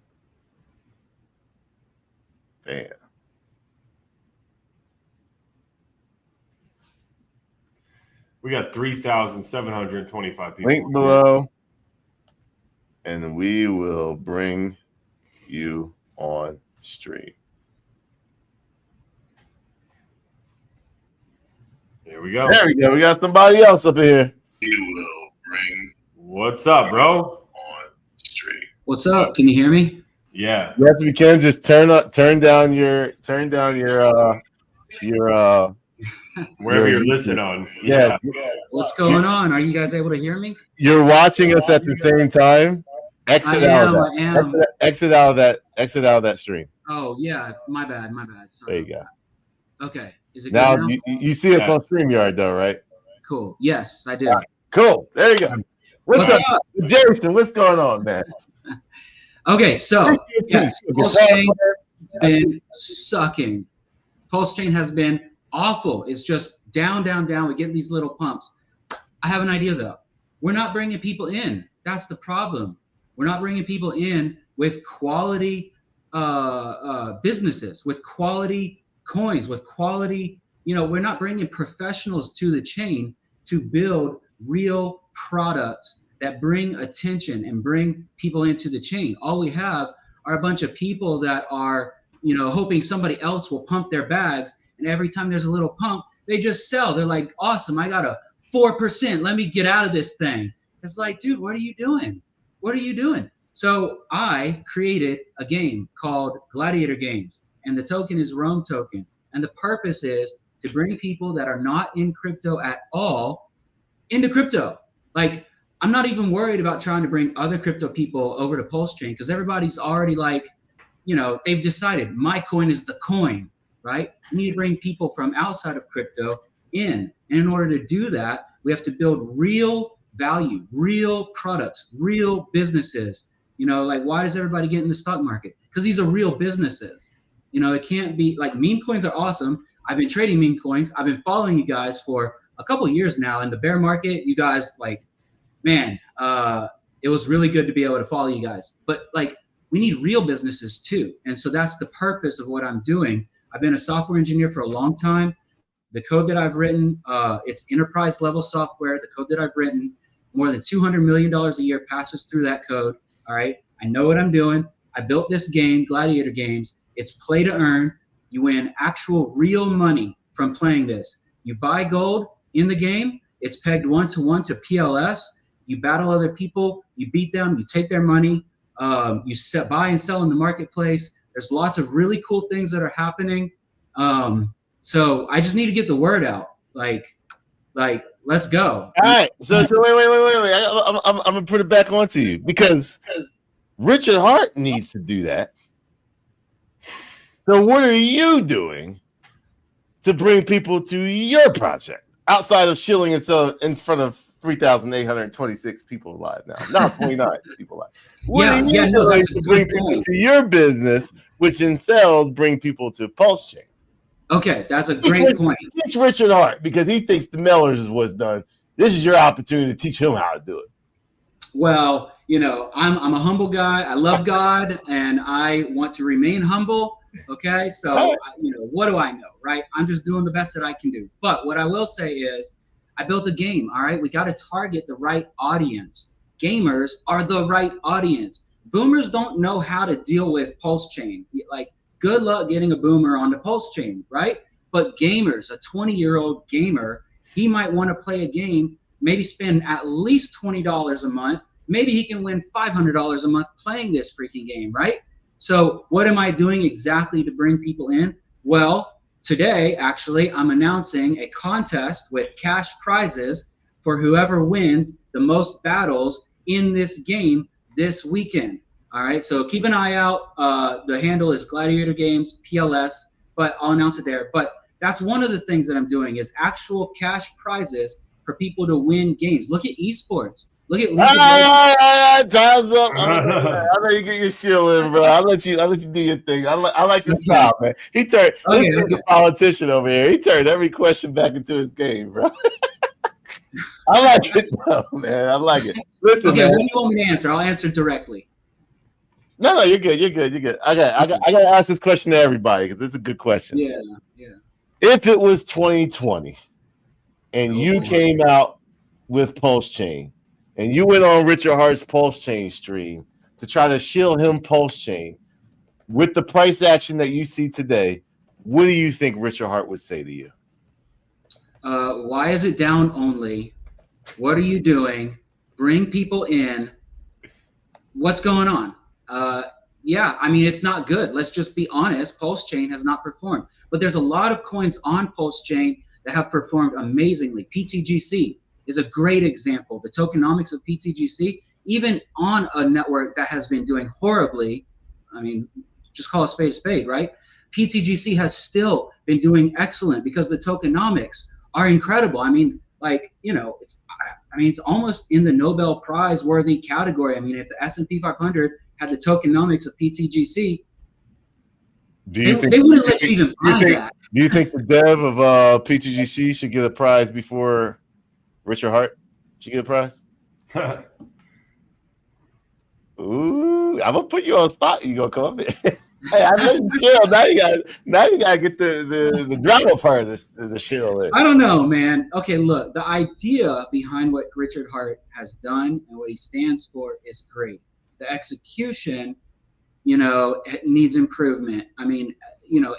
Bam. We got 3,725 people. Link below, and we will bring you on stream. There we go. There we go. We got somebody else up here. We will bring. What's up, bro? What's up? Can you hear me? Yeah. Yes, we can. Just turn down your wherever you're listening on. Yeah. What's going on? Are you guys able to hear me? You're watching us at the same time. Exit out of that stream. Oh yeah, my bad. Sorry. There you go. Okay. Is it Now good you see us on StreamYard though, right? Cool. Yes, I do. Right. Cool. There you go. What's up, Jason? What's going on, man? Okay, so yes, PulseChain has been sucking. PulseChain has been awful. It's just down. We get these little pumps. I have an idea though. We're not bringing people in. That's the problem. We're not bringing people in with quality businesses, with quality coins, with quality. We're not bringing professionals to the chain to build real products that bring attention and bring people into the chain. All we have are a bunch of people that are, hoping somebody else will pump their bags. And every time there's a little pump, they just sell. They're like, awesome, I got a 4%. Let me get out of this thing. It's like, dude, what are you doing? What are you doing? So I created a game called Gladiator Games, and the token is Rome token. And the purpose is to bring people that are not in crypto at all into crypto. Like, I'm not even worried about trying to bring other crypto people over to PulseChain because everybody's already like they've decided my coin is the coin, right? We need to bring people from outside of crypto in. And in order to do that, we have to build real value, real products, real businesses. Like, why does everybody get in the stock market? Because these are real businesses. It can't be like, meme coins are awesome. I've been trading meme coins. I've been following you guys for a couple of years now. In the bear market, you guys, like, man, it was really good to be able to follow you guys. But like, we need real businesses too. And so that's the purpose of what I'm doing. I've been a software engineer for a long time. The code that I've written, it's enterprise level software. The code that I've written, more than $200 million a year passes through that code. All right. I know what I'm doing. I built this game, Gladiator Games. It's play to earn. You win actual real money from playing this. You buy gold in the game. It's pegged 1-to-1 to PLS. You battle other people. You beat them. You take their money. You buy and sell in the marketplace. There's lots of really cool things that are happening. So I just need to get the word out. Like, let's go. All right. So wait. I'm gonna put it back onto you because Richard Hart needs to do that. So what are you doing to bring people to your project outside of shilling itself in front of 3,826 people live now? Not 29 people live. What are you doing to bring people to your business, which in sales bring people to PulseChain? Okay, that's a great point. Teach Richard Hart, because he thinks the mailers is what's done. This is your opportunity to teach him how to do it. Well, I'm a humble guy. I love God, and I want to remain humble. Okay, so what do I know, right? I'm just doing the best that I can do. But what I will say is, I built a game. All right, we got to target the right audience. Gamers are the right audience. Boomers don't know how to deal with PulseChain. Like, good luck getting a boomer on the PulseChain, right? But gamers, a 20-year-old gamer, he might want to play a game, maybe spend at least $20 a month. Maybe he can win $500 a month playing this freaking game, right? So what am I doing exactly to bring people in? Well, today, actually, I'm announcing a contest with cash prizes for whoever wins the most battles in this game this weekend. All right, so keep an eye out. The handle is Gladiator Games, PLS, but I'll announce it there. But that's one of the things that I'm doing is actual cash prizes for people to win games. Look at esports. Look at time's up. I'll let you get your shill in, bro. I'll let you do your thing. I like your style, man. He turned a politician over here. He turned every question back into his game, bro. I like it, though, man. I like it. Listen, okay, man. what do you want me to answer? I'll answer directly. No, you're good. You're good. I got to ask this question to everybody because it's a good question. Yeah. If it was 2020 and you came out with PulseChain and you went on Richard Hart's PulseChain stream to try to shill him PulseChain with the price action that you see today, what do you think Richard Hart would say to you? Why is it down only? What are you doing? Bring people in. What's going on? Yeah, I mean, it's not good. Let's just be honest. PulseChain has not performed. But there's a lot of coins on PulseChain that have performed amazingly. PTGC is a great example. The tokenomics of PTGC, even on a network that has been doing horribly, I mean, just call a spade, right? PTGC has still been doing excellent because the tokenomics are incredible. I mean, like, it's almost in the Nobel Prize worthy category. I mean, if the S&P 500 had the tokenomics of PTGC, they wouldn't let you even buy that. Do you think the dev of PTGC should get a prize before Richard Hart should get a prize? Ooh, I'm gonna put you on the spot. You gonna come up here? Hey, I know you chill. Now you gotta get the drama part of the shill in. I don't know, man. Okay, look, the idea behind what Richard Hart has done and what he stands for is great. The execution, needs improvement. I mean,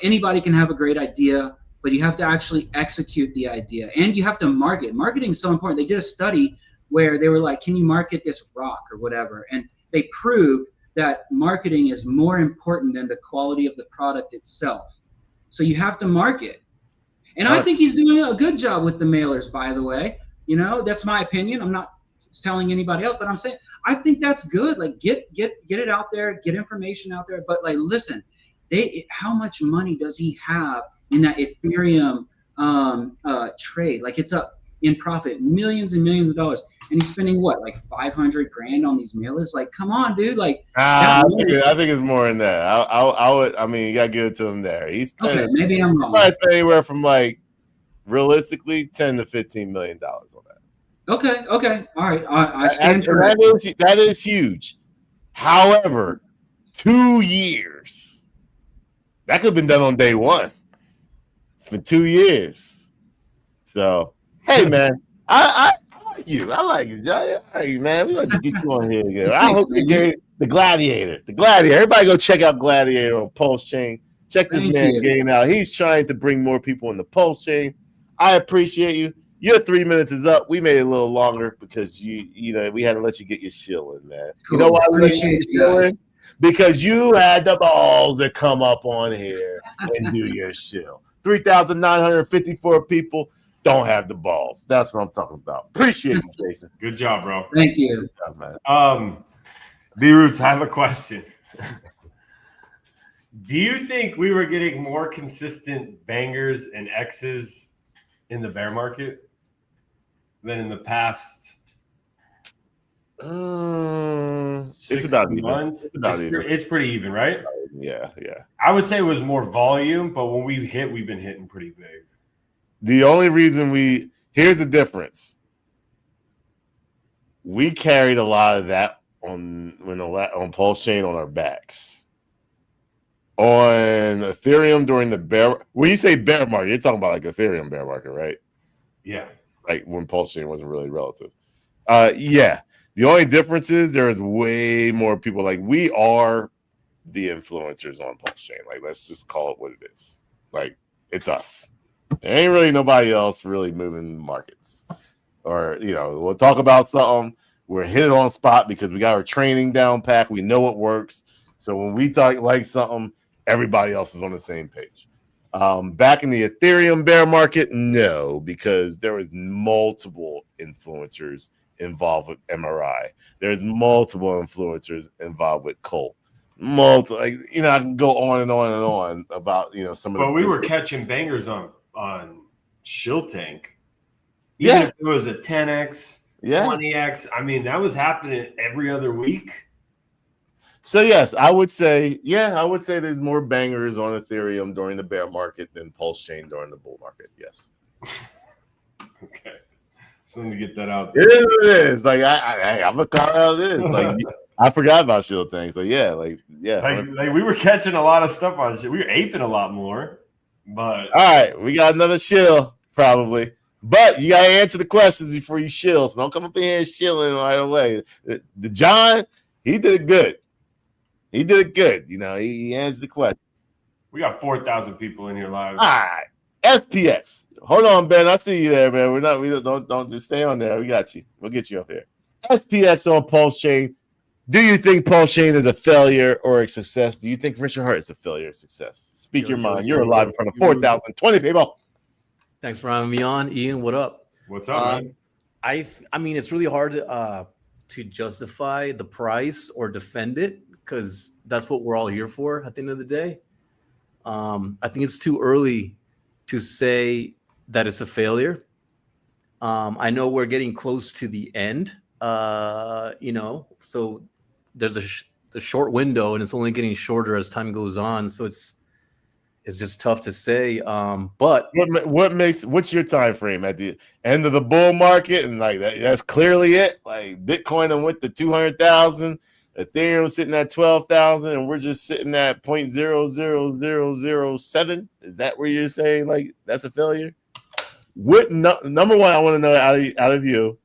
anybody can have a great idea, but you have to actually execute the idea, and you have to market. Marketing is so important. They did a study where they were like, "Can you market this rock or whatever?" And they proved that marketing is more important than the quality of the product itself. So you have to market. And I think he's doing a good job with the mailers, by the way. That's my opinion. I'm not telling anybody else, but I'm saying I think that's good. Like get it out there, get information out there. But like, listen, how much money does he have in that Ethereum trade? Like, it's up in profit, millions and millions of dollars, and he's spending what, like 500 grand on these mailers? Like, come on, dude. Like, I think it's more than that. I mean, you gotta give it to him there. He's spending, okay, maybe I'm wrong. Probably spend anywhere from like realistically $10 to $15 million on that. Okay, all right. I stand corrected. That is huge. However, 2 years. That could have been done on day one. It's been 2 years. So, hey, man, I like you. I like you, Johnny. All right, man. We like to get you on here again. I hope you get the Gladiator. The Gladiator. Everybody go check out Gladiator on PulseChain. Check this man game out. He's trying to bring more people into PulseChain. I appreciate you. Your 3 minutes is up. We made it a little longer because you know we had to let you get your shill in, man. Cool. You know why we appreciate you guys? Because you had the balls to come up on here and do your shill. 3,954 people don't have the balls. That's what I'm talking about. Appreciate you, Jason. Good job, bro. Thank you. Good job, man. B-Roots, I have a question. Do you think we were getting more consistent bangers and X's in the bear market than in the past? It's about months. even. It's pretty even, right? Yeah. I would say it was more volume, but when we've been hitting pretty big. The only reason here's the difference. We carried a lot of that on PulseChain on our backs. On Ethereum during the bear, when you say bear market, you're talking about like Ethereum bear market, right? Yeah. Like when PulseChain wasn't really relative. Yeah. The only difference is there is way more people. Like, we are the influencers on PulseChain. Like, let's just call it what it is. Like, it's us. There ain't really nobody else really moving markets. Or, we'll talk about something. We're hit it on spot because we got our training down pat. We know it works. So when we talk like something, everybody else is on the same page. Back in the Ethereum bear market, no, because there was multiple influencers involved with MRI. There's multiple influencers involved with Cole. I can go on and on and on about some of. Well, we were catching bangers on Shill Tank. Even if it was a 10x, 20x. I mean, that was happening every other week. So yes, I would say there's more bangers on Ethereum during the bear market than PulseChain during the bull market. Yes. Okay. So let me get that out there. It is. Like I'm gonna call out this. Like I forgot about Shill Tank. So yeah. Like we were catching a lot of stuff on shit. We were aping a lot more. But all right, we got another shill probably. But you gotta answer the questions before you shill. So don't come up in here shilling right away. The John, he did it good. He did it good. He answered the questions. We got 4,000 people in here live. All right. SPX. Hold on, Ben. I see you there, man. Don't just stay on there. We got you. We'll get you up here. SPX on PulseChain. Do you think PulseChain is a failure or a success? Do you think Richard Hart is a failure or success? Speak your mind. You're live in front of 4,020 people. Thanks for having me on, Ian. What up? What's up, man? I mean, it's really hard to justify the price or defend it because that's what we're all here for at the end of the day. I think it's too early to say that it's a failure. I know we're getting close to the end, so there's a short window and it's only getting shorter as time goes on. So it's just tough to say. But what's your time frame at the end of the bull market? And like that's clearly it. Like Bitcoin went to 200,000, Ethereum sitting at 12,000, and we're just sitting at 0.00007. Is that where you're saying like that's a failure? What number one? I want to know out of you,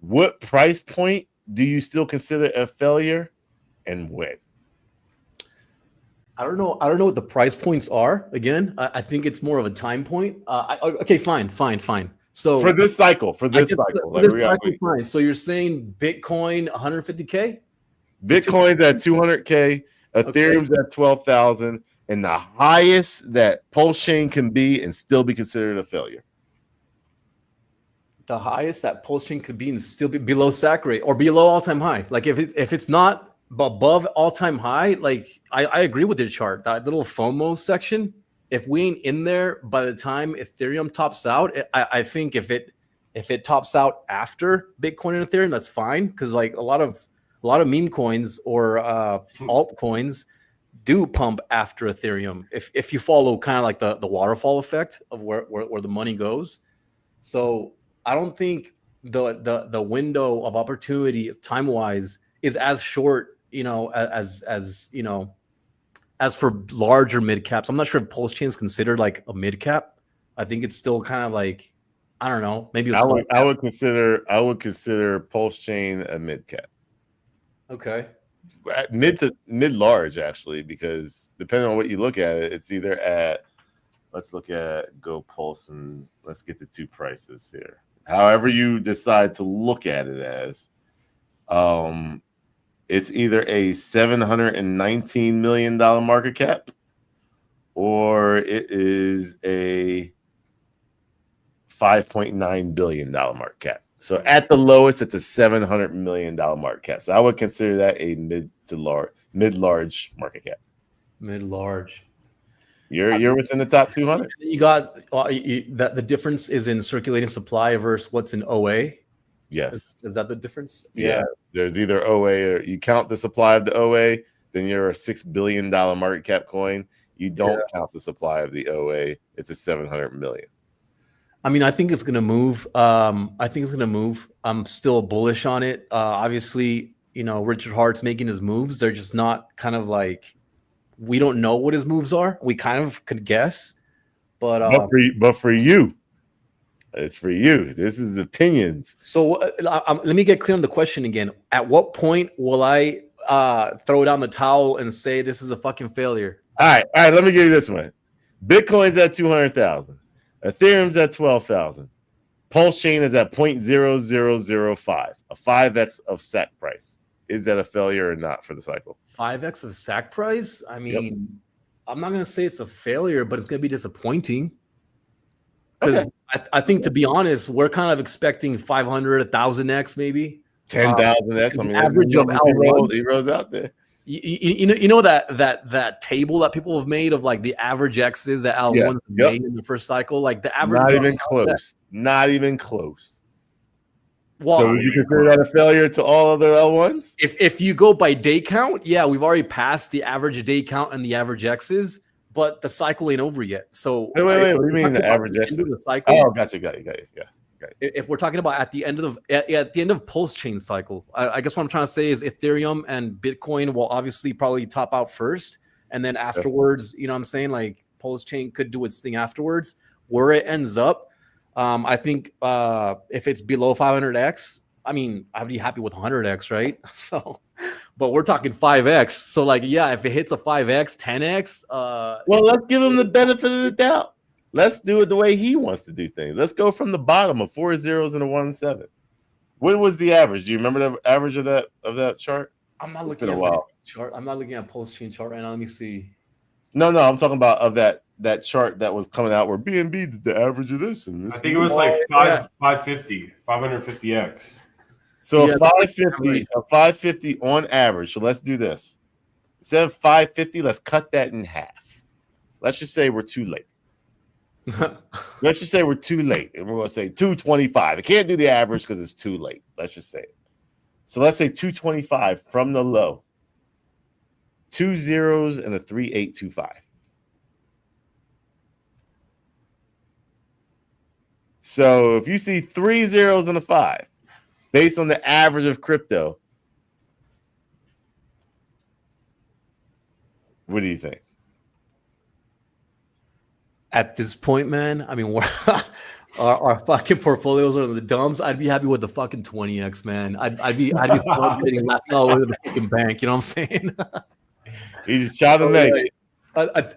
what price point do you still consider a failure, and when? I don't know what the price points are. Again, I think it's more of a time point. Okay, fine. So for this cycle, fine. So you're saying Bitcoin 150K? Bitcoin's at 200K, Ethereum's at 12,000, and the highest that PulseChain can be and still be considered a failure. the highest that PulseChain could be and still be below sack rate or below all-time high. Like if it's not above all-time high, like I agree with your chart. That little FOMO section, if we ain't in there by the time Ethereum tops out, I think if it tops out after Bitcoin and Ethereum, that's fine, because like a lot of meme coins or altcoins do pump after Ethereum if you follow kind of like the waterfall effect of where the money goes. So I don't think the window of opportunity time wise is as short, as for larger mid caps. I'm not sure if PulseChain is considered like a mid cap. I think it's still kind of like, I don't know, maybe I would consider PulseChain a mid cap. Okay. Mid large actually, because depending on what you look at it, it's either at, let's look at Go Pulse and let's get the two prices here. However you decide to look at it as, it's either a $719 million market cap or it is a $5.9 billion market cap. So at the lowest, it's a $700 million market cap. So I would consider that a mid-large market cap. Mid-large. You're within the top 200. You got that the difference is in circulating supply versus what's in OA. Yes. Is that the difference? Yeah. There's either OA or you count the supply of the OA, then you're a $6 billion market cap coin. You don't count the supply of the OA. It's a 700 million. I mean, I think it's going to move. I'm still bullish on it. Obviously, Richard Hart's making his moves. They're just not kind of like, we don't know what his moves are. We kind of could guess, but for you, it's for you. This is opinions. So let me get clear on the question again. At what point will I throw down the towel and say this is a fucking failure? All right. Let me give you this one. Bitcoin's at 200,000. Ethereum's at 12,000. PulseChain is at 0.0005, a 5x of SAC price. Is that a failure or not for the cycle? 5x of SAC price? I mean, I'm not going to say it's a failure, but it's going to be disappointing. Because I think, to be honest, we're kind of expecting 500, 1,000x maybe. 10,000x. I mean, average of he rose out there. You know that table that people have made of like the average X's that L1 made in the first cycle, like the average. Not even close. Not even close. Well, so would you consider that a failure to all other L1s? If you go by day count, yeah, we've already passed the average day count and the average X's, but the cycle ain't over yet. So wait. What do you mean the average X's? The cycle? Oh, gotcha. Got you. Yeah. If we're talking about at the end of PulseChain cycle, I guess what I'm trying to say is Ethereum and Bitcoin will obviously probably top out first, and then afterwards, you know what I'm saying, like PulseChain could do its thing afterwards. Where it ends up, I think if it's below 500x, I mean, I'd be happy with 100x, right? So, but we're talking 5x. So like, yeah, if it hits a 5x, 10x, well, let's give him the benefit of the doubt. Let's do it the way he wants to do things. Let's go from the bottom of 4 zeros and a 1 7. What was the average? Do you remember the average of that chart? I'm not looking at a chart. I'm not looking at PulseChain chart right now. Let me see. No, I'm talking about of that chart that was coming out where BNB did the average of this and this. I think it was like 550x. So 550 on average. So let's do this. Instead of 550, let's cut that in half. Let's just say we're too late. Let's just say we're too late, and we're going to say 225. I can't do the average because it's too late. Let's just say it. So let's say 225 from the low. 2 zeros and a 3825. So if you see 3 zeros and a 5, based on the average of crypto, what do you think? At this point, man, I mean, our fucking portfolios are in the dumps. I'd be happy with the fucking 20x, man. I'd be celebrating laughing all over the fucking bank. You know what I'm saying? He's trying to make it.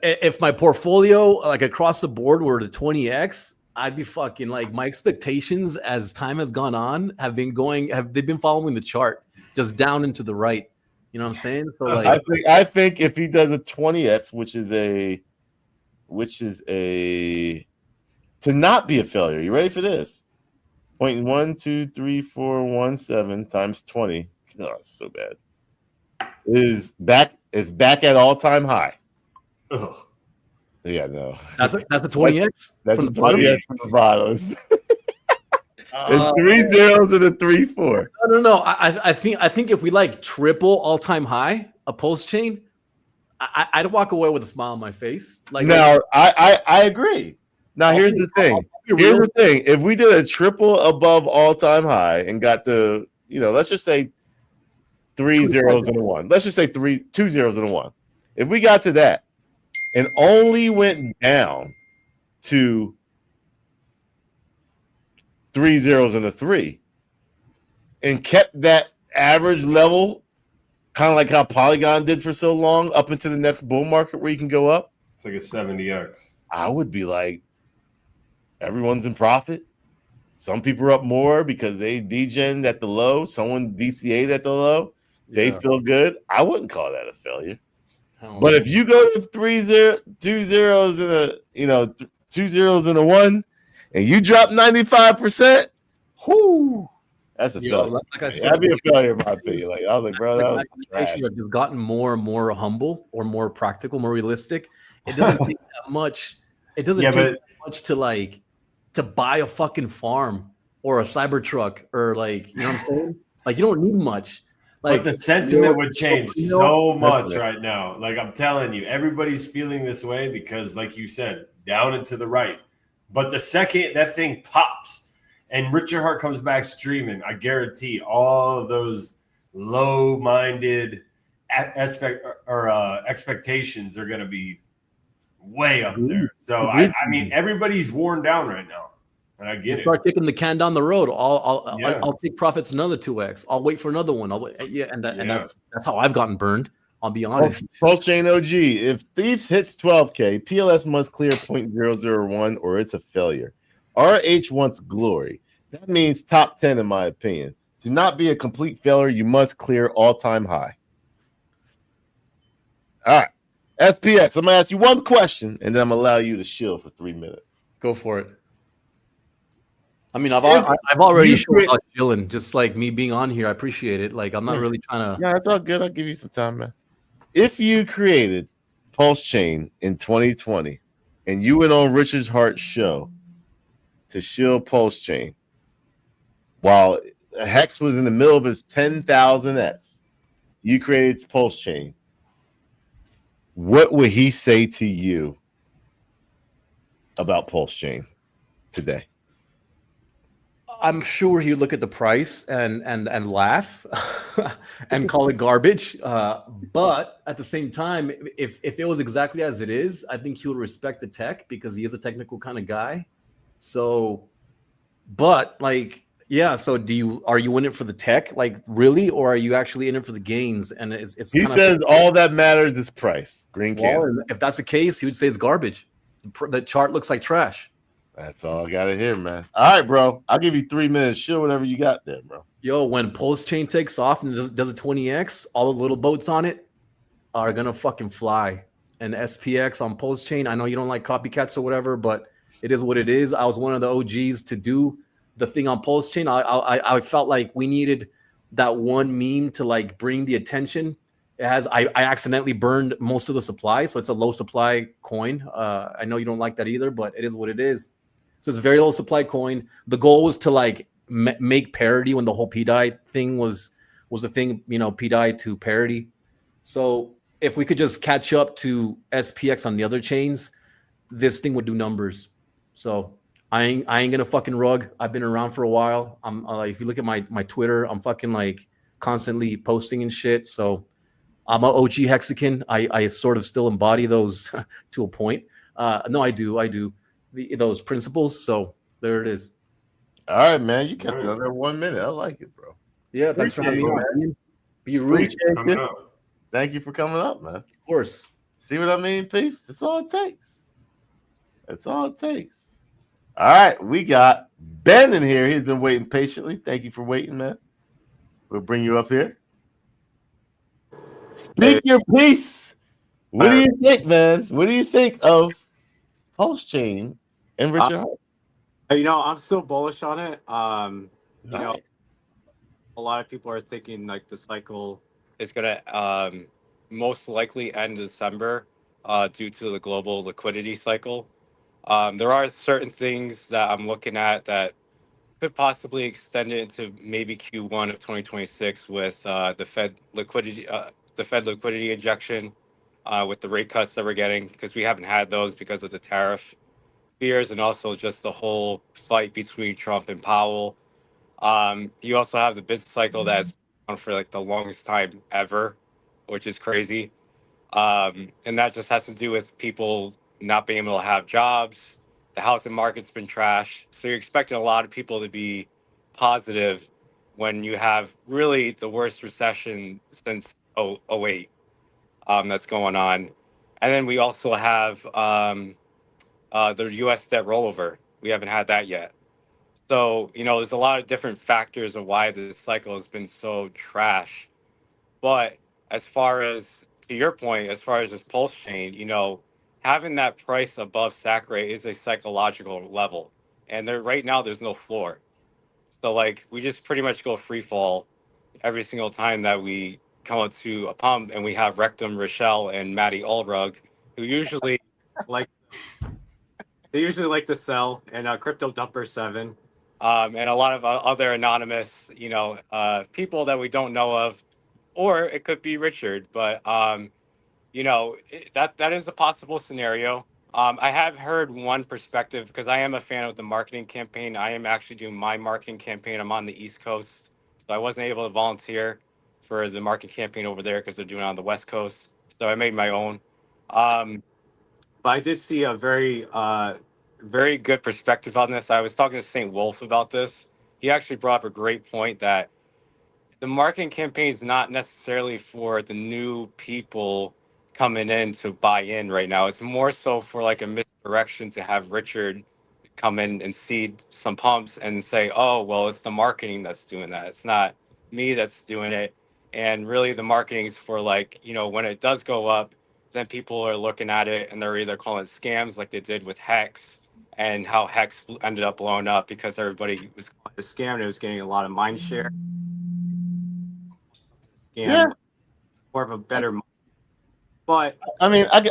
If my portfolio, like across the board, were to 20x, I'd be fucking like, my expectations as time has gone on they've been following the chart just down and to the right. You know what I'm saying? So like, I think if he does a 20x, which is to not be a failure. You ready for this? 0.1234417 times 20. Oh, it's so bad. Is back at all-time high. Ugh. Yeah, no. That's the 20x. That's from the the bottom? 20x from the bottom. It's 3 zeros and a 3 4. No. I think if we like triple all-time high a PulseChain, I'd walk away with a smile on my face. Like now, I agree. Now here's the thing. Here's the thing. If we did a triple above all-time high and got to, let's just say 3 zeros and a 1. Let's just say 2 zeros and a 1. If we got to that and only went down to 3 zeros and a 3 and kept that average level, kind of like how Polygon did for so long, up into the next bull market where you can go up. It's like a 70x. I would be like, everyone's in profit. Some people are up more because they degened at the low. Someone DCA'd at the low. They feel good. I wouldn't call that a failure. But if you go to 2 zeros and a 2 zeros and a 1, and you drop 95%, whoo, that's a failure. Like I said, that'd be a failure in my opinion. Like I was like, bro, that was trash. Have just gotten more and more humble, or more practical, more realistic. It doesn't take that much. It doesn't take that much to buy a fucking farm or a Cybertruck, or like, you know what I'm saying? Like, you don't need much. Like, but the sentiment would change so much right now. Like, I'm telling you, everybody's feeling this way because, like you said, down and to the right. But the second that thing pops and Richard Hart comes back streaming, I guarantee all of those low-minded expectations are going to be way up there. So, I mean, everybody's worn down right now. And I get it. Start kicking the can down the road. I'll take profits another 2x. I'll wait for another one. And that's how I've gotten burned. I'll be honest. PulseChain OG. If Thief hits 12K, PLS must clear 0.001 or it's a failure. RH wants glory. That means top 10 in my opinion. To not be a complete failure, you must clear all-time high. All right. SPX, I'm gonna ask you one question and then I'm gonna allow you to shill for 3 minutes. Go for it. I mean, I've already showed about chilling, just like me being on here. I appreciate it. Like, I'm not really trying to. Yeah, it's all good. I'll give you some time, man. If you created PulseChain in 2020 and you went on Richard Hart's show to shill PulseChain while Hex was in the middle of his 10,000x, you created PulseChain, what would he say to you about PulseChain today? I'm sure he'd look at the price and laugh and call it garbage. But at the same time, if it was exactly as it is, I think he would respect the tech because he is a technical kind of guy. So, but like, yeah. So are you in it for the tech, like really, or are you actually in it for the gains? And it's he says all that matters is price. Green can. Well, if that's the case, he would say it's garbage. The chart looks like trash. That's all I gotta hear, man. All right, bro. I'll give you 3 minutes. Show whatever you got there, bro. Yo, when PulseChain takes off and does a 20x, all the little boats on it are gonna fucking fly. And SPX on PulseChain, I know you don't like copycats or whatever, but it is what it is. I was one of the OGs to do the thing on PulseChain. I felt like we needed that one meme to like bring the attention. I accidentally burned most of the supply, so it's a low supply coin. I know you don't like that either, but it is what it is. So it's a very low supply coin. The goal was to like make parity when the whole PDI thing was a thing, PDI to parity. So if we could just catch up to SPX on the other chains, this thing would do numbers. So I ain't gonna fucking rug. I've been around for a while. I'm like, if you look at my Twitter, I'm fucking like constantly posting and shit. So I'm an OG Hexagon. I sort of still embody those to a point. No, I do. Those principles. So there it is. All right, man. You kept another 1 minute. I like it, bro. Yeah, thanks for having me, man. Be rude. Thank you for coming up, man. Of course. See what I mean, peeps? That's all it takes. That's all it takes. All right, we got Ben in here. He's been waiting patiently. Thank you for waiting, man. We'll bring you up here. Speak your piece. What do you think, man? What do you think of PulseChain and Richard Hart? I'm still bullish on it. Nice. A lot of people are thinking like the cycle is gonna most likely end December due to the global liquidity cycle. There are certain things that I'm looking at that could possibly extend it into maybe Q1 of 2026 with the Fed liquidity injection with the rate cuts that we're getting because we haven't had those because of the tariff fears and also just the whole fight between Trump and Powell. You also have the business cycle that's been on for like the longest time ever, which is crazy. And that just has to do with people not being able to have jobs. The housing market's been trash. So you're expecting a lot of people to be positive when you have really the worst recession since 08 that's going on. And then we also have the US debt rollover. We haven't had that yet. So, there's a lot of different factors of why this cycle has been so trash. But as far as to your point, as far as this pulse chain, having that price above sac rate is a psychological level. And there right now there's no floor. So like we just pretty much go free fall every single time that we come up to a pump and we have Rectum Rochelle and Maddie Allrug, who usually like they usually like to sell and Crypto Dumper 7. And a lot of other anonymous, people that we don't know of, or it could be Richard. But that is a possible scenario. I have heard one perspective because I am a fan of the marketing campaign. I am actually doing my marketing campaign. I'm on the East Coast, so I wasn't able to volunteer for the marketing campaign over there because they're doing it on the West Coast. So I made my own. But I did see a very good perspective on this. I was talking to St. Wolf about this. He actually brought up a great point that the marketing campaign is not necessarily for the new people coming in to buy in right now. It's more so for like a misdirection to have Richard come in and seed some pumps and say, oh, well, it's the marketing that's doing that. It's not me that's doing it. And really the marketing is for like, when it does go up, then people are looking at it and they're either calling it scams like they did with Hex and how Hex ended up blowing up because everybody was calling it a scam and it was getting a lot of mind share. Yeah. More of a better. But I mean, I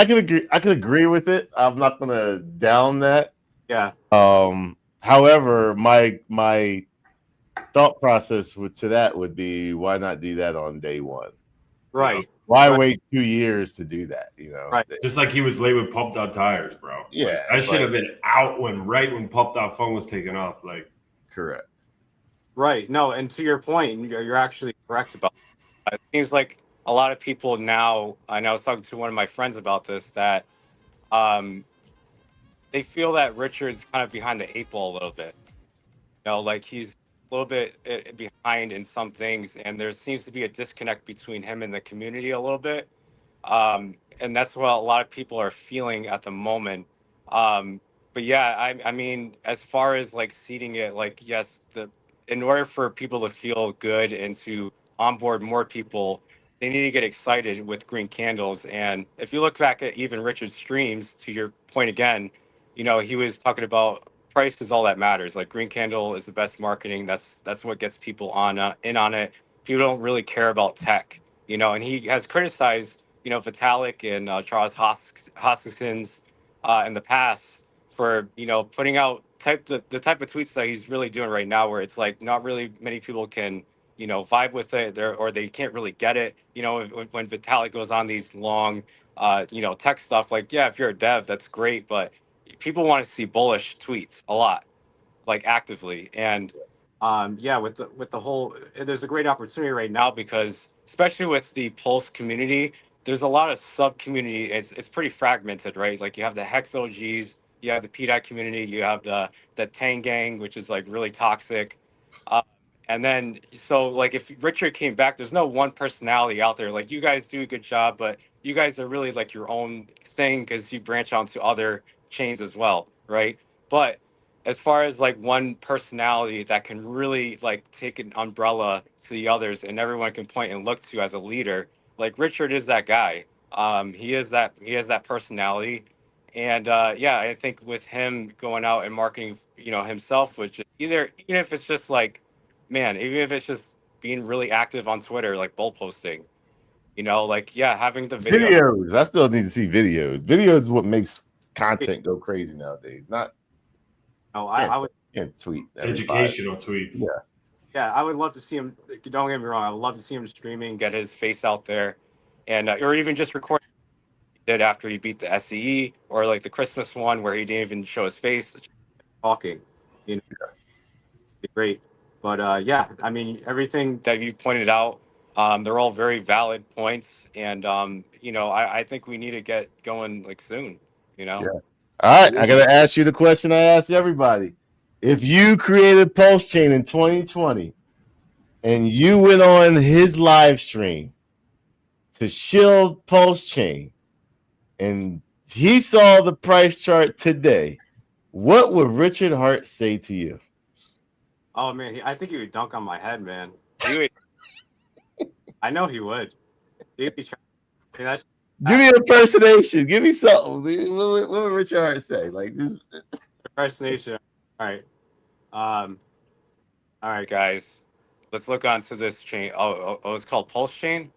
could agree. I could agree with it. I'm not gonna down that. Yeah. However, my thought process to that would be, why not do that on day one? Right. Why right. wait 2 years to do that? Right. Just like he was late with pumped out tires, bro. Yeah, like, that should have been out right when pumped out phone was taken off. Like, correct. Right. No, and to your point, you're actually correct about it. It seems like a lot of people now, and I was talking to one of my friends about this, that they feel that Richard's kind of behind the eight ball a little bit. Like he's a little bit behind in some things, and there seems to be a disconnect between him and the community a little bit. And that's what a lot of people are feeling at the moment. But yeah, I mean, as far as like seeding it, like, yes, in order for people to feel good and to onboard more people, they need to get excited with green candles. And if you look back at even Richard's streams, to your point again, he was talking about price is all that matters. Like green candle is the best marketing. That's what gets people in on it. People don't really care about tech, and he has criticized, Vitalik and Charles Hoskins in the past for, putting out the type of tweets that he's really doing right now, where it's like not really many people can, vibe with it or they can't really get it. When Vitalik goes on these long, tech stuff, like, yeah, if you're a dev, that's great. But people want to see bullish tweets a lot, like actively. And yeah, with the whole, there's a great opportunity right now because especially with the Pulse community, there's a lot of sub community. It's pretty fragmented, right? Like you have the Hex OGs, you have the PDAC community, you have the Tang Gang, which is like really toxic. And then, so like if Richard came back, there's no one personality out there. Like you guys do a good job, but you guys are really like your own thing because you branch onto other chains as well, right? But as far as like one personality that can really like take an umbrella to the others and everyone can point and look to as a leader, like Richard is that guy. He has that personality, And yeah, I think with him going out and marketing, himself, which is even if it's just like, man, even if it's just being really active on Twitter, like bull posting, like, yeah, having the video. Videos. I still need to see videos. Videos is what makes content go crazy nowadays. Not. Oh, I would can't tweet. Educational tweets. Yeah. Yeah, I would love to see him. Don't get me wrong. I would love to see him streaming, get his face out there, and or even just record did after he beat the SCE, or like the Christmas one where he didn't even show his face, talking. It'd be great. But yeah, I mean, everything that you pointed out, they're all very valid points, and I think we need to get going like soon. Yeah. All right, I gotta ask you the question I ask everybody. If you created PulseChain in 2020 and you went on his live stream to shill PulseChain and he saw the price chart today, what would Richard Hart say to you? Oh man, I think he would dunk on my head, man. He would. I know he would. He'd be trying. Give me an impersonation. Give me something. What would Richard Hart say? Like this impersonation. All right. All right, guys. Let's look onto this chain. Oh, it's called PulseChain.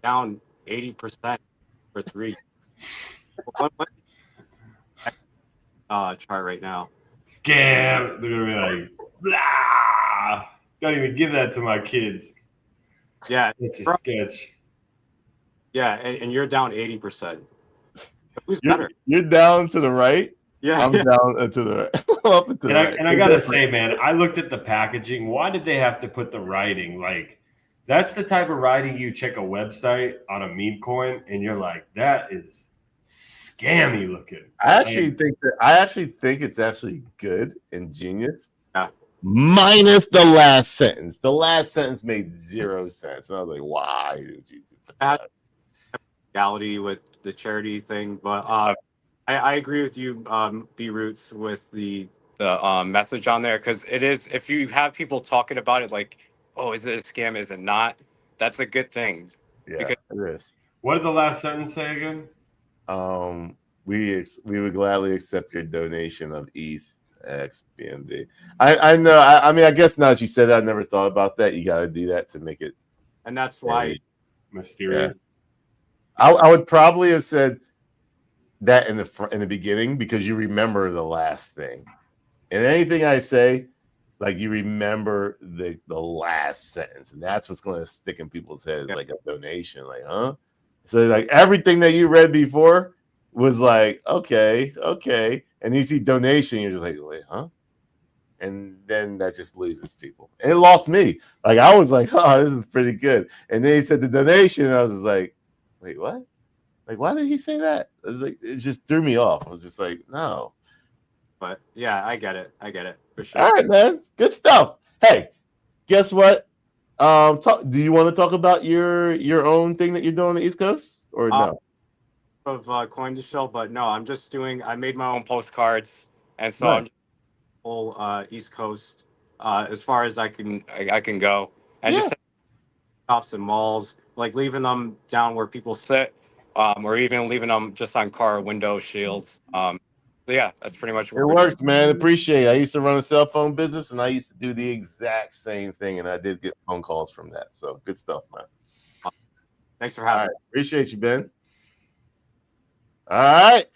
Down 80% for 3. Chart right now. Scam. They're gonna be like, blah. Don't even give that to my kids. Yeah. It's a sketch. Yeah, and you're down 80%. Who's better? You're down to the right. Yeah, I'm down to the right. Up and to the right. And I gotta say, man, I looked at the packaging. Why did they have to put the writing? Like, that's the type of writing you check a website on a memecoin, and you're like, that is scammy looking. I actually think it's actually good and genius. Minus the last sentence. The last sentence made 0 sense. And I was like, why did you put that? Reality with the charity thing, but I agree with you, B Roots, with the message on there, because it is, if you have people talking about it like, oh, is it a scam? Is it not? That's a good thing. Yeah, it is. What did the last sentence say again? We would gladly accept your donation of ETH X BNB. I know. I mean, I guess now that you said it, I never thought about that. You got to do that to make it. And that's why mysterious. Yeah. I would probably have said that in the beginning, because you remember the last thing, and anything I say, like, you remember the last sentence, and that's what's going to stick in people's heads, like a donation, like, huh? So like everything that you read before was like, okay, and you see donation, you're just like, wait, huh? And then that just loses people, and it lost me. Like, I was like, oh, this is pretty good, and then he said the donation, and I was just like, wait, what? Like, why did he say that? It was like, it just threw me off. I was just like, no. But yeah, I get it for sure. All right, man, good stuff. Hey, guess what? Do you want to talk about your own thing that you're doing on the East Coast, or no? Of coin to shill, but no, I'm just doing. I made my own postcards, and so Nice. I'm just whole East Coast as far as I can go, and just shops and malls, like leaving them down where people sit, or even leaving them just on car window shields. So yeah, that's pretty much what It we're works, man. Appreciate it. I used to run a cell phone business, and I used to do the exact same thing, and I did get phone calls from that. So good stuff, man. Thanks for having me. Appreciate you, Ben. All right.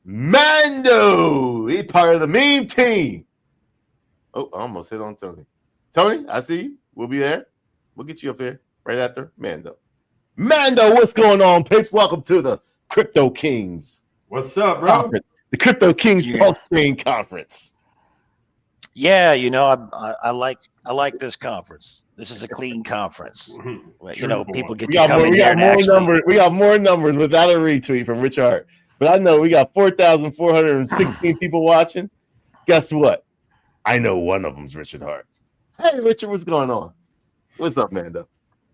Mando, he part of the meme team. Oh, I almost hit on Tony. Tony, I see you. We'll be there. We'll get you up here right after Mando. Mando, what's going on, Pips? Welcome to the Crypto Kings. What's up, bro? Conference. The Crypto Kings PulseChain Conference. Yeah, I like this conference. This is a clean conference. People get to come in here and actually. We got more numbers without a retweet from Rich Hart. But I know we got 4,416 people watching. Guess what? I know one of them's Richard Hart. Hey, Richard, what's going on? What's up, Mando?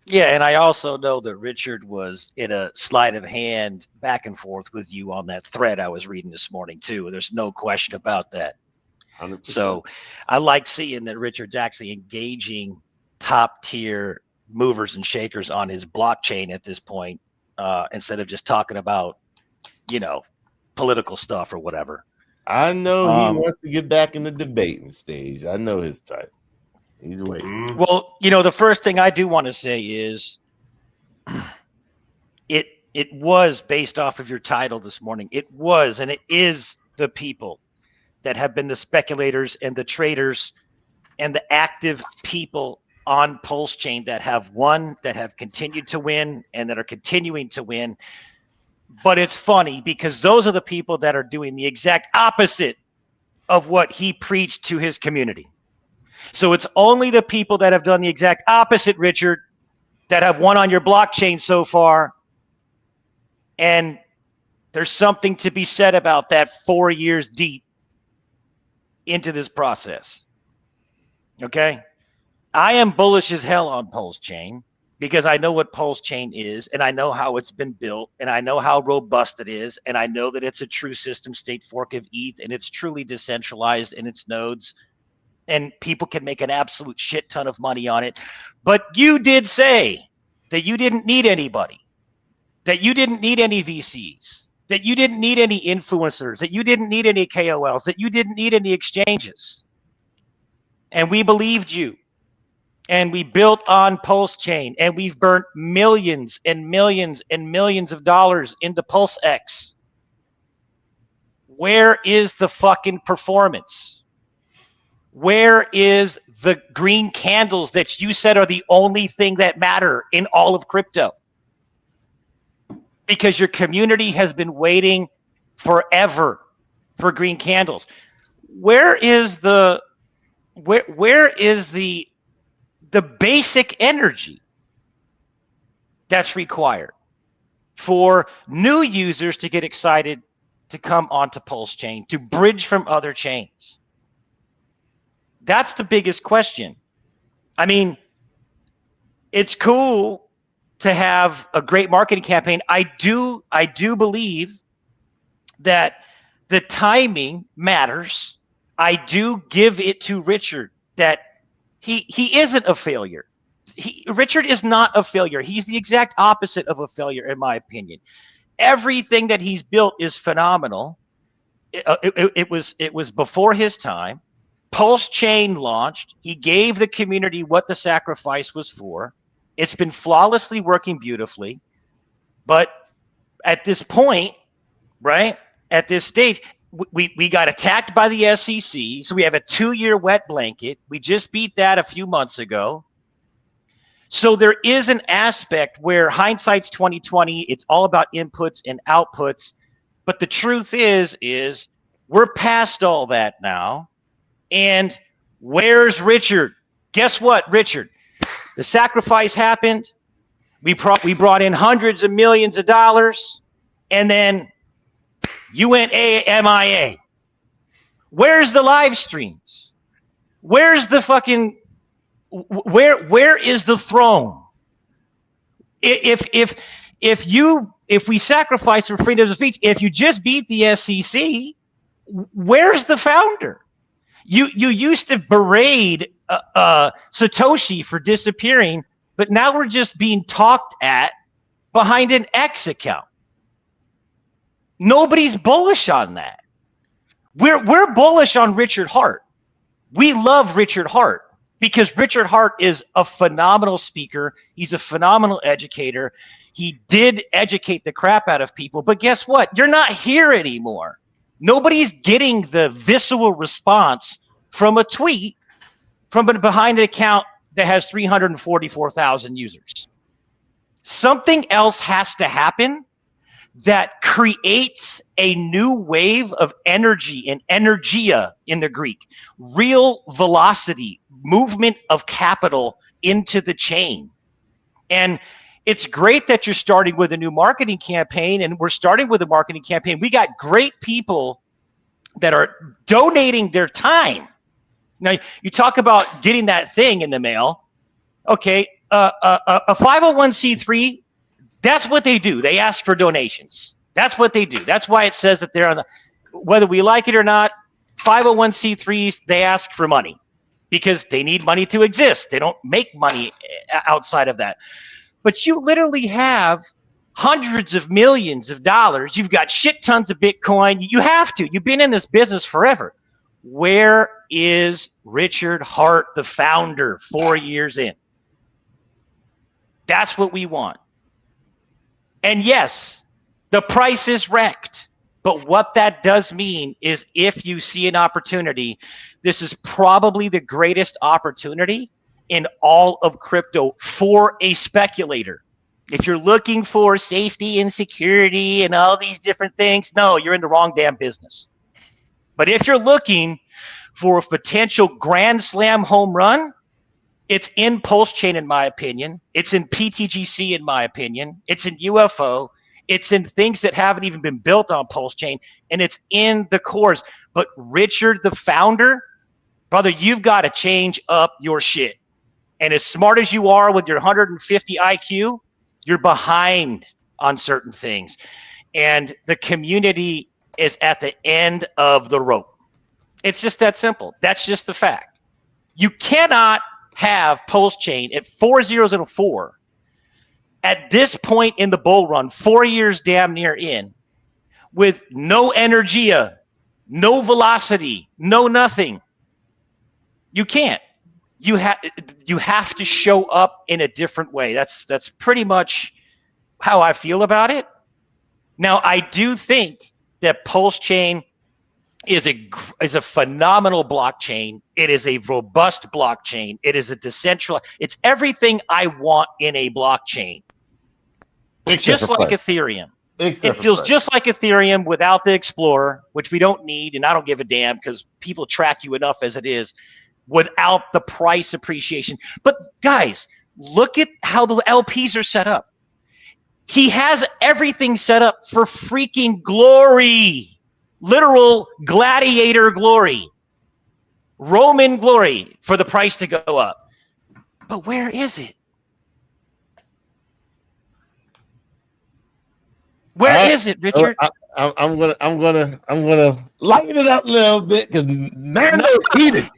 Yeah, and I also know that Richard was in a sleight of hand back and forth with you on that thread I was reading this morning too. There's no question about that. 100%. So I like seeing that Richard's actually engaging top tier movers and shakers on his blockchain at this point, instead of just talking about, political stuff or whatever. I know he wants to get back in the debating stage. I know his type. He's waiting. Well, the first thing I do want to say is it was based off of your title this morning. It was, and it is the people that have been the speculators and the traders and the active people on PulseChain that have won, that have continued to win, and that are continuing to win. But it's funny because those are the people that are doing the exact opposite of what he preached to his community. So it's only the people that have done the exact opposite, Richard, that have won on your blockchain so far. And there's something to be said about that 4 years deep into this process. Okay? I am bullish as hell on PulseChain because I know what PulseChain is, and I know how it's been built, and I know how robust it is, and I know that it's a true system state fork of ETH, and it's truly decentralized in its nodes, and people can make an absolute shit ton of money on it. But you did say that you didn't need anybody, that you didn't need any VCs, that you didn't need any influencers, that you didn't need any KOLs, that you didn't need any exchanges. And we believed you. And we built on PulseChain, and we've burnt millions and millions and millions of dollars into PulseX. Where is the fucking performance? Where is the green candles that you said are the only thing that matter in all of crypto? Because your community has been waiting forever for green candles. Where is the basic energy that's required for new users to get excited to come onto PulseChain, to bridge from other chains? That's the biggest question. I mean, it's cool to have a great marketing campaign. I do believe that the timing matters. I do give it to Richard that he isn't a failure. Richard is not a failure. He's the exact opposite of a failure, in my opinion. Everything that he's built is phenomenal. It was before his time. PulseChain launched. He gave the community what the sacrifice was for. It's been flawlessly working beautifully. But at this point, right, at this stage, we got attacked by the SEC. So we have a 2-year wet blanket. We just beat that a few months ago. So there is an aspect where hindsight's 2020. It's all about inputs and outputs. But the truth is we're past all that now. And where's Richard? Guess what, Richard? The sacrifice happened. We brought in hundreds of millions of dollars, and then you went MIA. Where's the live streams? Where's the fucking where is the throne? If we sacrifice for freedom of speech, if you just beat the SEC, where's the founder? You used to berate Satoshi for disappearing, but now we're just being talked at behind an X account. Nobody's bullish on that. We're bullish on Richard Hart. We love Richard Hart because Richard Hart is a phenomenal speaker. He's a phenomenal educator. He did educate the crap out of people, but guess what? You're not here anymore. Nobody's getting the visceral response from a tweet from behind an account that has 344,000 users. Something else has to happen that creates a new wave of energy and energia in the Greek, real velocity, movement of capital into the chain. And it's great that you're starting with a new marketing campaign, and we're starting with a marketing campaign. We got great people that are donating their time. Now, you talk about getting that thing in the mail. Okay, a 501c3, that's what they do. They ask for donations. That's what they do. That's why it says that they're on the, whether we like it or not, 501c3s, they ask for money because they need money to exist. They don't make money outside of that. But you literally have hundreds of millions of dollars. You've got shit tons of Bitcoin. You have to. You've been in this business forever. Where is Richard Hart, the founder, 4 years in? That's what we want. And yes, the price is wrecked. But what that does mean is if you see an opportunity, this is probably the greatest opportunity in all of crypto for a speculator. If you're looking for safety and security and all these different things, no, you're in the wrong damn business. But if you're looking for a potential grand slam home run, it's in PulseChain, in my opinion. It's in PTGC, in my opinion. It's in UFO. It's in things that haven't even been built on PulseChain, and it's in the cores. But Richard, the founder, brother, you've got to change up your shit. And as smart as you are with your 150 IQ, you're behind on certain things. And the community is at the end of the rope. It's just that simple. That's just the fact. You cannot have PulseChain at 4004 at this point in the bull run, 4 years damn near in, with no energia, no velocity, no nothing. You can't. You have to show up in a different way. That's pretty much how I feel about it. Now, I do think that PulseChain is a phenomenal blockchain. It is a robust blockchain. It is a decentralized. It's everything I want in a blockchain. Just like Ethereum. It feels just like Ethereum without the Explorer, which we don't need, and I don't give a damn because people track you enough as it is without the price appreciation. But guys, look at how the LPs are set up. He has everything set up for freaking glory, literal gladiator glory, Roman glory for the price to go up. But where is it? Where is it, Richard? I'm gonna lighten it up a little bit because Mando's heated.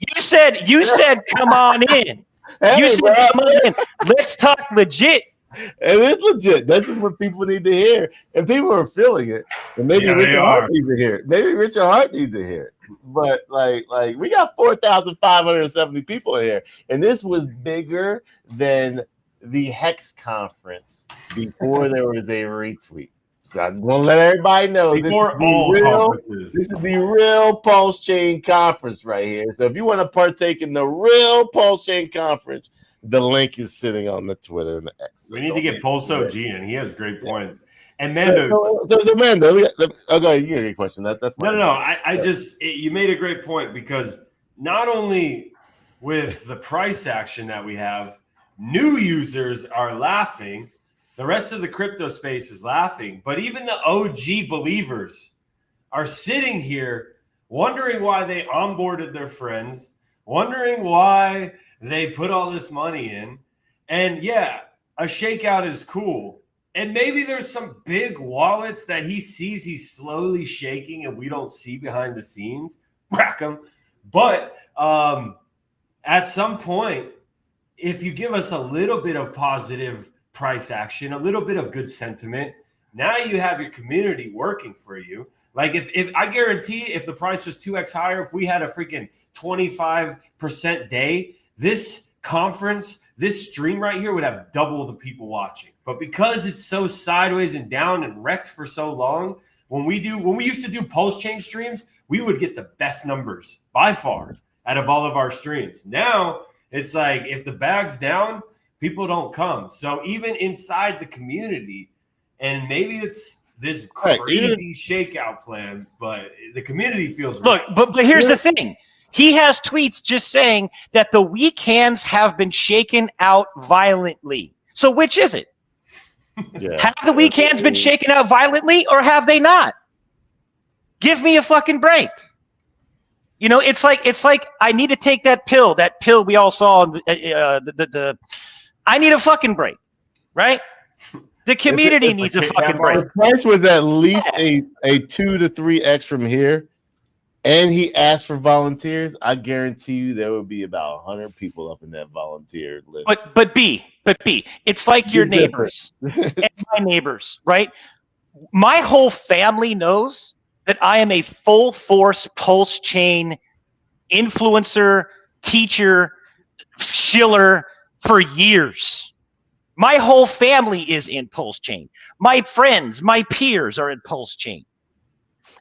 You said come on in. Hey, you said come on in. Let's talk legit. It is legit. This is what people need to hear, and people are feeling it. And maybe Richard Hart needs to hear it. Maybe Richard Hart needs to hear it. But like we got 4,570 people in here, and this was bigger than the Hex conference before there was a retweet. So I just want to let everybody know this is the real PulseChain conference right here. So if you want to partake in the real PulseChain conference, the link is sitting on the Twitter and the X. So we need to get Pulse OG in. He has great points. And Mando, so Mando, you get a question. That's no. I just you made a great point because not only with the price action that we have, new users are laughing. The rest of the crypto space is laughing, but even the OG believers are sitting here wondering why they onboarded their friends, wondering why they put all this money in. And yeah, a shakeout is cool. And maybe there's some big wallets that he sees he's slowly shaking and we don't see behind the scenes. Rack them. But at some point, if you give us a little bit of positive price action, a little bit of good sentiment, now you have your community working for you. Like if I guarantee if the price was 2x higher, if we had a freaking 25% day, this conference, this stream right here would have double the people watching. But because it's so sideways and down and wrecked for so long, when we used to do PulseChain streams, we would get the best numbers by far out of all of our streams. Now it's like if the bag's down, people don't come. So even inside the community, and maybe it's this crazy shakeout plan, but the community feels look. But here's the thing: he has tweets just saying that the weak hands have been shaken out violently. So which is it? Yeah. Have the weak hands been shaken out violently, or have they not? Give me a fucking break. You know, it's like I need to take that pill we all saw. I need a fucking break, right? The community needs a fucking break. The price was at least a 2 to 3x from here, and he asked for volunteers. I guarantee you there would be about 100 people up in that volunteer list. But B, But B, it's like your neighbors and my neighbors, right? My whole family knows that I am a full force PulseChain influencer, teacher, shiller for years. My whole family is in PulseChain. My friends, my peers are in PulseChain.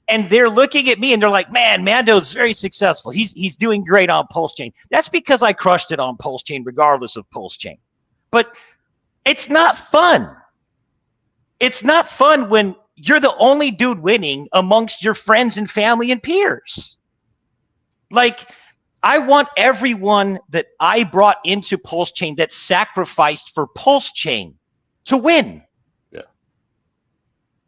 And they're looking at me and they're like, man, Mando's very successful. He's doing great on PulseChain. That's because I crushed it on PulseChain regardless of PulseChain. But it's not fun. It's not fun when you're the only dude winning amongst your friends and family and peers. Like, I want everyone that I brought into PulseChain that sacrificed for PulseChain to win. Yeah.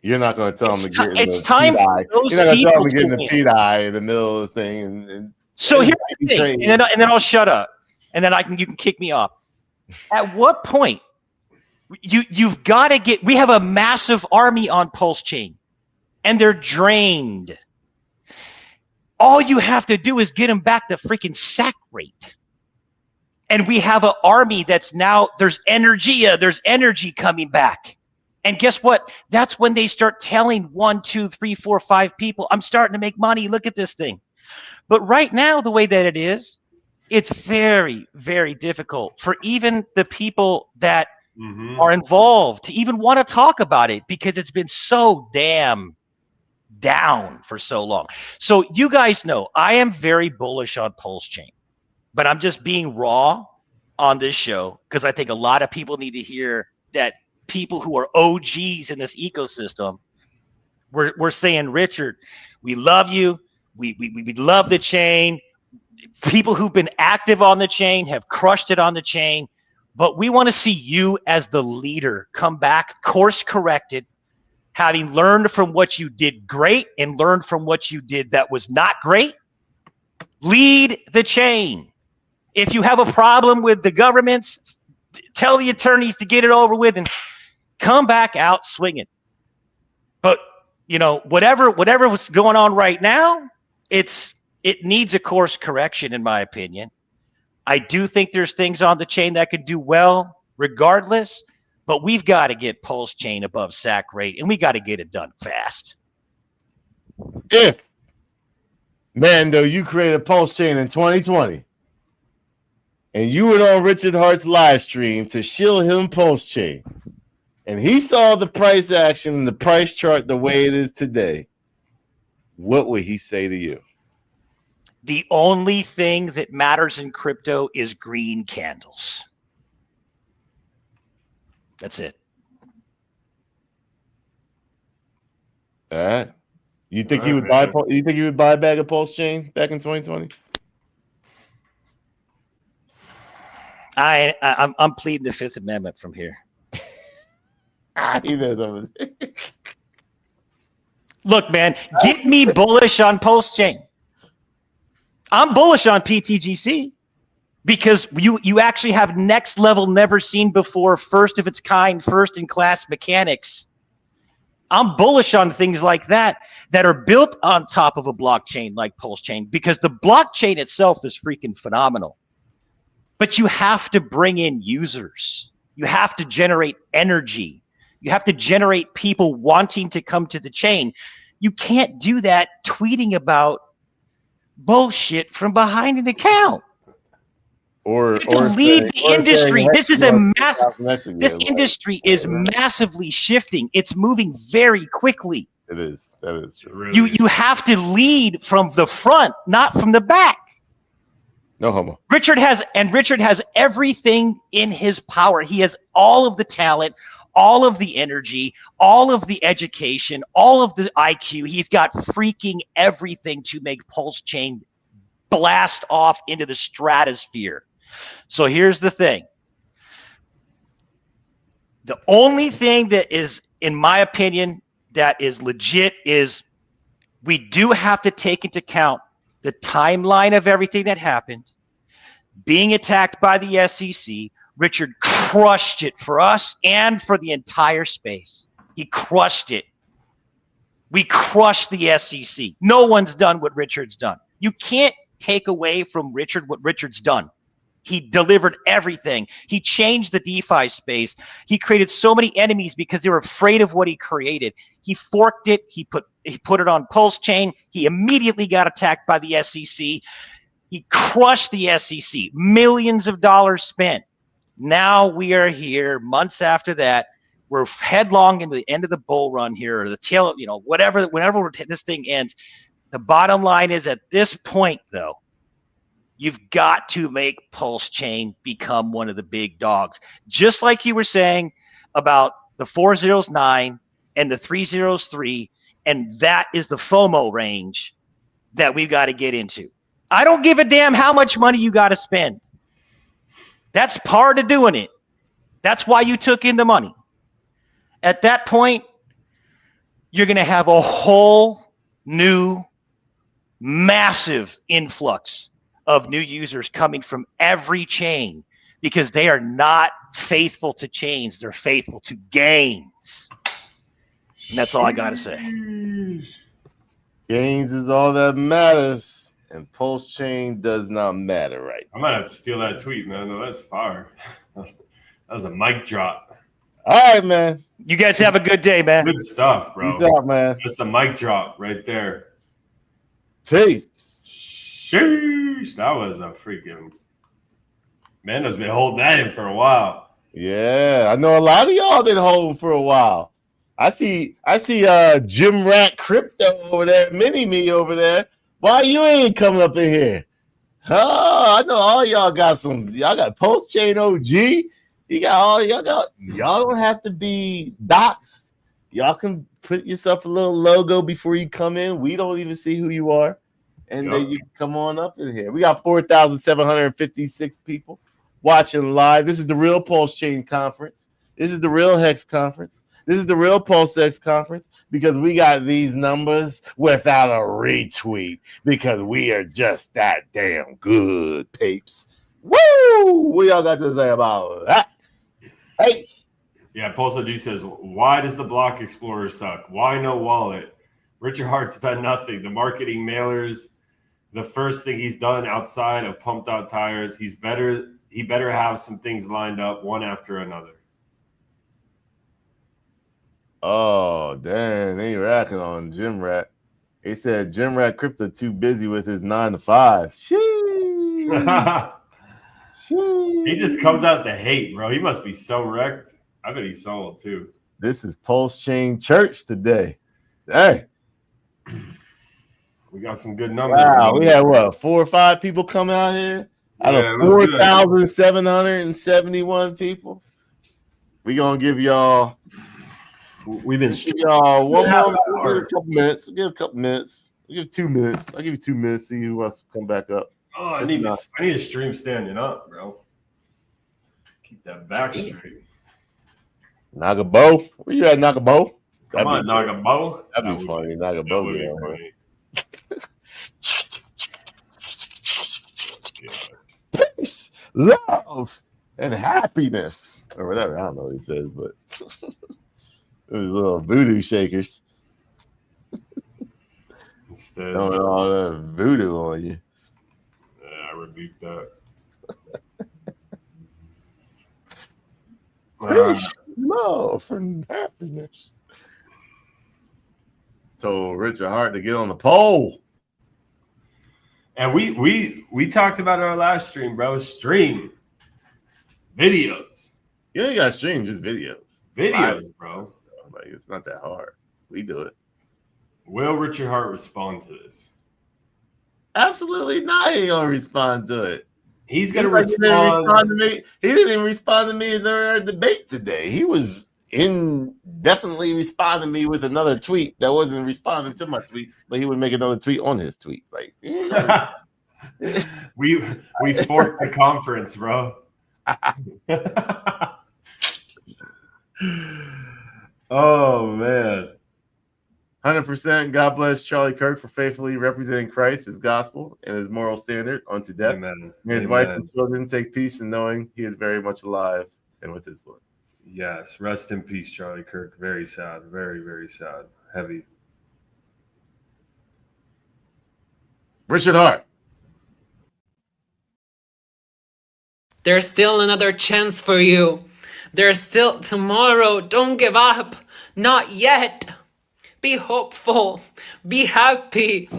You're not going to tell them to get in it's time for those You're not going to tell them people to get in to the win. P-eye in the middle of the thing. And So here's the thing, and then I'll shut up, and then you can kick me off. At what point you've got to get? We have a massive army on PulseChain, and they're drained. All you have to do is get them back to freaking sack rate. And we have an army that's now, there's energy coming back. And guess what? That's when they start telling 1, 2, 3, 4, 5 people, I'm starting to make money. Look at this thing. But right now, the way that it is, it's very, very difficult for even the people that are involved to even want to talk about it because it's been so damn down for so long. So you guys know I am very bullish on PulseChain, but I'm just being raw on this show because I think a lot of people need to hear that people who are OGs in this ecosystem, we're saying, Richard, we love you. We love the chain. People who've been active on the chain have crushed it on the chain, but we want to see you as the leader come back course corrected, having learned from what you did great and learned from what you did that was not great. Lead the chain. If you have a problem with the governments, tell the attorneys to get it over with and come back out swinging. But, you know, whatever was going on right now, it needs a course correction, in my opinion. I do think there's things on the chain that can do well regardless, but we've got to get PulseChain above sack rate, and we got to get it done fast. If, Mando, you created PulseChain in 2020, and you went on Richard Hart's live stream to shill him PulseChain, and he saw the price action and the price chart the way it is today, what would he say to you? The only thing that matters in crypto is green candles. That's it. All right. You think he would buy? You think he would buy a bag of PulseChain back in 2020? I'm pleading the Fifth Amendment from here. He knows over there. Look, man, get me bullish on PulseChain. I'm bullish on PTGC because you actually have next level, never seen before, first of its kind, first in class mechanics. I'm bullish on things like that are built on top of a blockchain like PulseChain because the blockchain itself is freaking phenomenal. But you have to bring in users. You have to generate energy. You have to generate people wanting to come to the chain. You can't do that tweeting about bullshit from behind an account. Or lead the industry. This is a massive. This industry is massively shifting. It's moving very quickly. It is. That is true. You have to lead from the front, not from the back. No homo. Richard has everything in his power. He has all of the talent, all of the energy, all of the education, all of the IQ. He's got freaking everything to make PulseChain blast off into the stratosphere. So here's the thing. The only thing that is, in my opinion, that is legit is we do have to take into account the timeline of everything that happened, being attacked by the SEC. Richard crushed it for us and for the entire space. He crushed it. We crushed the SEC. No one's done what Richard's done. You can't take away from Richard what Richard's done. He delivered everything. He changed the DeFi space. He created so many enemies because they were afraid of what he created. He forked it. He put it on PulseChain. He immediately got attacked by the SEC. He crushed the SEC. Millions of dollars spent. Now we are here months after that. We're headlong into the end of the bull run here, or the tail, whenever this thing ends. The bottom line is, at this point, though, you've got to make PulseChain become one of the big dogs. Just like you were saying about the 409 and the 303, and that is the FOMO range that we've got to get into. I don't give a damn how much money you got to spend. That's part of doing it. That's why you took in the money. At that point, you're going to have a whole new massive influx of new users coming from every chain, because they are not faithful to chains. They're faithful to gains. And that's all I got to say. Gains is all that matters, and PulseChain does not matter, right? I might have to steal that tweet, man. No, that's fire. That was a mic drop. All right, man. You guys have a good day, man. Good stuff, bro. Peace out, man. That's a mic drop right there. Peace. Sheesh. That was a freaking... Mando's been holding that in for a while. Yeah, I know a lot of y'all been holding for a while. I see Jim Rat Crypto over there, Mini Me over there. Why you ain't coming up in here? Oh, I know all y'all got y'all got PulseChain OG. You got all y'all don't have to be docs. Y'all can put yourself a little logo before you come in. We don't even see who you are. And then you come on up in here. We got 4,756 people watching live. This is the real PulseChain conference. This is the real Hex conference. This is the real PulseX conference, because we got these numbers without a retweet, because we are just that damn good, papes. Woo! What y'all got to say about that? Hey. Yeah, Pulse G says, why does the Block Explorer suck? Why no wallet? Richard Hart's done nothing. The marketing mailers, the first thing he's done outside of pumped out tires, he better have some things lined up one after another. Oh, dang. They racking on Jim Rat. He said Jim Rat Crypto too busy with his 9 to 5. Sheesh. He just comes out to hate, bro. He must be so wrecked. I bet he's sold too. This is PulseChain Church today. Hey. We got some good numbers. Wow, we had what, 4 or 5 people come out here? Out of 4,771 people. We're gonna give y'all one more, a couple minutes. We'll give a couple minutes. We'll give 2 minutes. I'll give you 2 minutes, see who else come back up. Oh, I need a stream standing up, bro. Keep that back straight. Nagabo. Where you at, Nagabo? Come on, Nagabo. That'd be funny. Nagabo. Peace, love, and happiness. Or whatever. I don't know what he says, but those little voodoo shakers. Instead, all that voodoo on you. Yeah, I rebuke that. Peace, love, and happiness. Told Richard Hart to get on the pole. And we talked about our last stream, bro. Stream videos. You ain't got to stream, just videos. Videos, bro. Like, it's not that hard. We do it. Will Richard Hart respond to this? Absolutely not. He ain't gonna respond to it. He's gonna respond. He didn't respond to me. He didn't even respond to me in our debate today. He was definitely responding to me with another tweet that wasn't responding to my tweet, but he would make another tweet on his tweet. Like we forked the conference, bro. Oh man. 100%. God bless Charlie Kirk for faithfully representing Christ, his gospel, and his moral standard unto death. Amen. May his wife and children take peace in knowing he is very much alive and with his Lord. Yes. Rest in peace, Charlie Kirk. Very sad. Very, very sad. Heavy. Richard Hart. There's still another chance for you. There's still tomorrow. Don't give up. Not yet. Be hopeful. Be happy.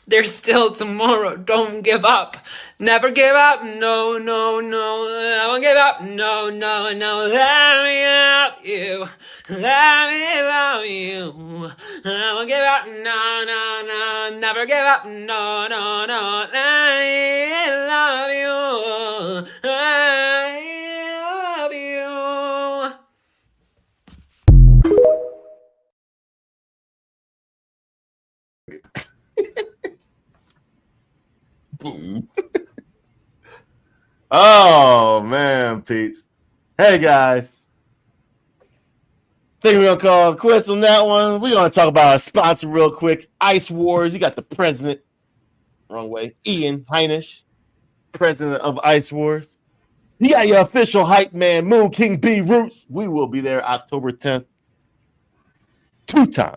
There's still tomorrow. Don't give up. Never give up. No, no, no. I won't give up. No, no, no. Let me love you. Let me love you. I won't give up. No, no, no. Never give up. No, no, no. Let me love you. I love you. Boom. Oh man, peeps. Hey guys. Think we're gonna call it quits on that one. We're gonna talk about our sponsor real quick. Ice Wars. You got the president. Wrong way. Ian Heinisch, president of Ice Wars. You got your official hype man, Moon King B Roots. We will be there October 10th. 2-time.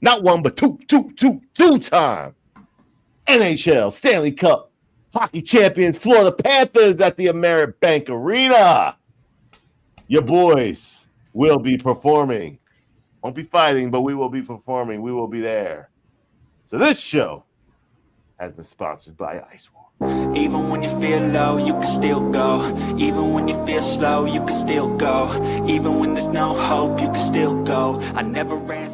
Not one, but two-time. NHL, Stanley Cup, hockey champions, Florida Panthers at the Ameribank Arena. Your boys will be performing. Won't be fighting, but we will be performing. We will be there. So this show has been sponsored by Ice War. Even when you feel low, you can still go. Even when you feel slow, you can still go. Even when there's no hope, you can still go. I never ran.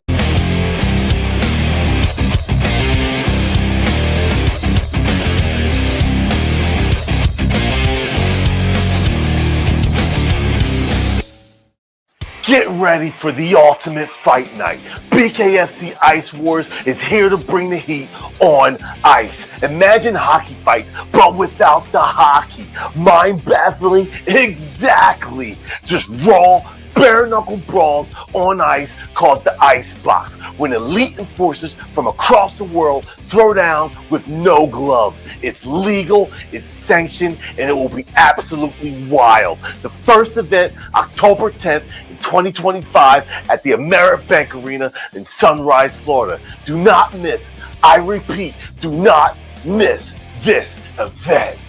Get ready for the ultimate fight night. BKFC Ice Wars is here to bring the heat on ice. Imagine hockey fights, but without the hockey. Mind-baffling? Exactly. Just raw, bare-knuckle brawls on ice called the Ice Box, when elite enforcers from across the world throw down with no gloves. It's legal, it's sanctioned, and it will be absolutely wild. The first event, October 10th, 2025 at the Ameribank Arena in Sunrise, Florida. Do not miss, I repeat, do not miss this event.